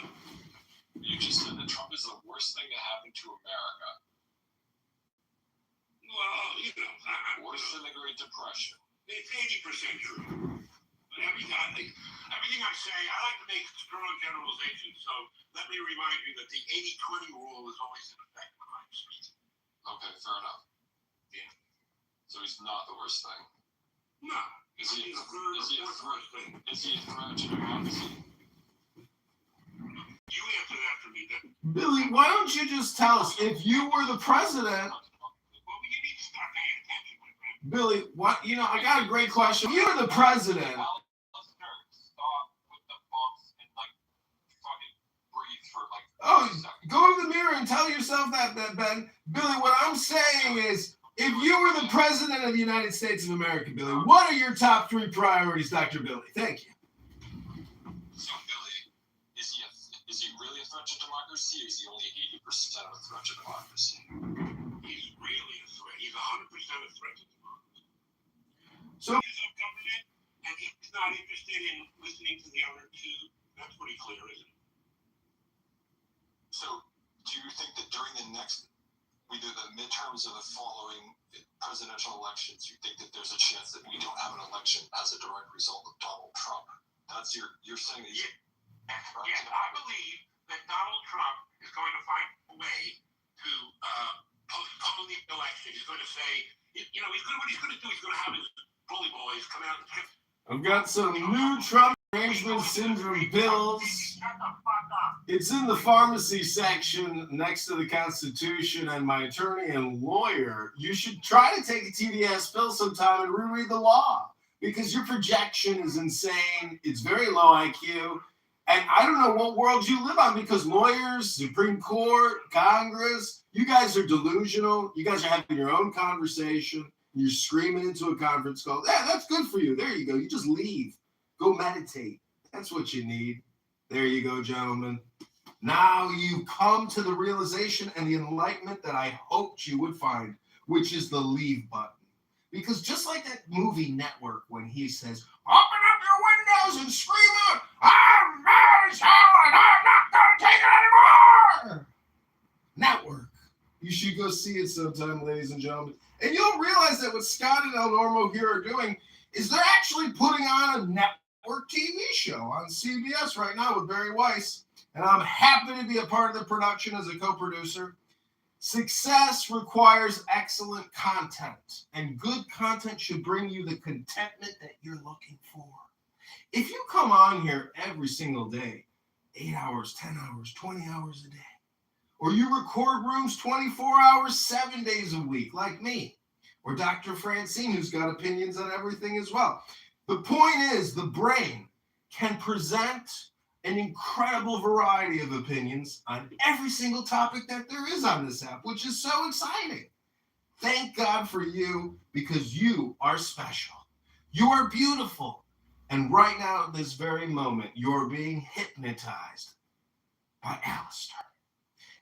You just said that Trump is the worst thing to happen to America. Well, Worse than the Great Depression. It's 80% true. But everything I say, I like to make strong generalizations, so let me remind you that the 80-20 rule is always in effect when I'm speaking. Okay, fair enough. Yeah. So he's not the worst thing. No. Is he a threat to democracy? You answer that for me, then. Billy, why don't you just tell us, if you were the president? Well, you need to start paying attention, my friend. Billy, what? I got a great question. If you were the president. Stop with the bumps and fucking breathe for Go to the mirror and tell yourself that, Ben. Billy, what I'm saying is, if you were the president of the United States of America, Billy, what are your top 3 priorities, Dr. Billy? Thank you. So, Billy, is he really a threat to democracy, or is he only 80% of a threat to democracy? He's really a threat. He's 100% a threat to democracy. So, he's a government, and he's not interested in listening to the other two. That's pretty clear, isn't it? So, do you think that during the next, either the midterms or the following presidential elections, you think that there's a chance that we don't have an election as a direct result of Donald Trump? That's you're saying that. Yes, I believe that Donald Trump is going to find a way to postpone the election. He's going to say, what he's going to do, he's going to have his bully boys come out and pick. I've got some new Trump arrangement syndrome pills. It's in the pharmacy section next to the Constitution, and my attorney and lawyer, you should try to take a TDS pill sometime and reread the law, because your projection is insane. It's very low IQ. And I don't know what world you live on, because lawyers, Supreme Court, Congress, you guys are delusional. You guys are having your own conversation. You're screaming into a conference call. Yeah, that's good for you. There you go. You just leave. Go meditate. That's what you need. There you go, gentlemen. Now you come to the realization and the enlightenment that I hoped you would find, which is the leave button. Because just like that movie Network, when he says, open up your windows and scream out, I'm mad as hell and I'm not going to take it anymore. Network. You should go see it sometime, ladies and gentlemen. And you'll realize that what Scott and El Normo here are doing is they're actually putting on a network TV show on CBS right now with Barry Weiss. And I'm happy to be a part of the production as a co-producer. Success requires excellent content, and good content should bring you the contentment that you're looking for. If you come on here every single day, 8 hours, 10 hours, 20 hours a day, or you record rooms 24 hours, 7 days a week, like me, or Dr. Francine, who's got opinions on everything as well. The point is, the brain can present an incredible variety of opinions on every single topic that there is on this app, which is so exciting. Thank God for you, because you are special. You are beautiful. And right now, at this very moment, you're being hypnotized by Alistair.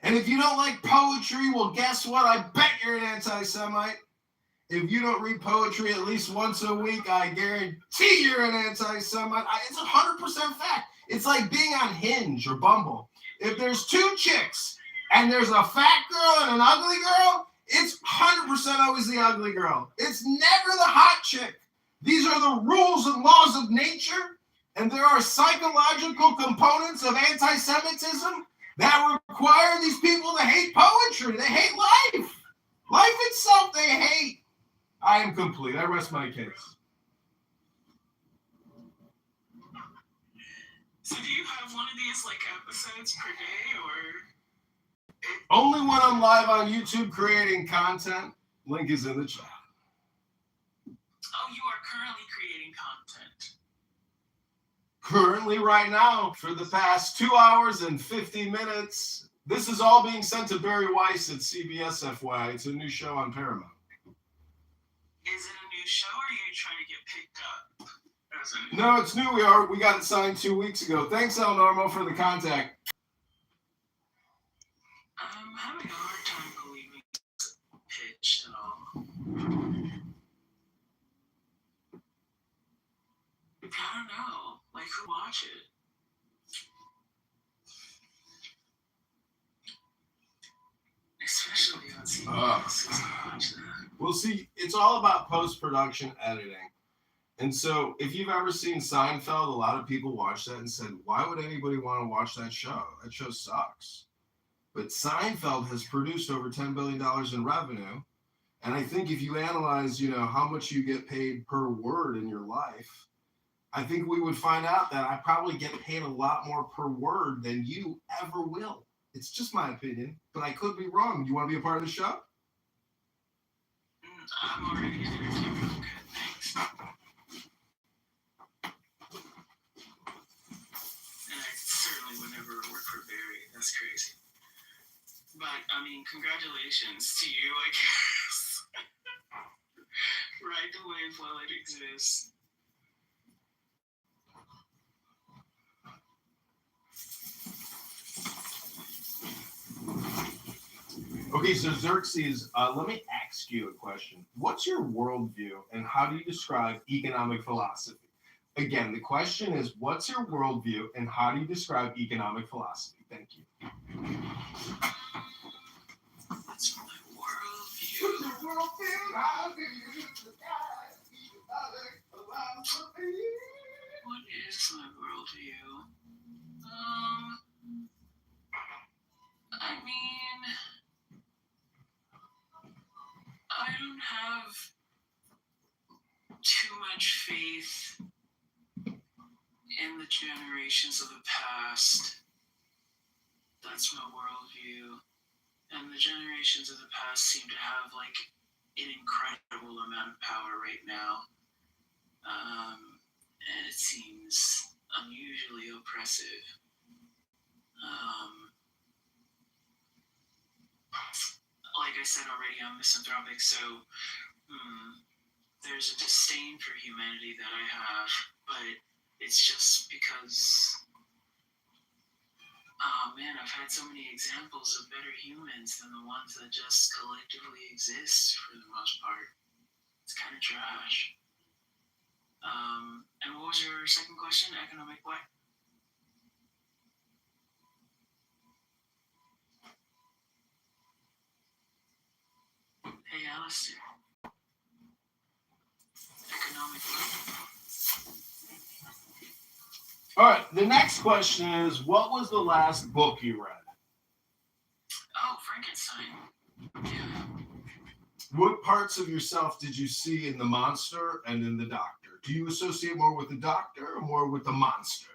And if you don't like poetry, well, guess what? I bet you're an anti-Semite. If you don't read poetry at least once a week, I guarantee you're an anti-Semite. It's 100% fact. It's like being on Hinge or Bumble. If there's 2 chicks and there's a fat girl and an ugly girl, it's 100% always the ugly girl. It's never the hot chick. These are the rules and laws of nature, and there are psychological components of anti-Semitism that require these people to hate poetry. They hate life. Life itself they hate. I am complete. I rest my case. So do you have one of these episodes per day, or? Only when I'm live on YouTube creating content. Link is in the chat. Oh, you are currently creating content. Currently, right now, for the past 2 hours and 50 minutes, this is all being sent to Barry Weiss at CBS, FYI. It's a new show on Paramount. Is it a new show, or are you trying to get picked up? No, it's new. We got it signed 2 weeks ago. Thanks, El Normo, for the contact. I'm having a hard time believing it's pitched. watch it. Especially on CBS. Well, see, it's all about post-production editing. And so if you've ever seen Seinfeld, a lot of people watched that and said, why would anybody want to watch that show? That show sucks. But Seinfeld has produced over $10 billion in revenue. And I think if you analyze, how much you get paid per word in your life, I think we would find out that I probably get paid a lot more per word than you ever will. It's just my opinion, but I could be wrong. Do you want to be a part of the show? I'm already in it. Okay, thanks. And I certainly would never work for Barry. That's crazy. But, I mean, congratulations to you, I guess. Ride the wave while it exists. Okay, so Xerxes, let me ask you a question. What's your worldview and how do you describe economic philosophy? Again, the question is, what's your worldview and how do you describe economic philosophy? Thank you. What's my worldview? What is my worldview? I mean, I don't have too much faith in the generations of the past. That's my worldview. And the generations of the past seem to have like an incredible amount of power right now. And it seems unusually oppressive. Like I said already, I'm misanthropic, so there's a disdain for humanity that I have, but it's just because, oh man, I've had so many examples of better humans than the ones that just collectively exist for the most part. It's kind of trash. And what was your second question? Economic what? Hey, Alistair. Economic what? All right, the next question is, what was the last book you read? Oh, Frankenstein. Yeah. What parts of yourself did you see in the monster and in the doctor? Do you associate more with the doctor or more with the monster?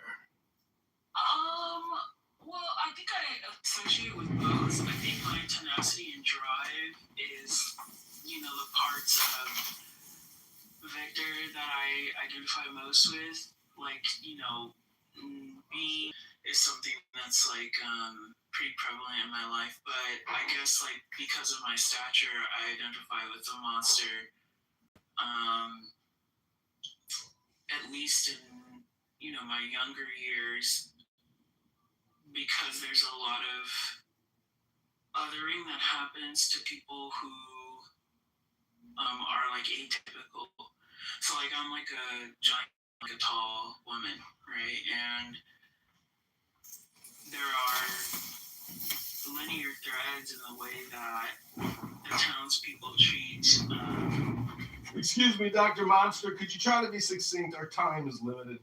Well, I think I associate with both. I think my tenacity and drive is, the parts of Victor that I identify most with. Like, being is something that's like pretty prevalent in my life, but I guess like because of my stature, I identify with the monster. At least in my younger years, because there's a lot of othering that happens to people who are like atypical. So like I'm like a giant, like a tall woman, right? And there are linear threads in the way that the townspeople treat. Excuse me, Dr. Monster, could you try to be succinct? Our time is limited.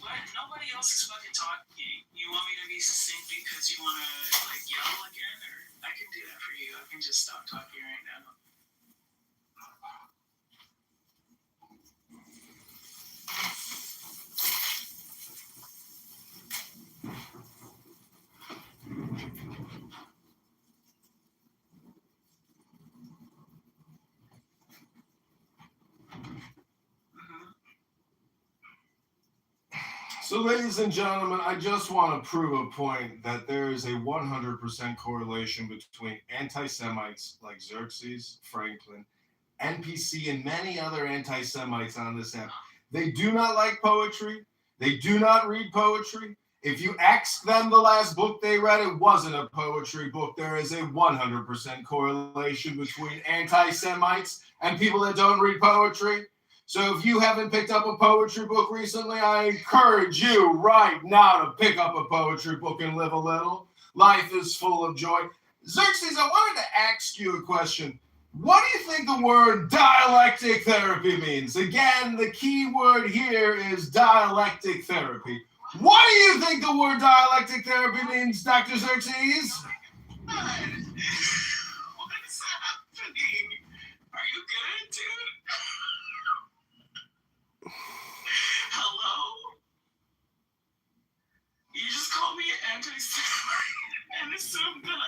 What? Nobody else is fucking talking. You want me to be succinct because you want to like yell again? Or I can do that for you. I can just stop talking right now. So, ladies and gentlemen, I just want to prove a point that there is a 100% correlation between anti-Semites like Xerxes, Franklin, NPC, and many other anti-Semites on this app. They do not like poetry. They do not read poetry. If you ask them the last book they read, it wasn't a poetry book. There is a 100% correlation between anti-Semites and people that don't read poetry. So if you haven't picked up a poetry book recently, I encourage you right now to pick up a poetry book and live a little. Life is full of joy. Xerxes, I wanted to ask you a question. What do you think the word dialectic therapy means? Again, the key word here is dialectic therapy. What do you think the word dialectic therapy means, Dr. Xerxes? What's happening? Are you good, dude? Hello? You just called me an anti-Semite and assumed that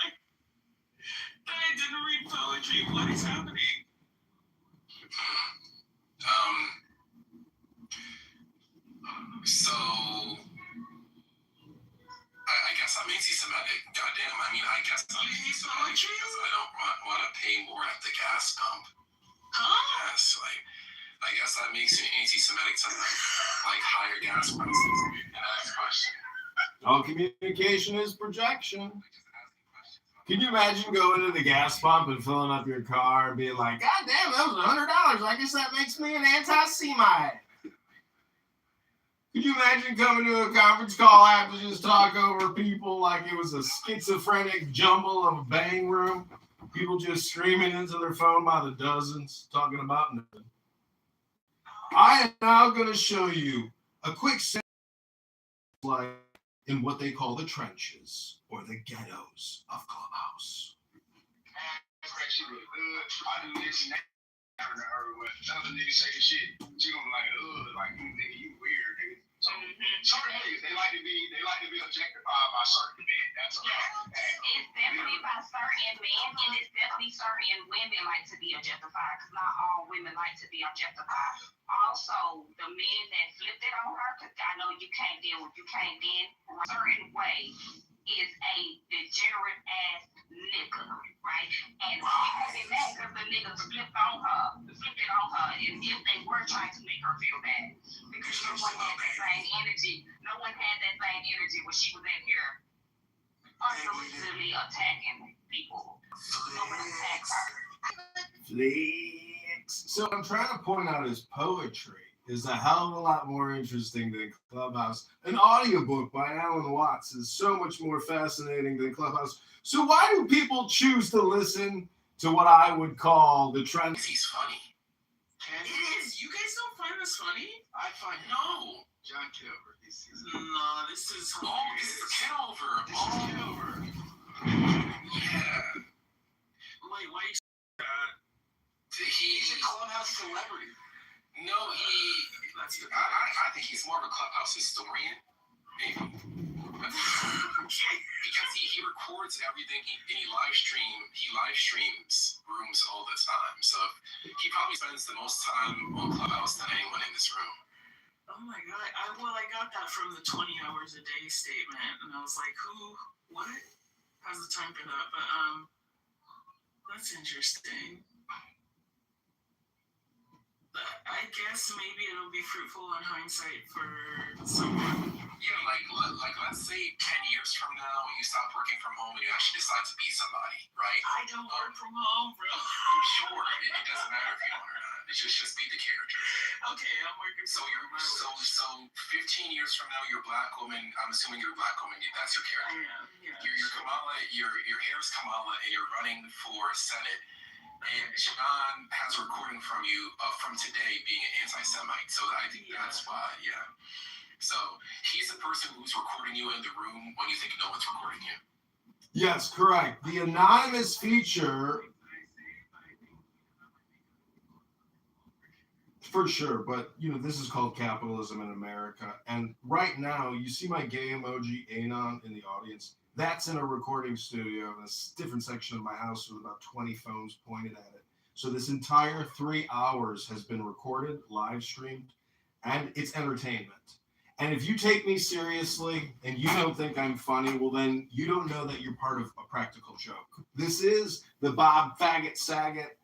I didn't read poetry. What is happening? So I guess I'm anti-Semitic. Goddamn. I mean, I guess I'm anti-Semitic because I don't want to pay more at the gas pump. Huh? Yes, I guess that makes you anti-Semitic to like higher gas prices. And next question. All communication is projection. Can you imagine going to the gas pump and filling up your car and being like, God damn, that was $100. I guess that makes me an anti-Semite. Could you imagine coming to a conference call after just talk over people like it was a schizophrenic jumble of a bang room? People just screaming into their phone by the dozens, talking about nothing. I am now going to show you a quick sample like in what they call the trenches or the ghettos of Clubhouse. I do this and that. Another nigga say the shit, you gonna like nigga, you weird, nigga. So certain niggas, they like to be objectified by certain men. That's all. It's definitely by certain men, and it's definitely certain women like to be objectified, because not all women like to be objectified. Also, the men that flipped it on her, because I know you can't deal with, you can't then a certain way, is a degenerate ass nigga, right? And having that because the nigga flipped it on her, and if they were trying to make her feel bad, because no one had that same energy. No one had that same energy when she was in here unsollicitedly attacking people. No one attacked her. Flex. So I'm trying to point out his poetry is a hell of a lot more interesting than Clubhouse. An audiobook by Alan Watts is so much more fascinating than Clubhouse. So why do people choose to listen to what I would call the trend? He's funny. It is. You guys don't find this funny? I find No. John Kitover. No, this is hilarious. This is Kitover. Kitover. Yeah. Wait, why you He's a Clubhouse celebrity. No, I think he's more of a Clubhouse historian, maybe. Because he records everything and he live streams rooms all the time. So he probably spends the most time on Clubhouse than anyone in this room. Oh my god. I got that from the 20 hours a day statement, and I was like, what? How's the time been up? But that's interesting. I guess maybe it'll be fruitful in hindsight for someone. Yeah, like let's say 10 years from now, you stop working from home and you actually decide to be somebody, right? I don't work from home, bro. I'm sure it doesn't matter if you don't or not. It's just be the character. Okay, I'm working. So 15 years from now, you're a black woman. I'm assuming you're a black woman. That's your character. I am. Yeah. You're Kamala. Your hair is Kamala, and you're running for Senate. And Siobhan has a recording from you from today being an anti-Semite. So I think that's why, yeah. So he's the person who's recording you in the room when you think no one's recording you. Yes, correct. The anonymous feature, for sure, but this is called capitalism in America. And right now, you see my gay emoji Anon in the audience. That's in a recording studio in a different section of my house with about 20 phones pointed at it. So this entire 3 hours has been recorded, live streamed, and it's entertainment. And if you take me seriously and you don't think I'm funny, well, then you don't know that you're part of a practical joke. This is the Bob Faggot Saget,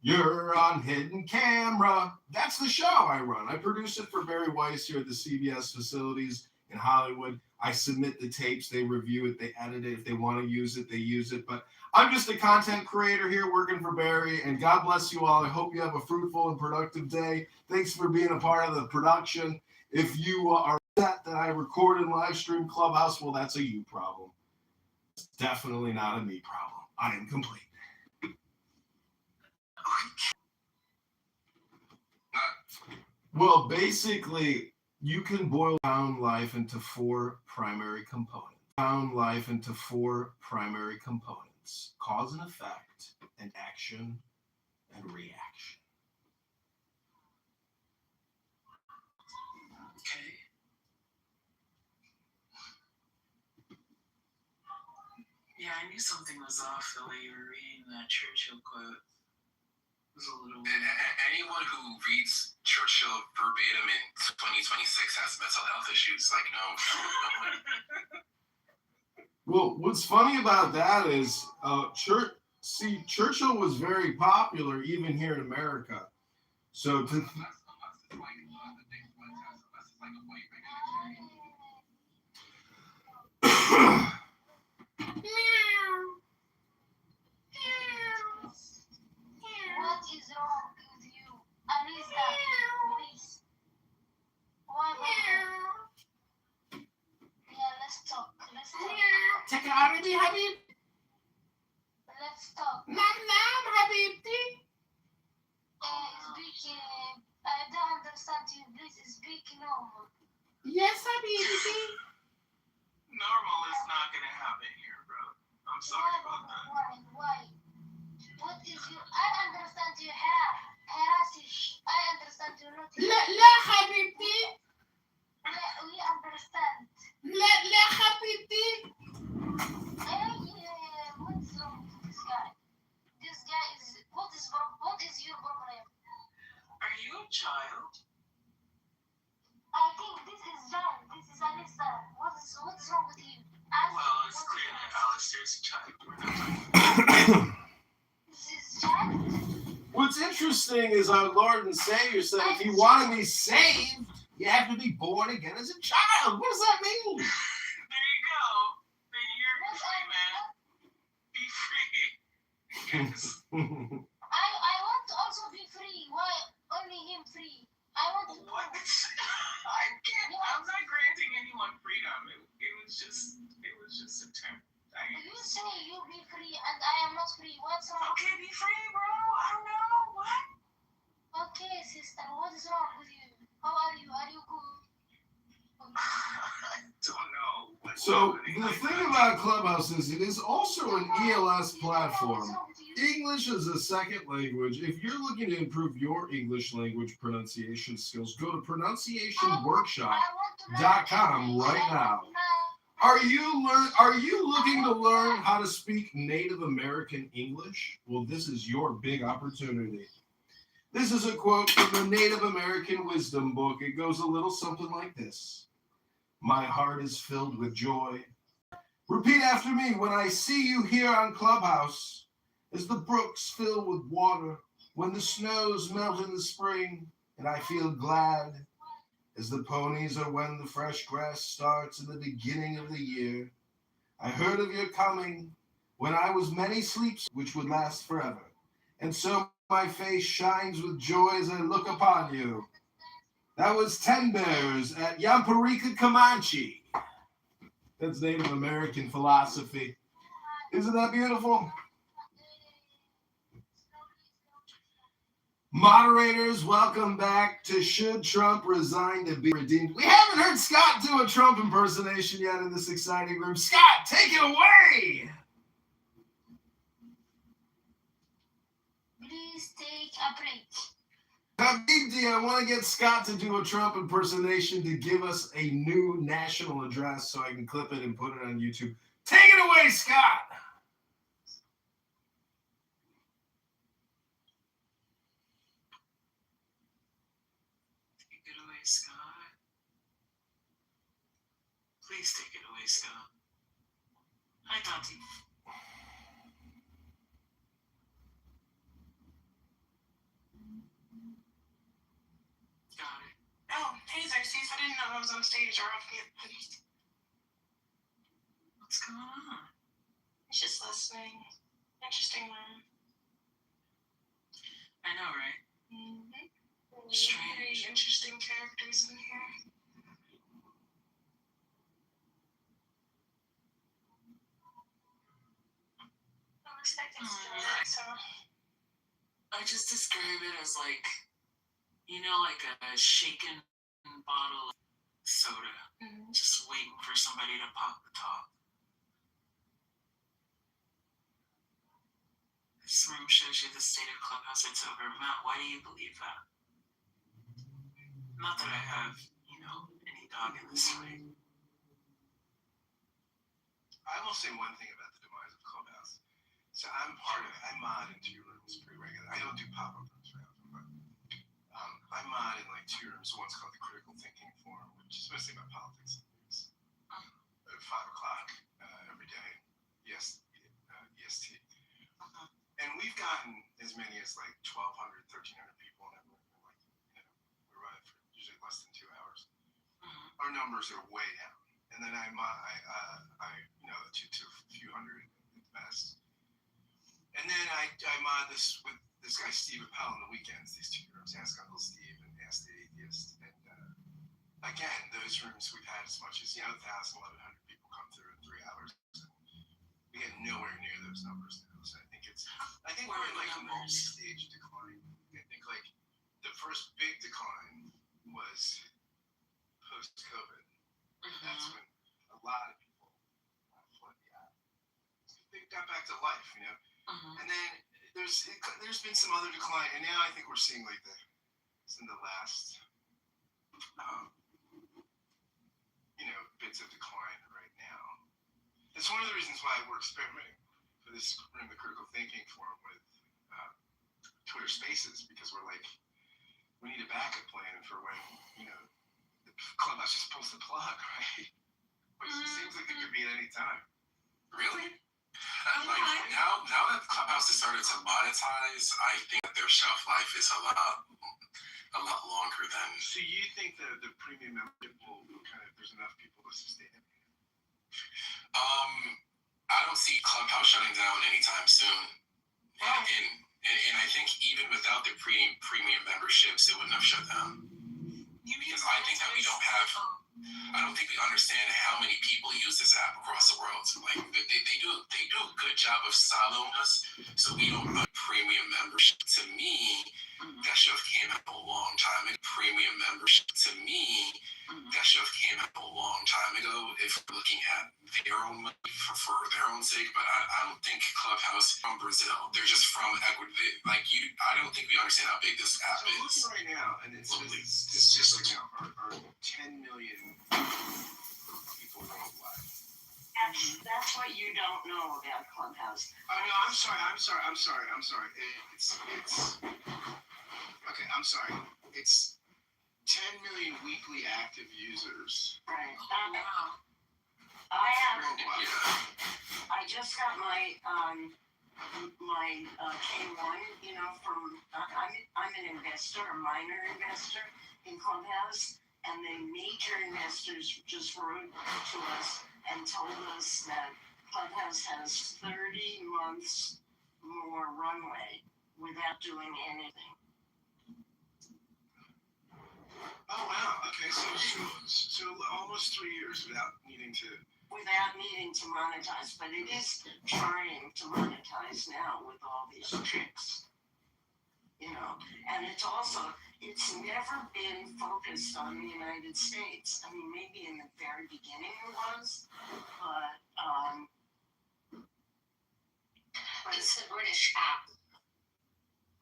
you're on hidden camera. That's the show I run. I produce it for Barry Weiss here at the CBS facilities in Hollywood. I submit the tapes, they review it, they edit it. If they want to use it, they use it. But I'm just a content creator here working for Barry, and God bless you all. I hope you have a fruitful and productive day. Thanks for being a part of the production. If you are upset that I record and live stream Clubhouse, well, that's a you problem. It's definitely not a me problem. I am complete. Well, basically, you can boil down life into four primary components. Cause and effect, and action, and reaction. Okay. Yeah, I knew something was off the way you were reading that Churchill quote. It was a little weird. Anyone who reads Churchill verbatim in 2026 has mental health issues. Like, no. Well, what's funny about that is, Churchill was very popular even here in America. So to What is wrong with you? Anissa, please. Why? Yeah, let's talk. take it out of me, Habib. Let's talk. Nam, Habibti. Speaking, I don't understand you. Please speak normal. Yes, Habibti. Normal is not gonna happen here, bro. I'm sorry about that. Why? What is you? I understand you harassing. I understand you not. لا حبيبتي. We understand. لا حبيبتي. What's wrong with this guy? This guy is. What is your problem? Are you a child? I think this is John. This is Anissa. What's wrong with you? Well, it's clear that Alistair's a child. This is John. What's interesting is our Lord and Savior said, if you want to be saved, you have to be born again as a child. What does that mean? There you go. Then you're free, man. Be free. Yes. I want to also be free. Why only him free? I want to. What? I'm not granting anyone freedom. It was just a temp. You say you be free and I am not free. What's wrong? Okay, be free, bro. I don't know. What? Okay, sister. What is wrong with you? How are you? Are you good? I don't know. So the thing about Clubhouse is it is also an ELS platform. English is a second language. If you're looking to improve your English language pronunciation skills, go to pronunciationworkshop.com right now. Are you looking to learn how to speak Native American English? Well, this is your big opportunity. This is a quote from the Native American Wisdom book. It goes a little something like this. My heart is filled with joy. Repeat after me. When I see you here on Clubhouse, as the brooks fill with water, when the snows melt in the spring, and I feel glad, as the ponies are when the fresh grass starts in the beginning of the year. I heard of your coming when I was many sleeps which would last forever, and so my face shines with joy as I look upon you. That was 10 Bears at Yamparika Comanche. That's Native American philosophy. Isn't that beautiful? Moderators, welcome back to Should Trump Resign to Be Redeemed? We haven't heard Scott do a Trump impersonation yet in this exciting room. Scott, take it away! Please take a break. Habibti, I want to get Scott to do a Trump impersonation to give us a new national address so I can clip it and put it on YouTube. Take it away, Scott! Take it away, Scott. Please take it away, Scott. Hi, Tati. Oh, hey, Xerxes, I didn't know I was on stage. moderators are off mute. What's going on? Just listening. Interesting one. I know, right? Mm-hmm. Strange. Very interesting characters in here. Looks like it's still there, so. I just describe it as like, you know, like a shaken bottle of soda, just waiting for somebody to pop the top. This room shows you the state of Clubhouse. It's over. Matt, why do you believe that? Not that I have, you know, any dog in this fight. I will say one thing about the demise of Clubhouse. So I'm part of it. I mod in 2 rooms pretty regularly. I don't do pop-up rooms very often, but I mod in like 2 rooms. One's called the Critical Thinking Forum, which is mostly about politics and news. At 5 o'clock every day. Yes, EST. And we've gotten as many as like 1,200, 1,300 people in that room. Like, you know, we run it for usually less than 2 hours. Our numbers are way down. And then I you know, to a few hundred at the best. And then I mod this with this guy Steve Appel on the weekends. These 2 rooms, Ask Uncle Steve and Ask the Atheist. And again, those rooms we've had as much as 1,000, 1,100 people come through in 3 hours. We get nowhere near those numbers now. So I think we're in like a multi-stage decline. I think like the first big decline was post-COVID. That's when a lot of people fled the app. They got back to life, you know. And then there's been some other decline, and now I think we're seeing like it's in the last bits of decline right now. That's one of the reasons why we're experimenting for this room, the Critical Thinking Forum, with Twitter Spaces, because we're like, we need a backup plan for when the Clubhouse just pulls the plug, right? Which seems like it could be at any time. Really? And like now that Clubhouse has started to monetize, I think that their shelf life is a lot longer than. So you think that the premium membership will there's enough people to sustain it? I don't see Clubhouse shutting down anytime soon. And I think even without the premium memberships, it wouldn't have shut down. Because I think that I don't think we understand how many people use this app across the world. Like they do a good job of siloing us, so we don't have premium membership. To me, that should have came out a long time ago. Premium membership. To me, that should have came out a long time ago. If we're looking at their own money for their own sake, but I don't think Clubhouse from Brazil. They're just from Ecuador. I don't think we understand how big this app is. So looking right now, and it's just like now are 10 million people worldwide. That's what you don't know about Clubhouse. Oh no, I'm sorry. It's okay. I'm sorry. It's 10 million weekly active users. Right. I just got my K1. From I'm an investor, a minor investor in Clubhouse, and the major investors just wrote to us and told us that Clubhouse has 30 months more runway without doing anything. Oh wow! Okay, so almost 3 years without needing to monetize, but it is trying to monetize now with all these tricks. And it's never been focused on the United States. I mean, maybe in the very beginning it was, but it's a British app.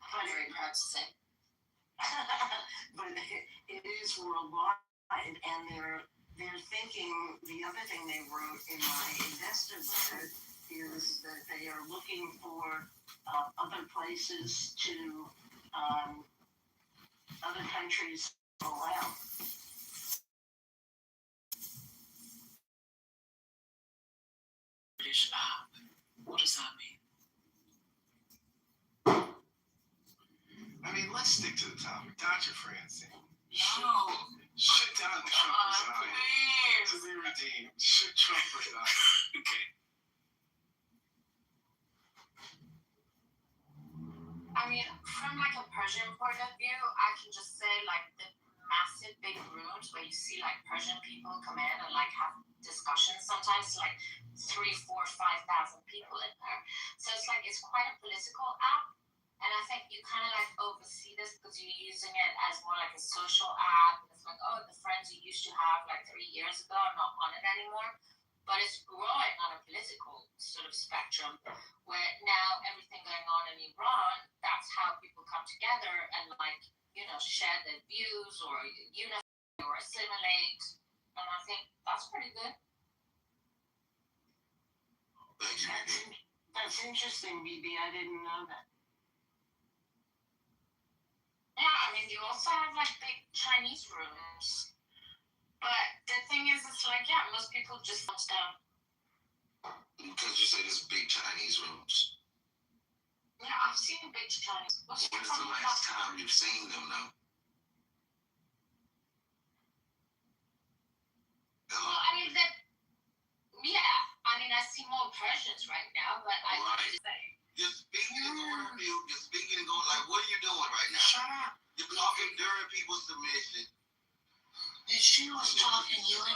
I'm very proud to say. But it is worldwide, and they're thinking. The other thing they wrote in my investor letter is that they are looking for other places to other countries to allow. British app. What does that mean? I mean, let's stick to the topic. Dr. Francine, No. Shit down Trump resign. Please. To be redeemed. Shit Trump resign. Okay. I mean, from like a Persian point of view, I can just say like the massive big rooms where you see like Persian people come in and like have discussions sometimes like 3, 4, 5,000 people in there. So it's like it's quite a political app. And I think you kind of like oversee this because you're using it as more like a social app. It's like, oh, the friends you used to have like 3 years ago are not on it anymore. But it's growing on a political sort of spectrum where now everything going on in Iran, that's how people come together and like, you know, share their views or unify or assimilate. And I think that's pretty good. Thank you. That's interesting, BB. I didn't know that. Yeah, I mean, you also have like big Chinese rooms. But the thing is, it's like, yeah, most people just thumbs down. Because you say there's big Chinese rooms. Yeah, I've seen big Chinese. When's the last time you've seen them, though? Well, I mean, I see more Persians right now, but I Right. just say. You're speaking and going on mute. You're speaking and going like, what are you doing right now? Shut up. You're talking during people's submission. If she was talking, you would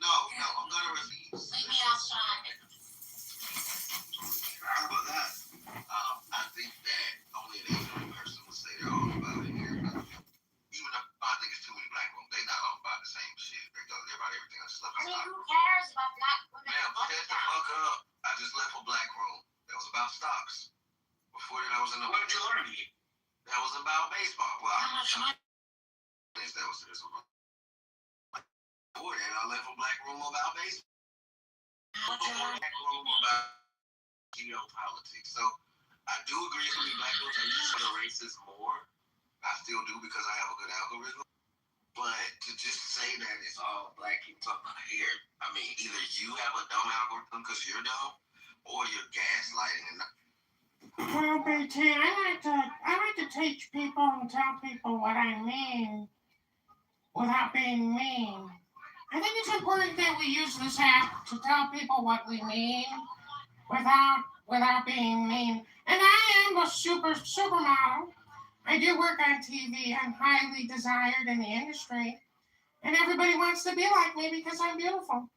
No, I'm gonna refuse. leave me outside. How about that? I think that only an ignorant person would say they're all about it here. Even if I think it's too many black women, they're not all about the same shit. They're about everything else. I mean, who cares about black women? Man, shut the fuck up. I just left a black room that was about stocks. Before that, I was in the. What did you learn? That was about baseball. Well, How much money? That was this one. Before that, I left a black room about baseball. How much you learn? Black room about geopolitics. So I do agree with black rooms. I use the races more. I still do because I have a good algorithm. But to just say that it's all black people talking about hair, I mean, either you have a dumb algorithm because you're dumb, or you're gaslighting and not. Well, BT, I like to teach people and tell people what I mean without being mean. I think it's important that we use this app to tell people what we mean without being mean. And I am a supermodel. I do work on TV. I'm highly desired in the industry. And everybody wants to be like me because I'm beautiful.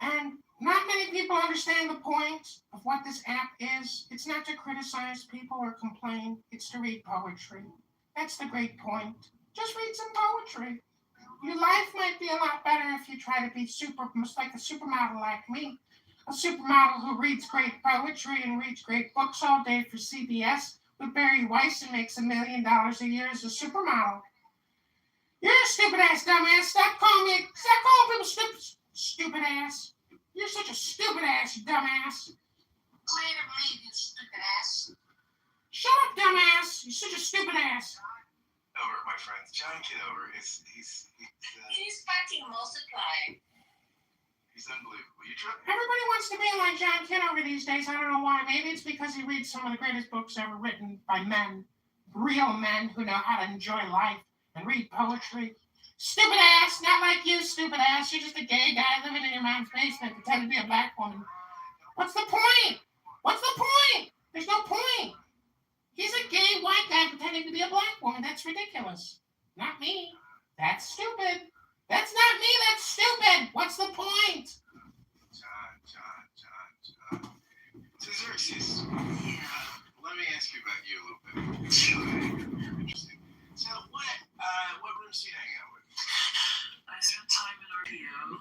And not many people understand the point of what this app is. It's not to criticize people or complain. It's to read poetry. That's the great point. Just read some poetry. Your life might be a lot better if you try to be like a supermodel like me. A supermodel who reads great poetry and reads great books all day for CBS with Barry Weiss and makes $1 million a year as a supermodel. You're a stupid ass dumbass. Stop calling people stupid ass. You're such a stupid ass, you dumbass. Later, leave, you stupid ass. Shut up, dumbass. You're such a stupid ass. Over, my friends. John Kitover he's fucking multiplying. He's unbelievable. You try. Everybody wants to be like John Kitover these days. I don't know why. Maybe it's because he reads some of the greatest books ever written by men. Real men who know how to enjoy life and read poetry. Stupid ass, not like you, stupid ass. You're just a gay guy living in your mom's basement pretending to be a black woman. What's the point? What's the point? There's no point. He's a gay white guy pretending to be a black woman. That's ridiculous. Not me. That's stupid. That's not me. That's stupid. What's the point? John. Xerxes. Yeah. Let me ask you about you a little bit. You're interesting. So what rooms do you hang out with? I spent time in RPO.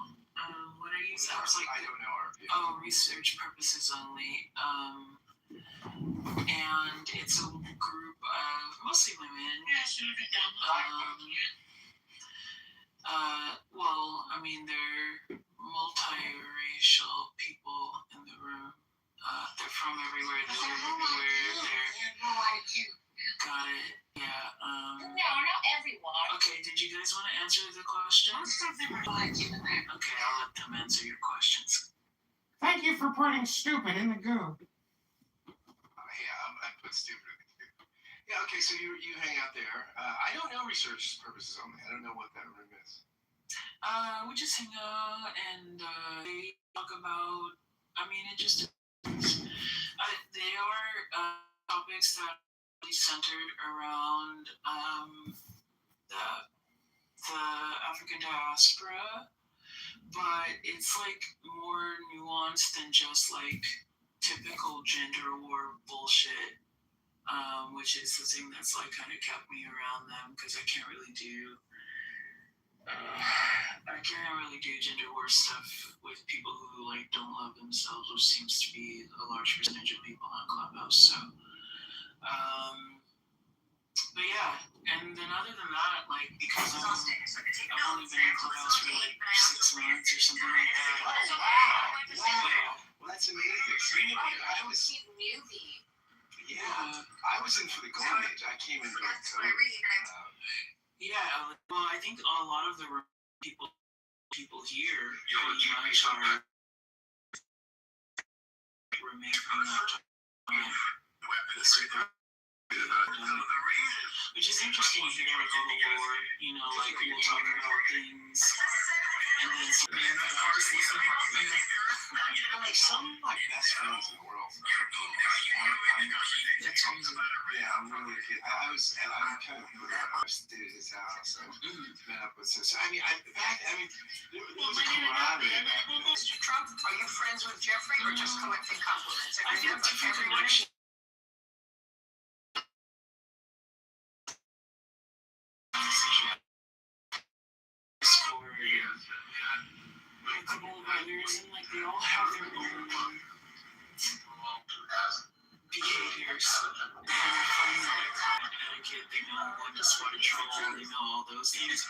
What I use apps like I don't know RPO. Oh, research purposes only. And it's a group of mostly women. Well, I mean, they're multiracial people in the room. They're from everywhere. They live everywhere. Got it. Yeah. No, not everyone. Okay, did you guys want to answer the questions? Okay, I'll let them answer your questions. Thank you for putting stupid in the goo. Yeah, I put stupid in the goo. Yeah, okay, so you hang out there. I don't know research purposes only. I don't know what that room is. We just hang out and they talk about. I mean, it just depends. They are topics that are centered around the African diaspora, but it's like more nuanced than just like typical gender war bullshit. Which is the thing that's like kind of kept me around them because I can't really do gender war stuff with people who like don't love themselves, which seems to be a large percentage of people on Clubhouse. So, but yeah, and then other than that, like because I've only been in Clubhouse for like 6 months or something like that. Oh, wow. Well, that's amazing. So, I was. Yeah, I was in for the golden age. I came in during COVID. Yeah, well, I think a lot of the people here pretty much are remain from that time. Which is interesting if you're going to go to war, you know, like we'll talk about things and then something that I'll just listen to. Like some of my best friends in the world. That's amazing. Yeah, I'm really kid. I'm kind of good. I stayed at his house. I met up with him. So, I mean, there was a camaraderie. Mr. Trump, are you friends with Jeffrey or just collecting compliments? I think different connections. A couple of others, and like they all have their own behaviors. Etiquette, they know when to spot a troll, they know all those things.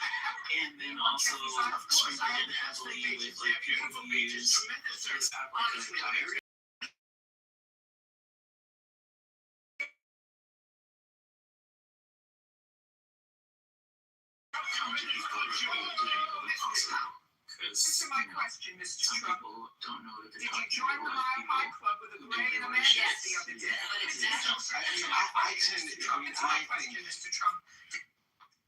And then also sprinkled in heavily with like people who use this app like a diary. Answer my question, Mr. Some Trump. people don't know that Did you join the Mile High Club with a gray and a man the other day? I tend to, my thing, Mr. Trump.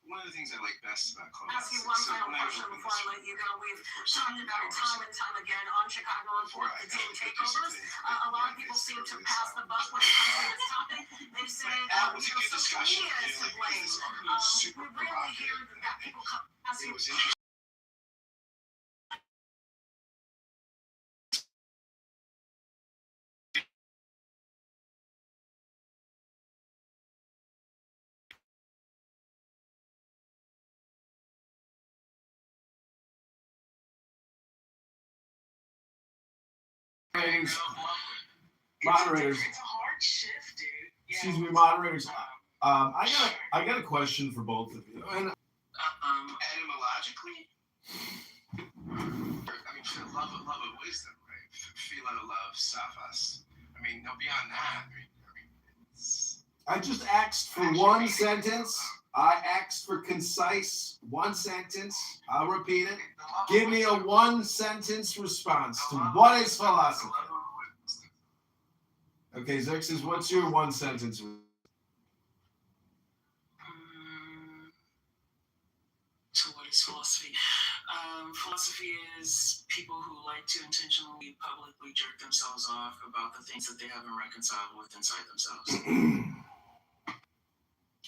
one of the things I like best about Ask Clubhouse. you one final question before I let you go. We've talked about it time and time again on Chicago and Fort the team takeovers. A lot of people seem to pass the buck when it comes to this topic. They say social media is to blame. We rarely hear that people come asking. Moderators. It's a hard shift, dude. Yeah. Excuse me, moderators. I got a question for both of you. And etymologically, I mean, for the love of wisdom, right? Philo love, sophos. I mean, no, beyond that. I just asked for one sentence. I asked for concise one sentence. I'll repeat it. Give me a one sentence response to what is philosophy. Okay, Xerxes, what's your one sentence? So what is philosophy? Philosophy is people who like to intentionally publicly jerk themselves off about the things that they haven't reconciled with inside themselves.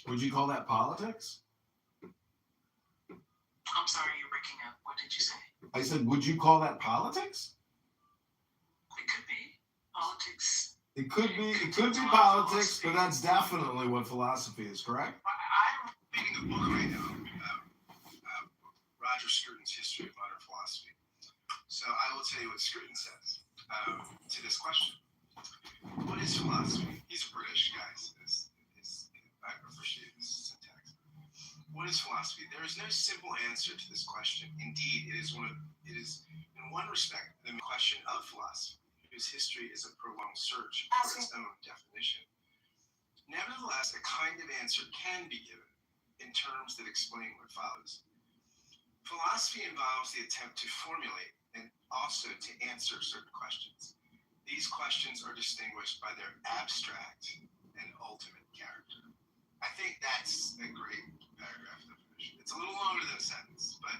Would you call that politics? I'm sorry, you're breaking up. What did you say? I said, would you call that politics? It could be politics. It could be politics, but that's definitely what philosophy is, correct? I'm reading a book right now, Roger Scruton's History of Modern Philosophy. So I will tell you what Scruton says to this question. What is philosophy? He's a British guy, so I appreciate his syntax. What is philosophy? There is no simple answer to this question. Indeed, it is in one respect the question of philosophy, whose history is a prolonged search for its own definition. Nevertheless, a kind of answer can be given in terms that explain what follows. Philosophy involves the attempt to formulate and also to answer certain questions. These questions are distinguished by their abstract and ultimate character. I think that's a great paragraph definition. It's a little longer than a sentence, but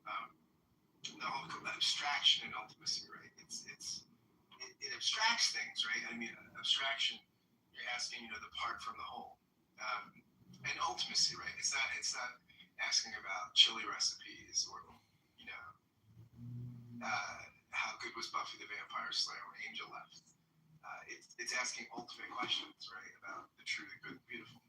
the whole abstraction and ultimacy, right? It abstracts things, right? I mean, abstraction. You're asking, the part from the whole, and ultimacy, right? It's not asking about chili recipes or, how good was Buffy the Vampire Slayer when Angel left. It's asking ultimate questions, right? About the true, the good, the beautiful.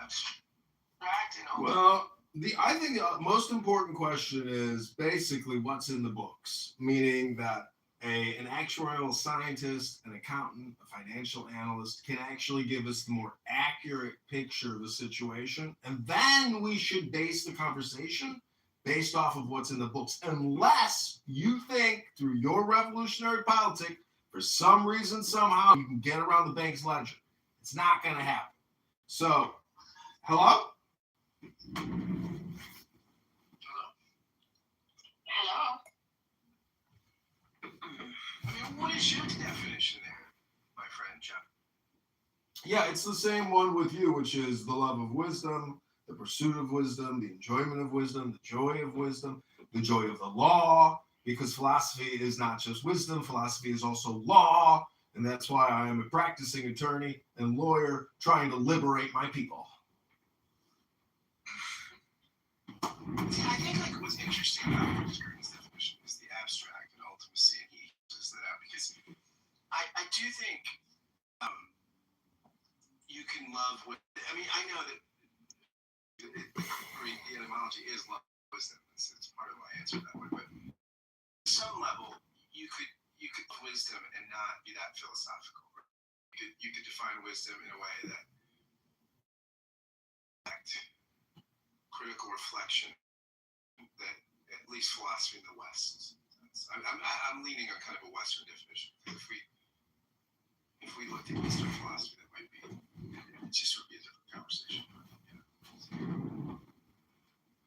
Abstract and ultimate. Well, I think the most important question is basically what's in the books, meaning that an actuarial scientist, an accountant, a financial analyst can actually give us the more accurate picture of the situation, and then we should base the conversation based off of what's in the books, unless you think through your revolutionary politic, for some reason, somehow, you can get around the bank's ledger. It's not going to happen. So, hello? Hello. I mean, what is your definition there, my friend Jeff? Yeah, it's the same one with you, which is the love of wisdom, the pursuit of wisdom, the enjoyment of wisdom, the joy of the law, because philosophy is not just wisdom, philosophy is also law, and that's why I am a practicing attorney and lawyer trying to liberate my people. See, I think what's interesting about Gordon's definition is the abstract and ultimacy, and he uses that out because I do think you can love what I mean. I know that the etymology is love wisdom. It's part of my answer that way, but at some level you could wisdom and not be that philosophical. You could define wisdom in a way that critical reflection that at least philosophy in the West. I'm leaning on kind of a Western definition. If we looked at Eastern philosophy, that might be it just would be a different conversation.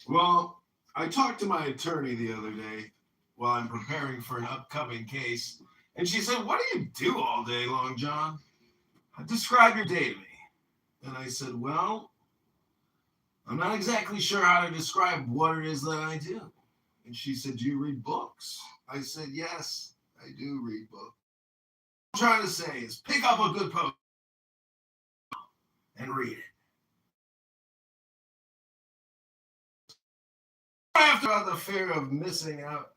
Well, I talked to my attorney the other day while I'm preparing for an upcoming case, and she said, "What do you do all day long, John? Describe your day to me." And I said, "Well, I'm not exactly sure how to describe what it is that I do." And she said, "Do you read books?" I said, "Yes, I do read books." What I'm trying to say is pick up a good post and read it. After the fear of missing out,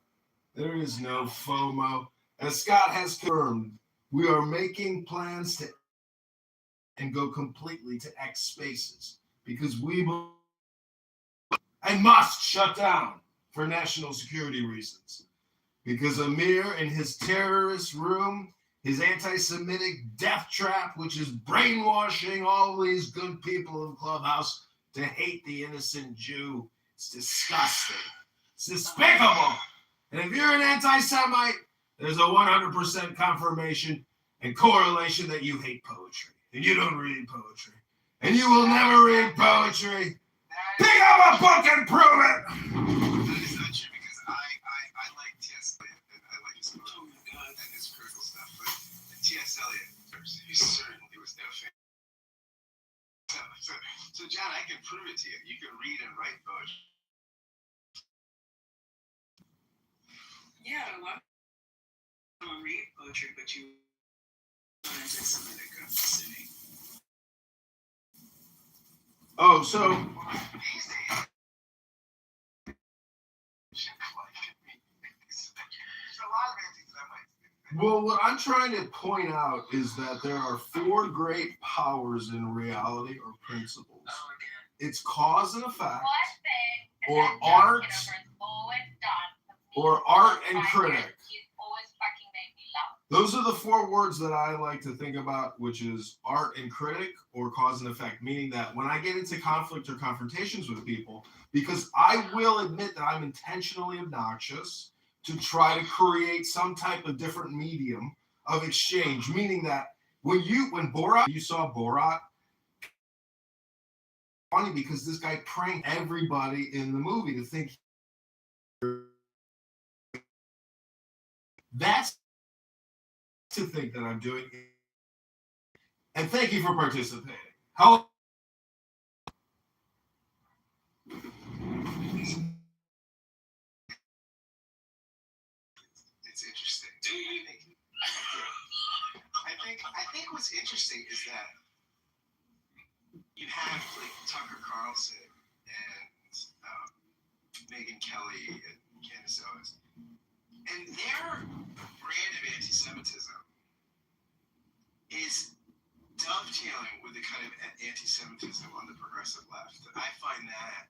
there is no FOMO. As Scott has confirmed, we are making plans to and go completely to X spaces because we and must shut down for national security reasons. Because Amir and his terrorist room, his anti-Semitic death trap, which is brainwashing all these good people in Clubhouse to hate the innocent Jew, it's disgusting. It's despicable. And if you're an anti-Semite, there's a 100% confirmation and correlation that you hate poetry. And you don't read poetry. And you will never read poetry. Pick up a book and prove it. That is not true because I like T.S. Eliot and I like his poetry and his critical stuff. But T.S. Eliot, he certainly was no fan. So John, I can prove it to you. You can read and write poetry. Yeah, well, I don't read poetry, but you anti-Semitic, I'm assuming. Oh, so well, what I'm trying to point out is that there are four great powers in reality or principles. It's cause and effect, or art, or art and critic. Those are the four words that I like to think about, which is art and critic or cause and effect, meaning that when I get into conflict or confrontations with people, because I will admit that I'm intentionally obnoxious to try to create some type of different medium of exchange, meaning that when Borat, you saw Borat, funny because this guy pranked everybody in the movie to think that's to think that I'm doing it. And thank you for participating. How interesting is that you have like Tucker Carlson and Megyn Kelly and Candace Owens, and their brand of anti-Semitism is dovetailing with the kind of anti-Semitism on the progressive left. I find that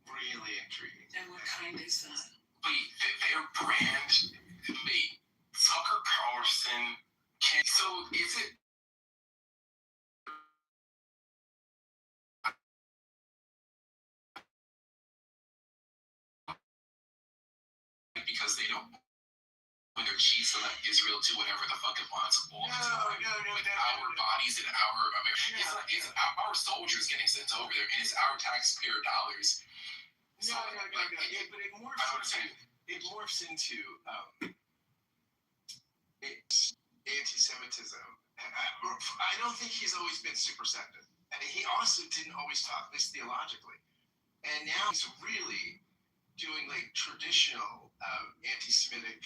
really intriguing. And what kind is that? Wait, their brand, wait, Tucker Carlson, so is it because they don't when their chiefs so let Israel do whatever the fuck it wants all the time with our bodies and our it's our soldiers getting sent over there and it's our taxpayer dollars. No. But it morphs into it's anti-Semitism. I don't think he's always been super receptive. And he also didn't always talk this theologically. And now he's really doing like traditional anti-Semitic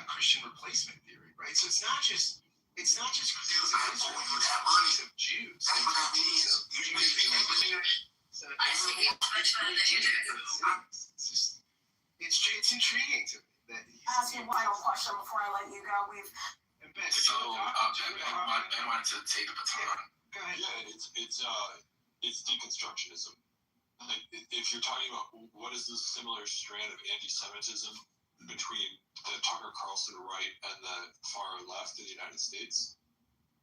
Christian replacement theory, right? So it's not just critiques of Israel, it's critiques of Jews. It's intriguing to me that he's Ask you one final question before I let you go. We've Ben wanted to take the baton. Go ahead. Yeah, it's deconstructionism. Like, if you're talking about what is the similar strand of anti-Semitism between the Tucker Carlson right and the far left in the United States,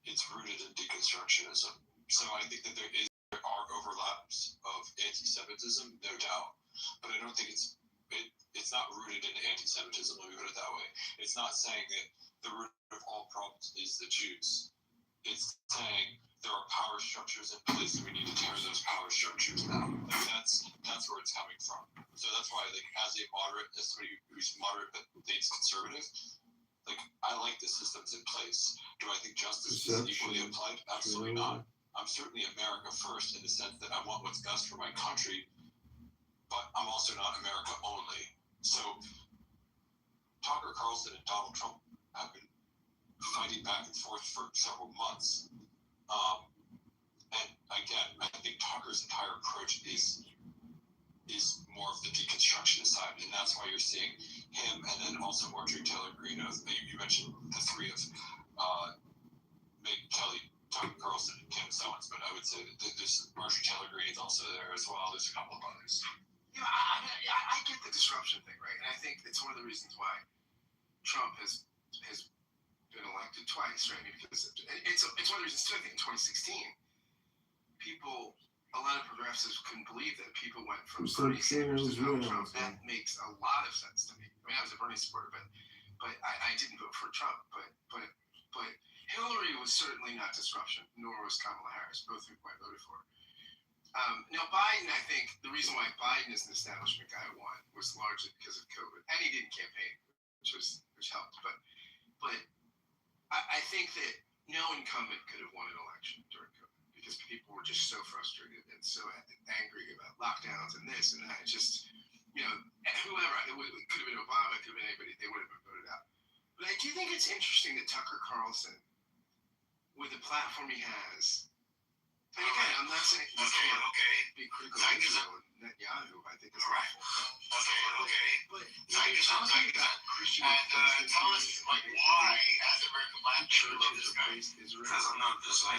it's rooted in deconstructionism. So I think that there are overlaps of anti-Semitism, no doubt, but I don't think it's not rooted in anti-Semitism. Let me put it that way. It's not saying that the root of all problems is the Jews. It's saying there are power structures in place and we need to tear those power structures down. Like that's where it's coming from. So that's why, like, as somebody who's moderate but thinks conservative, like, I like the systems in place. Do I think justice is equally applied? Absolutely not. I'm certainly America first in the sense that I want what's best for my country, but I'm also not America only. So Tucker Carlson and Donald Trump have been fighting back and forth for several months. And again, I think Tucker's entire approach is more of the deconstructionist side, and that's why you're seeing him, and then also Marjorie Taylor Greene. You mentioned the three of Megyn Kelly, Tucker Carlson, and Candace Owens, but I would say that there's Marjorie Taylor Greene is also there as well. There's a couple of others. Yeah, I get the disruption thing, right? And I think it's one of the reasons why Trump has been elected twice, right? Because it's one of the reasons too. I think in 2016, a lot of progressives couldn't believe that people went from Bernie Sanders to Donald Trump. That makes a lot of sense to me. I mean, I was a Bernie supporter, but I didn't vote for Trump. But Hillary was certainly not disruption, nor was Kamala Harris, both who I voted for. Now Biden, I think the reason why Biden is an establishment guy won was largely because of COVID, and he didn't campaign, which helped. But I think that no incumbent could have won an election during COVID because people were just so frustrated and so angry about lockdowns and this and that. It's just, whoever, it could have been Obama, it could have been anybody, they would have been voted out. But I do think it's interesting that Tucker Carlson, with the platform he has, and again, I'm not saying you can't be critical of Israel and Netanyahu. I think it's awful. But talking about Christian and tell us, like, why, as American Black people, love this guy. Because I'm not this way,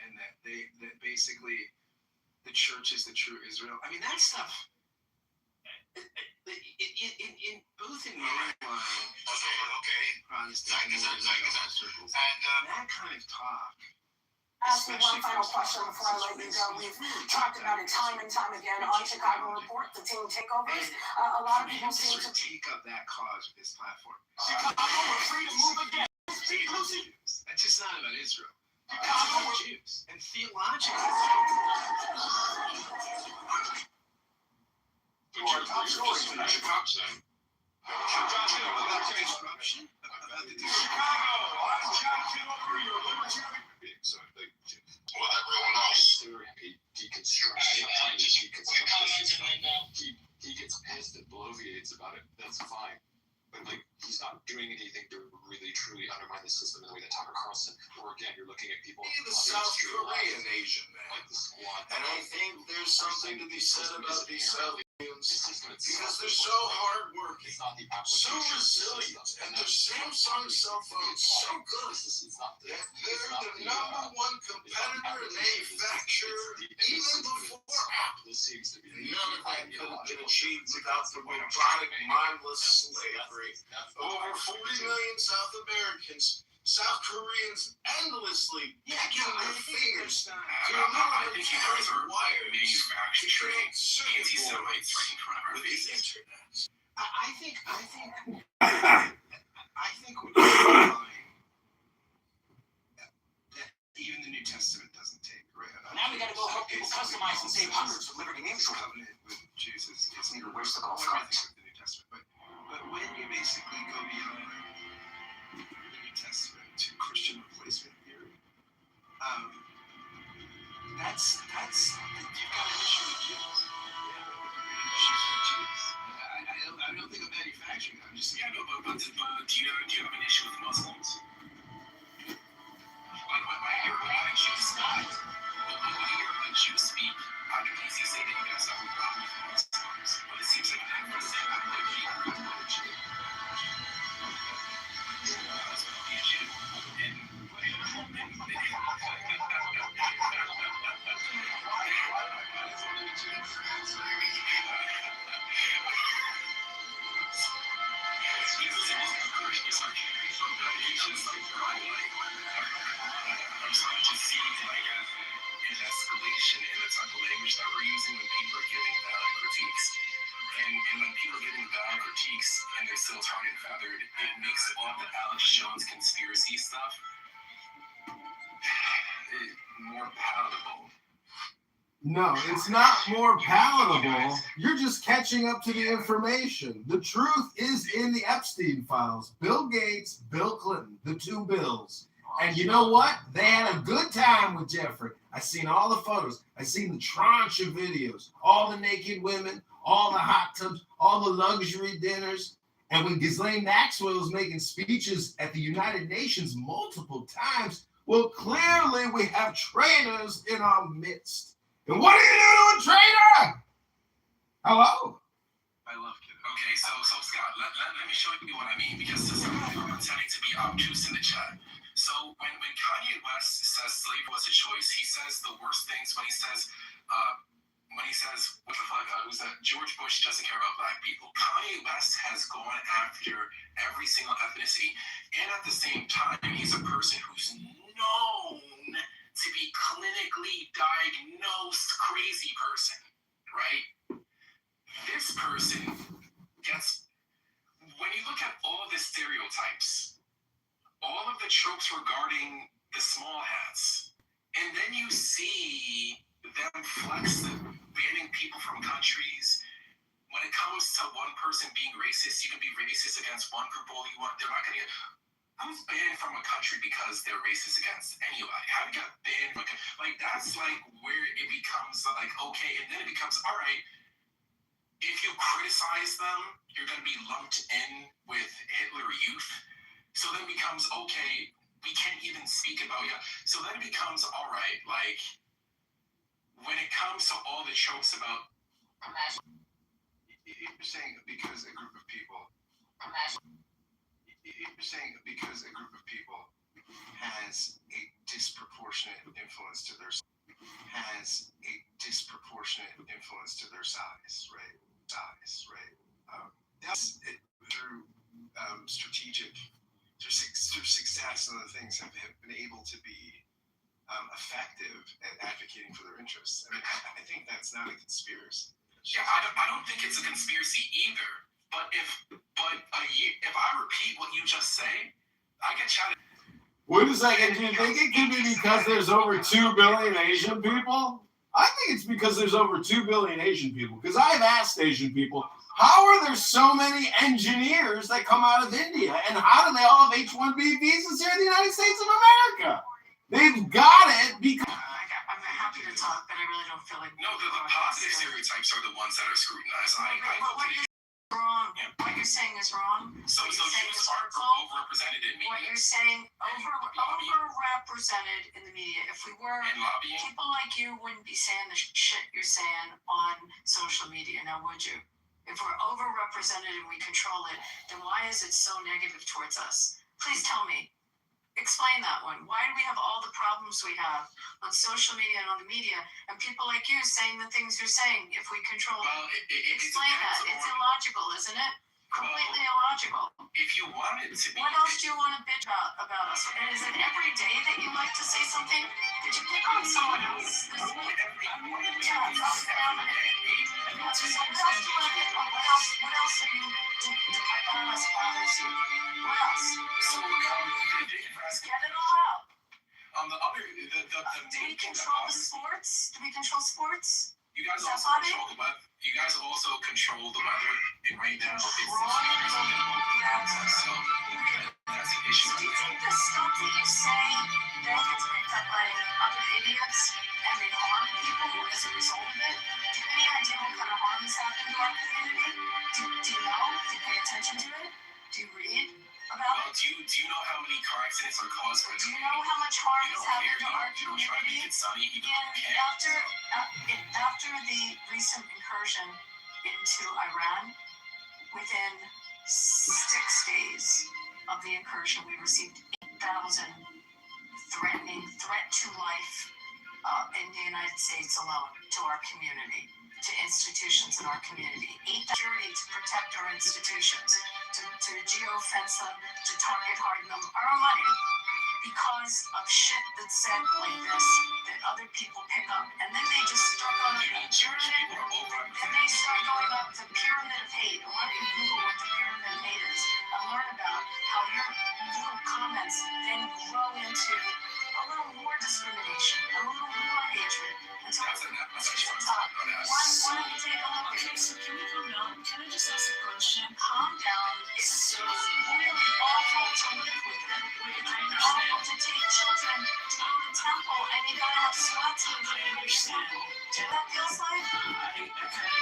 and that basically the church is the true Israel. I mean, that stuff. In both in mainline Protestant and circles, that kind of talk. Ask you one final question before I let you go. We've talked about it time and time again on Chicago Report, the team takeovers. A lot of people seem to take up that cause with this platform. Chicago, we're free to move again. That's just not about Israel. Chicago, we're Jews. And theologically. Top story tonight. Chicago. Kitover, you're a libertarian. So, like, deconstruction, trying to deconstruct the system. He gets pissed and bloviates about it. That's fine, but like, he's not doing anything to really truly undermine the the system in the way that Tucker Carlson, or again, you're looking at people. The South Korean Asian man. Like the squad. And I think there's something to be said about these South Asians because they're so hardworking, so resilient, and their Samsung cell phones so good that they're the #1 competitor and manufacturer even before Apple. None of that could have been achieved without the robotic, mindless slavery of over 40 million South Americans. South Koreans endlessly picking their fingers to I think you guys are wires manufacturing anti-Semites right in front of our with the faces. internet. I think we can find that even the New Testament doesn't take right. Now we gotta go help people customize and save hundreds of Liberty Mutual. Covenant with Jesus. It's Neither where's the golf everything cart? with the New Testament, but when you basically go beyond the New Testament to Christian replacement theory, that's you've got an issue with Jews. Issues with Jews. I don't think I'm manufacturing. I'm just Yeah, no, but do you have an issue with Muslims? Like when I hear a Jew speak, how can you say that you guys have a problem with Muslims? But it seems like that was escalation in the type of language that we're using when people are giving valid critiques. And when people are giving valid critiques and they're still tarred and feathered, it makes all the Alex Jones conspiracy stuff more palatable. No, it's not more palatable. You're just catching up to the information. The truth is in the Epstein files. Bill Gates, Bill Clinton, the two Bills. And you know what? They had a good time with Jeffrey. I seen all the photos. I seen the tranche of videos. All the naked women, all the hot tubs, all the luxury dinners. And when Ghislaine Maxwell was making speeches at the United Nations multiple times, well, clearly we have traitors in our midst. And what do you do to a traitor? Hello? I love it. Okay, so Scott, let me show you what I mean, because some people are pretending to be obtuse in the chat. So when Kanye West says slavery was a choice, he says the worst things when he says, what the fuck, who's that? George Bush doesn't care about black people. Kanye West has gone after every single ethnicity. And at the same time, he's a person who's known to be clinically diagnosed crazy person, right? This person gets, when you look at all the stereotypes, all of the tropes regarding the small hats, and then you see them flex banning people from countries. When it comes to one person being racist, you can be racist against one group all you want. They're not going to get... Who's banned from a country because they're racist against anybody? How do you get banned from a country? Like, that's like where it becomes like, okay, and then it becomes, all right, if you criticize them, you're going to be lumped in with Hitler Youth. So then it becomes, okay, we can't even speak about you. So then it becomes, all right, like, when it comes to all the tropes about... You're saying because a group of people has a disproportionate influence to their size, right? That's it through strategic, through success and other things have been able to be effective at advocating for their interests. I mean, I think that's not a conspiracy. Yeah, I don't think it's a conspiracy either. But if I repeat what you just say, I get shouted. Wait a second, do you think it could be because there's over 2 billion Asian people? I think it's because there's over 2 billion Asian people. Because I've asked Asian people, how are there so many engineers that come out of India? And how do they all have H-1B visas here in the United States of America? They've got it because... I'm happy to talk, but I really don't feel like... No, the positive stereotypes are the ones that are scrutinized. Wrong. What you're saying is wrong. So What you're saying Jews is are hurtful. overrepresented in What media you're saying overrepresented in the media. If we were, and lobbying. people like you wouldn't be saying the shit you're saying on social media, now would you? If we're overrepresented and we control it, then why is it so negative towards us? Please tell me. Explain that one. Why do we have all the problems we have on social media and on the media, and people like you saying the things you're saying if we control it? Explain that. It's illogical, isn't it? Completely illogical. If you want it to be. What else do you want to bitch about us? And is it every day that you like to say something? Did you pick on someone else this week? Yeah, that's happening. So what else do you want to pick on? What else are you about us bothers you? What else? So Get it all out. The other, the Do we control the sports? Do we control sports? You guys Is that also funny? control the weather. You guys also control the weather, and right now it's So that's an issue. do you think the stuff that you say then gets picked up by other idiots and they harm people as a result of it? Do you have any idea what kind of harm is happening to our community? Do you know? Do you pay attention to it? Do you read about Well, it? do you know how many car accidents are caused by Do you know how much harm you is don't happening care, to our you don't try to make community? it sunny, you don't care. After the recent incursion into Iran, within 6 days of the incursion, we received 8,000 threat to life in the United States alone to our community, to institutions in our community. 8,000 security to protect our institutions, to geofence them, to target harden them, our own money, because of shit that's said like this that other people pick up, and then they just start going up the pyramid of hate. Why don't you Google what the pyramid of hate is and learn about how your little comments then grow into a little more discrimination, a little more hatred, until it reaches the top. Why don't you take a look at it? So can we calm down? Can I just ask a question? Calm down. It's really awful to live with it. It's awful to take children to the temple and you gotta have SWAT teams. I understand. Do that feels like? I kind of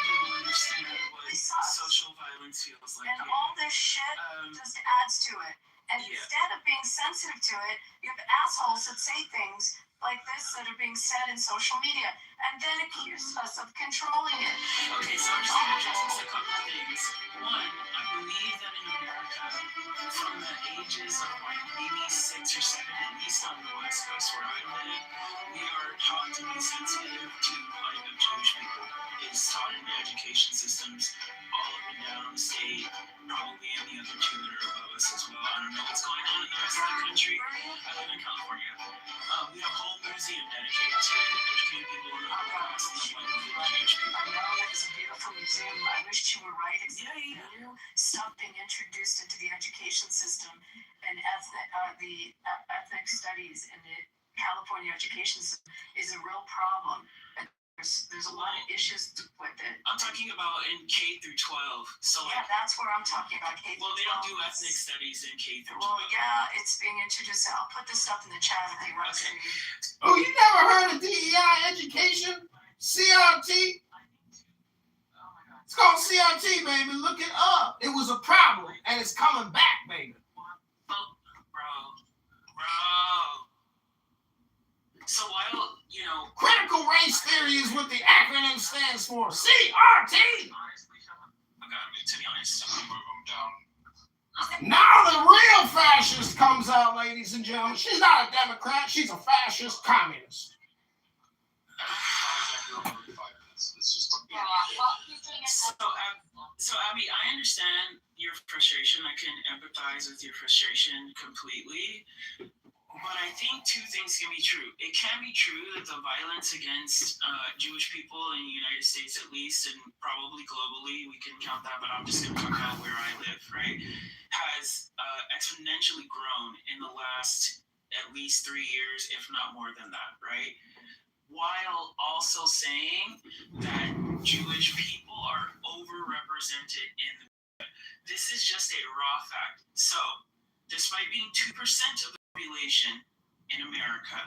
do understand what social violence feels like. And all this shit just adds to it. And instead of being sensitive to it, you have assholes that say things like this that are being said in social media and then accuse us of controlling it. Okay, so I'm just going to address a couple of things. One, I believe that in America, from the ages of like maybe 6 or 7, at least on the West Coast where I live, we are taught to be sensitive to the plight of Jewish people. It's taught in the education systems all up and down the state, probably in the other two that are above us as well. I don't know what's going on in the rest of the country. I live in California. We have a whole museum dedicated to educating people in the Holocaust and the plight of Jewish people. I know it was a beautiful museum. I wish you were right. It's new stuff being introduced into the education system and the ethnic studies in the California education system is a real problem. There's a lot of issues with it. I'm talking about in K through 12. So yeah, that's where I'm talking about K through 12. Well, they don't do ethnic studies in K through 12. Well, yeah, it's being introduced. I'll put this stuff in the chat if you want to. Oh, you never heard of DEI education? CRT? It's called CRT, baby. Look it up. It was a problem, and it's coming back, baby. Bro. So while, critical race theory is what the acronym stands for. CRT. Okay, to be honest, I'm down. Now the real fascist comes out, ladies and gentlemen. She's not a Democrat. She's a fascist communist. So Abby, I understand your frustration. I can empathize with your frustration completely. But I think two things can be true. It can be true that the violence against Jewish people in the United States, at least, and probably globally, we can count that, but I'm just going to talk about where I live, right, has exponentially grown in the last at least 3 years, if not more than that, right? While also saying that Jewish people are overrepresented in the media. This is just a raw fact. So, despite being 2% of the population in America,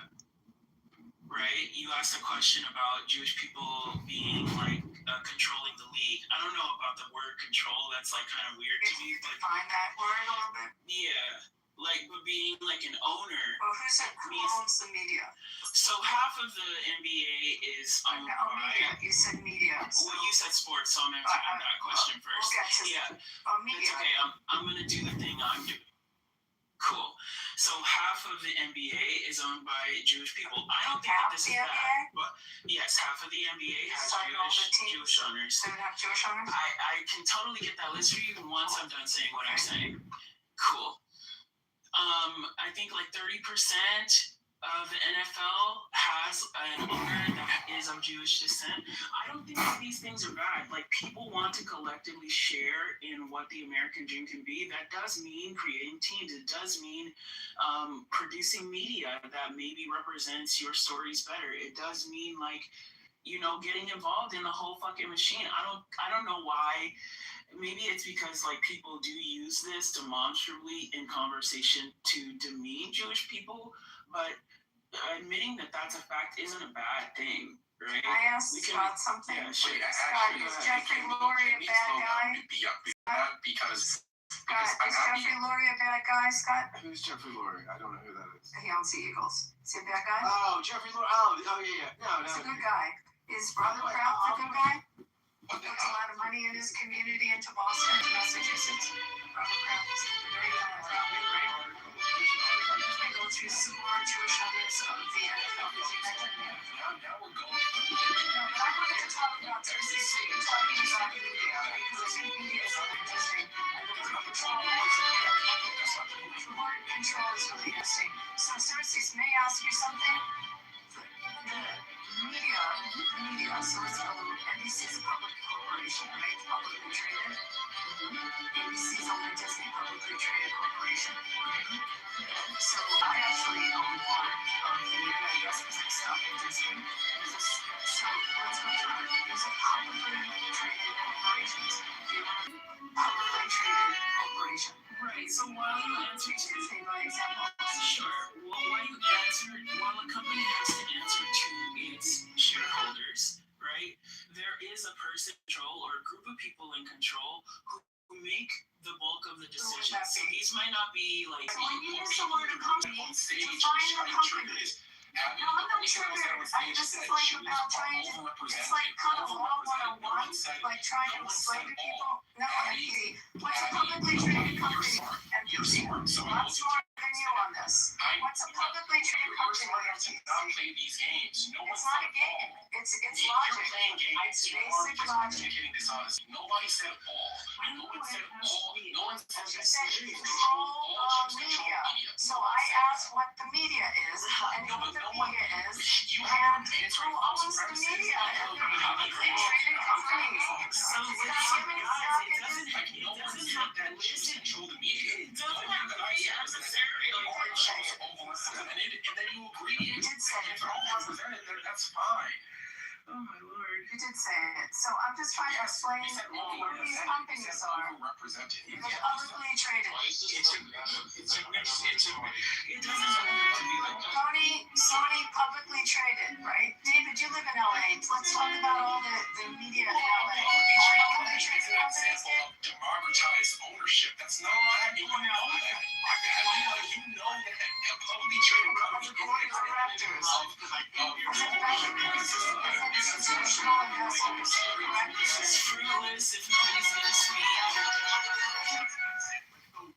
right? You asked a question about Jewish people being like controlling the league. I don't know about the word control. That's like kind of weird to me. But Define that word a little bit. yeah, like but being like an owner. Well, who owns the media? So half of the NBA is owned by. Media. You said media. Well, you said sports, so I'm answering that question first. We'll get to media. It's okay. I'm gonna do the thing I'm doing. Cool. So half of the NBA is owned by Jewish people. I don't think that this is bad, but yes, half of the NBA has Jewish owners. They have Jewish owners. I can totally get that list for you once I'm done saying what I'm saying. Cool. I think like 30% of the NFL has an owner that is of Jewish descent. I don't think that these things are bad. Like, people want to collectively share in what the American dream can be. That does mean creating teams. It does mean producing media that maybe represents your stories better. It does mean, like, you know, getting involved in the whole fucking machine. I don't know why. Maybe it's because, like, people do use this demonstrably in conversation to demean Jewish people, but admitting that that's a fact isn't a bad thing, right? I asked Scott something. Yeah, sure. Scott, is Jeffrey Lurie a bad guy? Because Scott, is Jeffrey Lurie a bad guy, Scott? Who's Jeffrey Lurie? I don't know who that is. He owns the Eagles. Is he a bad guy? Oh, Jeffrey Lurie. Oh, yeah. No, He's a good guy. Is Robert Kraft a good guy? Puts a lot of money in his community into Boston, to Massachusetts. Robert Kraft is very philanthropic, right? I go through some more Jewish owners of the NFL. now we're going. No, but I wanted to talk about Thursday. So you're talking about media, because I think media is really interesting. And the word control is really interesting. So, Cersei, may I ask you something? The media, so it's NBC is a public corporation, right? Publicly traded. ABC is only Disney, publicly traded corporation. So I actually own part of the investment stuff in Disney. So let's go through it. These are publicly traded corporations. Publicly traded corporation. Right, so while you answer to Disney, by example. Sure. Well, while a company has to answer to its shareholders, right, there is a person in control or a group of people in control who make the bulk of the decisions. So these might not be like when you use the word company, define the company. No, I'm not triggered. This is like about trying to, it's like kind of law 101, like trying to explain to people. No, Kitty, what's a publicly traded company? NBC. I'm smarter than you on this. What's a publicly traded company? It's not a game. It's logic. It's basic logic. Nobody said all. No one said all. No one said you said control media. So I asked what the media is and who the media is and who owns the media and the publicly traded companies. So it doesn't have that list control the media. It doesn't have to be necessary. And then you agree. You did say it. If they're all represented, that's fine. Oh my lord. You did say it. So I'm just trying to explain who these companies are. They're publicly traded. Sony publicly traded, right? David, you live in LA. Let's talk about all the media in LA. Publicly traded companies, David? Democratized ownership. That's not bad. You know that. You know that publicly traded companies. Board of directors. Institutional investors, correct? This is fruitless if nobody's gonna speak.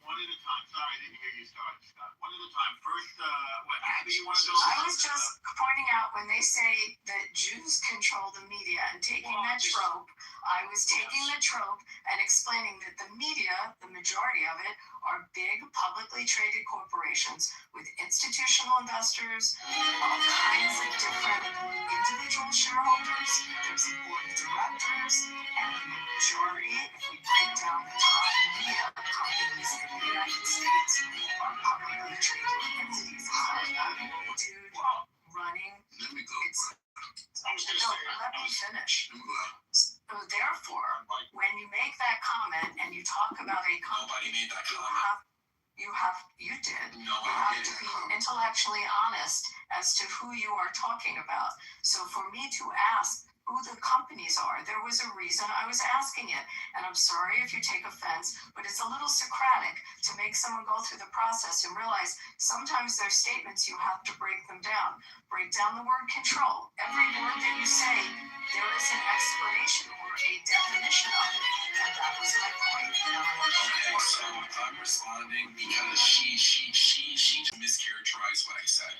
One at a time. Sorry, I didn't hear you start, Scott. One at a time. First, Abby, you want to go? I was just pointing out when they say that Jews control the media and taking that trope, I was taking the trope and explaining that the media, the majority of it, are big publicly traded corporations with institutional investors, all kinds of different individual shareholders. There's a board of directors, and the majority, if we break down the top media companies in the United States, are publicly traded entities. Dude, running. Let me go. Let me finish. So therefore, when you make that comment and you talk about a company, nobody made that comment. You did. You have to be intellectually honest as to who you are talking about. So for me to ask who who the companies are. There was a reason I was asking it. And I'm sorry if you take offense, but it's a little Socratic to make someone go through the process and realize sometimes their statements, you have to break them down. Break down the word control. Every word that you say, there is an explanation or a definition of it. And that was my point. Okay, so I'm responding because she just mischaracterized what I said.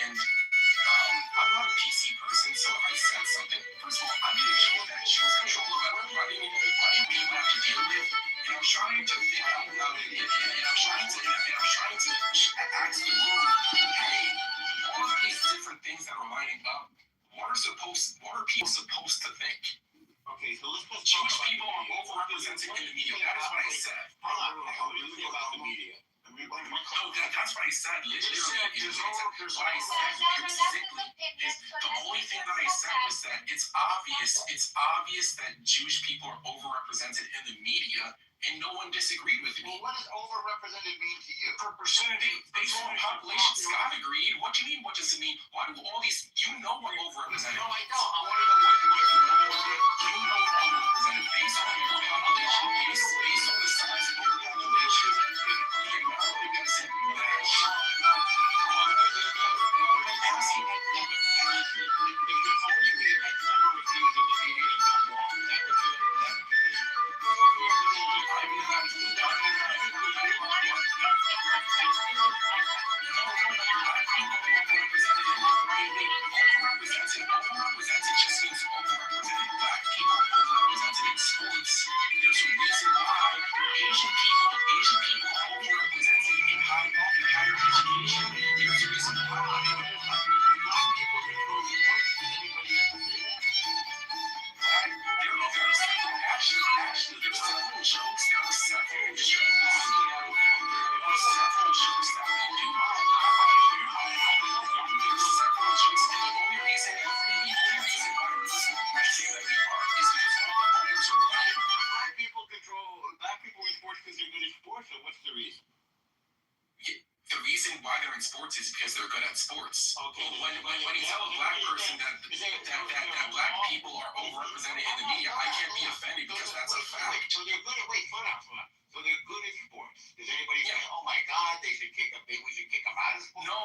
And I'm not a PC person, so if I said something, first of all, I'm going to show that she was control of running people have to deal with. And I'm trying to think out loud, and I'm trying to ask the room, hey, all of these different things that are lining up, what are people supposed to think? Okay, so let's Jewish people are overrepresented in the media. That is what I said. Let's think about the media. No, that's what I said. Literally, what I said is the only thing that I said was that it's obvious that Jewish people are overrepresented in the media, and no one disagreed with me. Well, what does overrepresented mean to you? For percentage, based on population, Scott agreed. What do you mean? What does it mean? Why do all these? You know what overrepresented? No, I don't. I want to know what you know what overrepresented based on your population, based on the size of your population. Overrepresented just means overrepresented black people, overrepresented in sports. There's a reason why Asian people are overrepresented in higher education. There's a reason why black people control sports than anybody ever did. Actually, there's several jokes. There were several jokes that we do. There's several jokes, and the only reason why I say that we are is because all the owners are white. Black people in sports because they're good at sports, or what's the reason? The reason why they're in sports is because they're good at sports. Okay. When you tell a black person that black people are overrepresented in the media, I can't be offended because that's a fact. So they're good at So they're good at sports. Does anybody say, oh my God, we should kick them out of sports? No.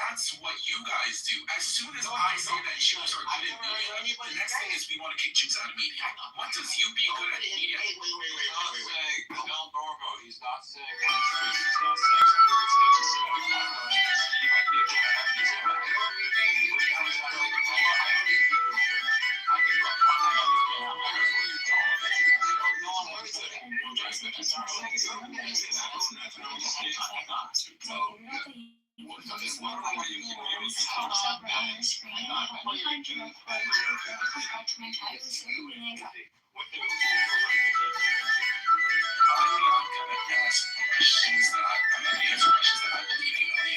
That's what you guys do. As soon as I say that Jews are good at media, the next thing is we want to kick Jews out of media. What does you being good at media? Wait. Tell Norvo he's not saying he's not saying something he might be a I'm not going to answer questions that I believe in.